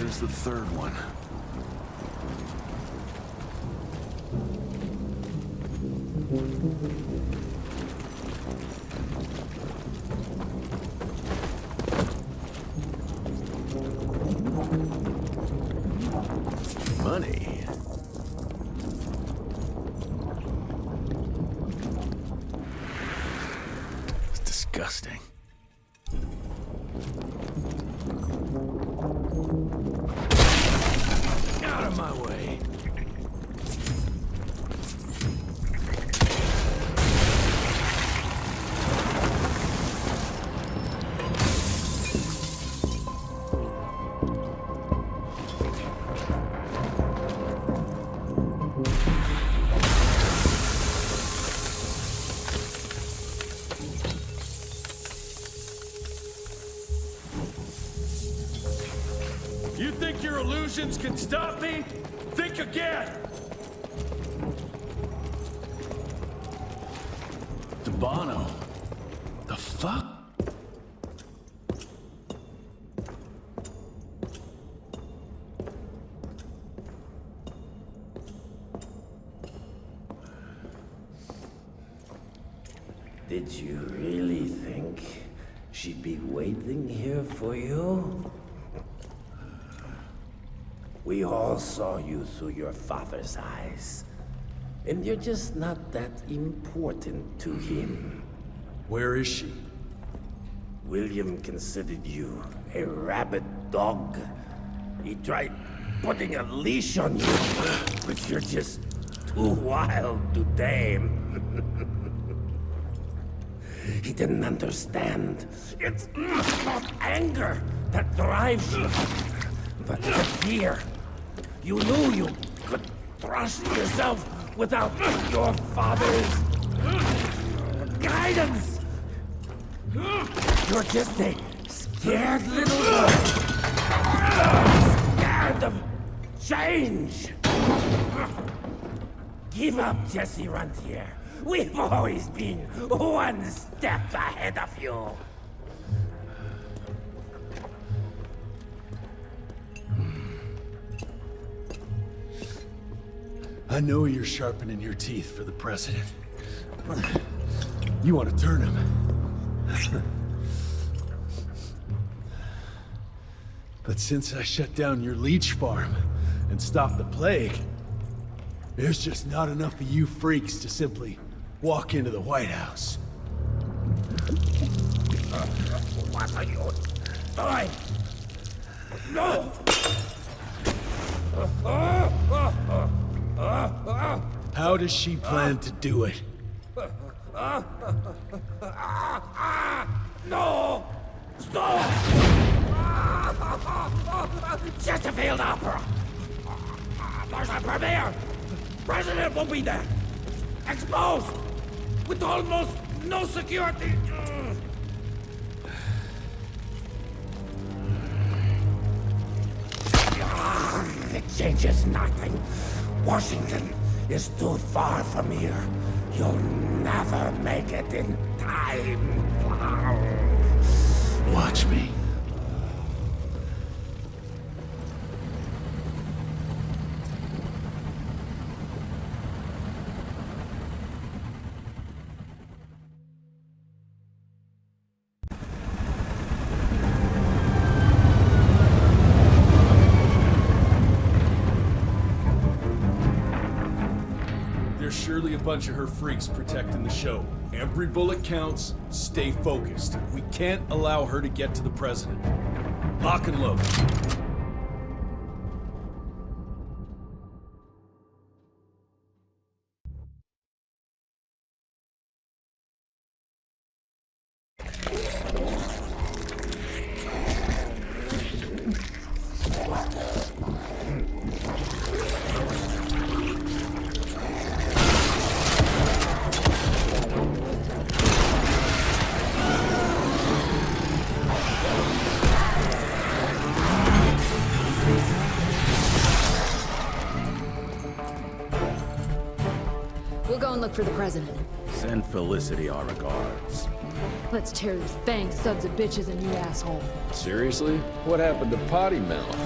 Where's the third one? Money. It's disgusting. Out of my way. You think your illusions can stop me? Think again! Debano. The fuck? Did you really think she'd be waiting here for you? We all saw you through your father's eyes. And you're just not that important to him. Where is she? William considered you a rabid dog. He tried putting a leash on you, but you're just too wild to tame. He didn't understand. It's not anger that drives you, but the fear. You knew you could trust yourself without your father's guidance. You're just a scared little boy. Scared of change. Give up, Jesse Runtier. We've always been one step ahead of you. I know you're sharpening your teeth for the president. You want to turn him. But since I shut down your leech farm and stopped the plague, there's just not enough of you freaks to simply walk into the White House. What are you doing? No! How does she plan to do it? No! Stop! Chesterfield Opera! There's a premiere! President will be there! Exposed! With almost no security! It changes nothing. Washington is too far from here. You'll never make it in time. Watch me. There's surely a bunch of her freaks protecting the show. Every bullet counts. Stay focused. We can't allow her to get to the president. Lock and load. Look for the president. Send Felicity our regards. Let's tear these fang sons of bitches a new asshole. Seriously? What happened to Potty Mouth?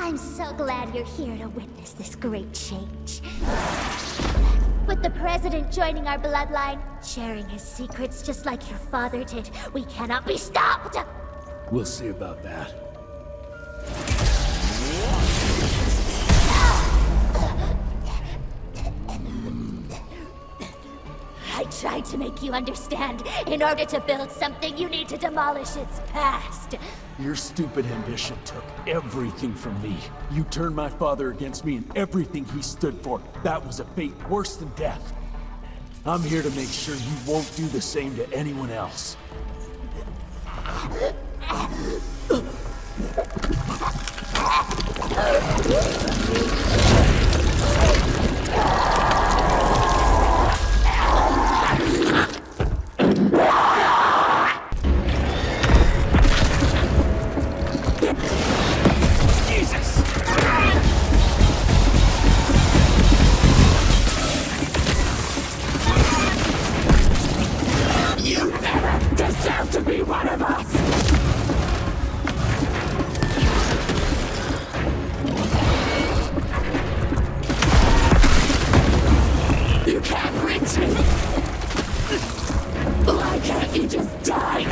I'm so glad you're here to witness this great change. With the President joining our bloodline, sharing his secrets just like your father did, we cannot be stopped! We'll see about that. I tried to make you understand. In order to build something, you need to demolish its past. Your stupid ambition took everything from me. You turned my father against me and everything he stood for. That was a fate worse than death. I'm here to make sure you won't do the same to anyone else. You never deserve to be one of us! You can't reach me! Why can't you just die?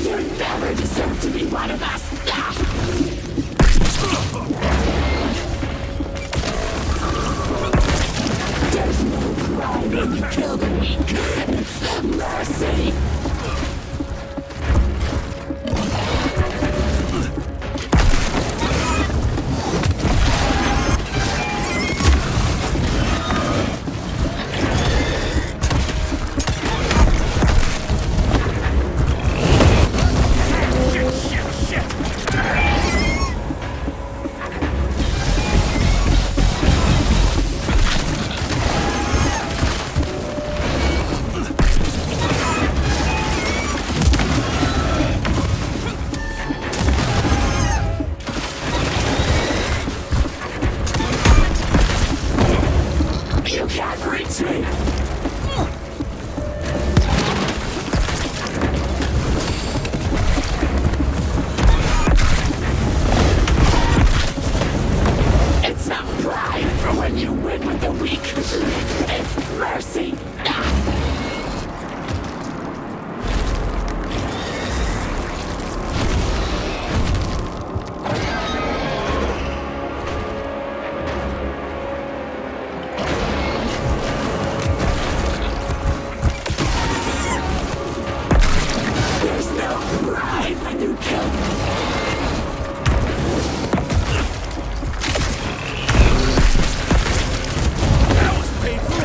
You never deserve to be one of us! There's no pride when you kill the weak. It's mercy. You can't reach me! It's not pride for when you win with the weak. It's mercy. There's no pride when you kill me. That was painful.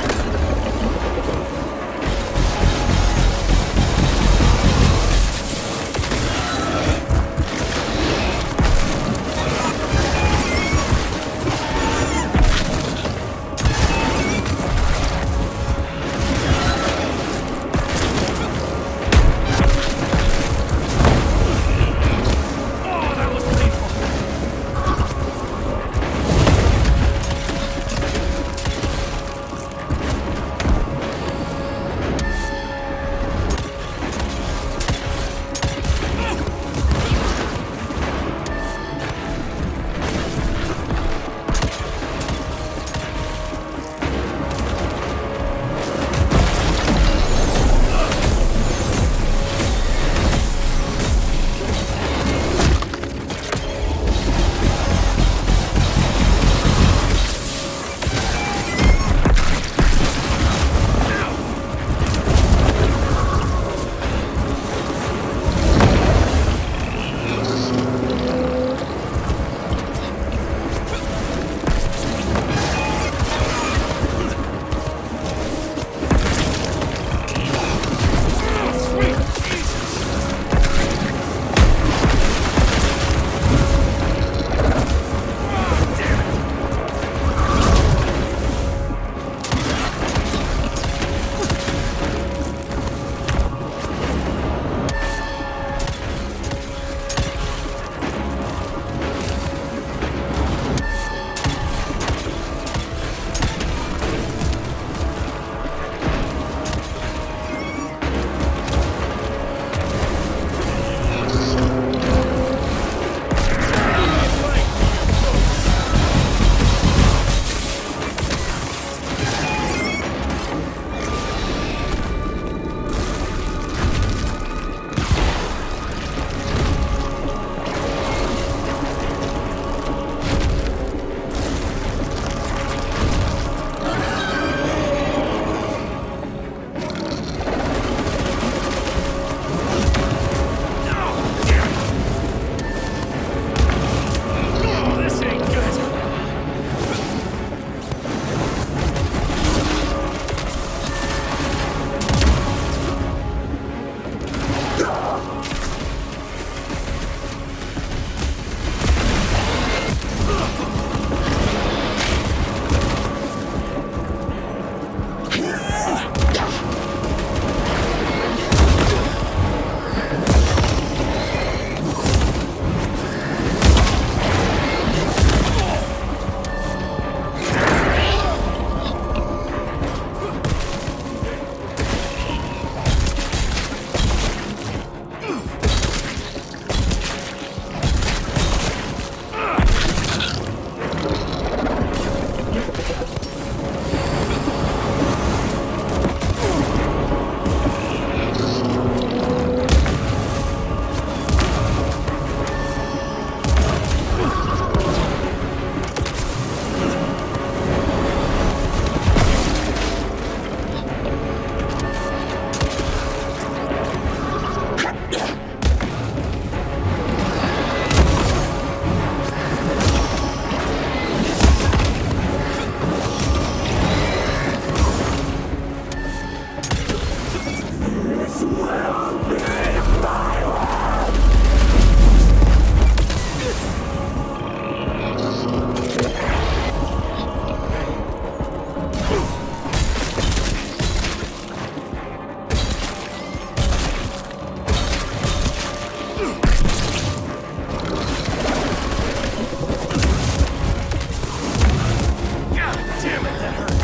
Damn it, that hurt.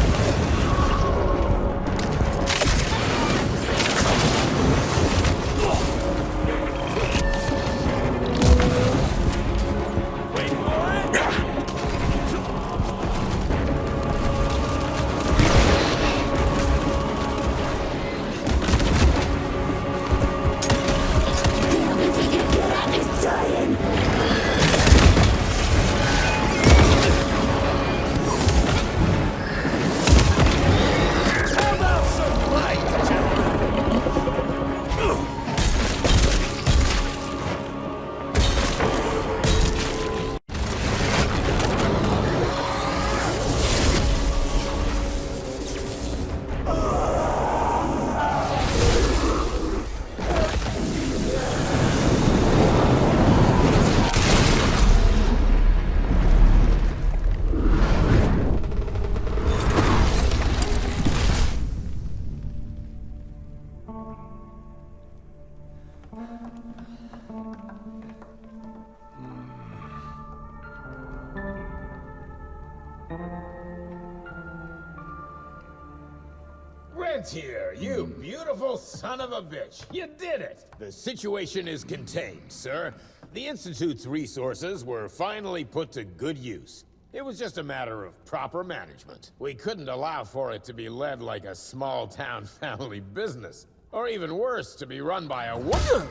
Rentier, you beautiful son of a bitch. You did it. The situation is contained, sir. The Institute's resources were finally put to good use. It was just a matter of proper management. We couldn't allow for it to be led like a small-town family business. Or even worse, to be run by a woman.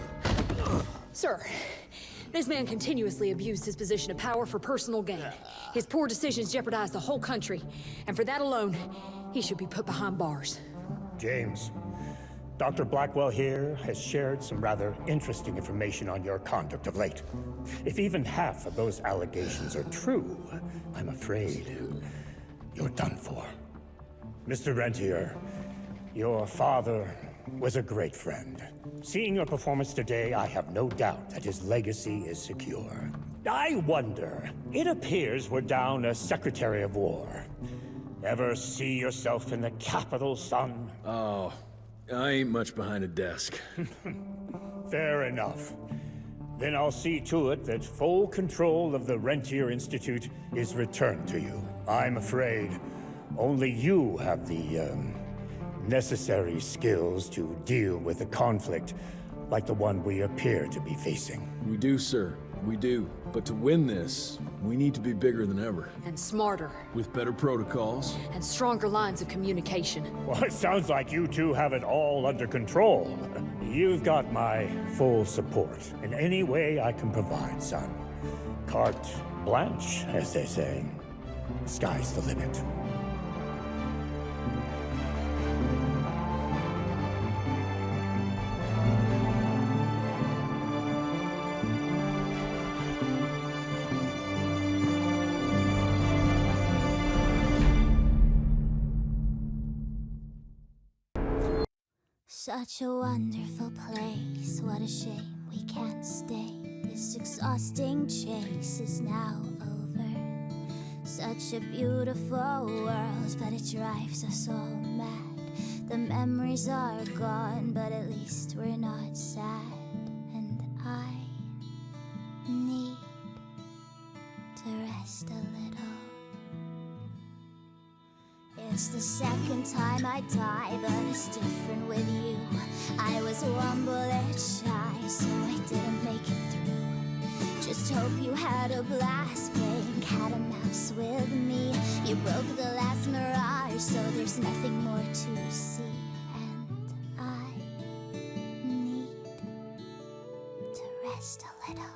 Sir, this man continuously abused his position of power for personal gain. His poor decisions jeopardized the whole country. And for that alone, he should be put behind bars. James, Dr. Blackwell here has shared some rather interesting information on your conduct of late. If even half of those allegations are true, I'm afraid you're done for. Mr. Rentier, your father was a great friend. Seeing your performance today, I have no doubt that his legacy is secure. I wonder, it appears we're down a Secretary of War. Ever see yourself in the capital, son? Oh, I ain't much behind a desk. Fair enough. Then I'll see to it that full control of the Rentier Institute is returned to you. I'm afraid only you have the, necessary skills to deal with a conflict like the one we appear to be facing. We do, sir. We do. But to win this, we need to be bigger than ever. And smarter. With better protocols. And stronger lines of communication. Well, it sounds like you two have it all under control. You've got my full support in any way I can provide, son. Carte blanche, as they say. Sky's the limit. Such a wonderful place, what a shame we can't stay. This exhausting chase is now over. Such a beautiful world, but it drives us all mad. The memories are gone, but at least we're not sad. And I need to rest a little. It's the second time I die, but it's different with you. I was one bullet shy, so I didn't make it through. Just hope you had a blast playing cat and mouse with me. You broke the last mirage, so there's nothing more to see. And I need to rest a little.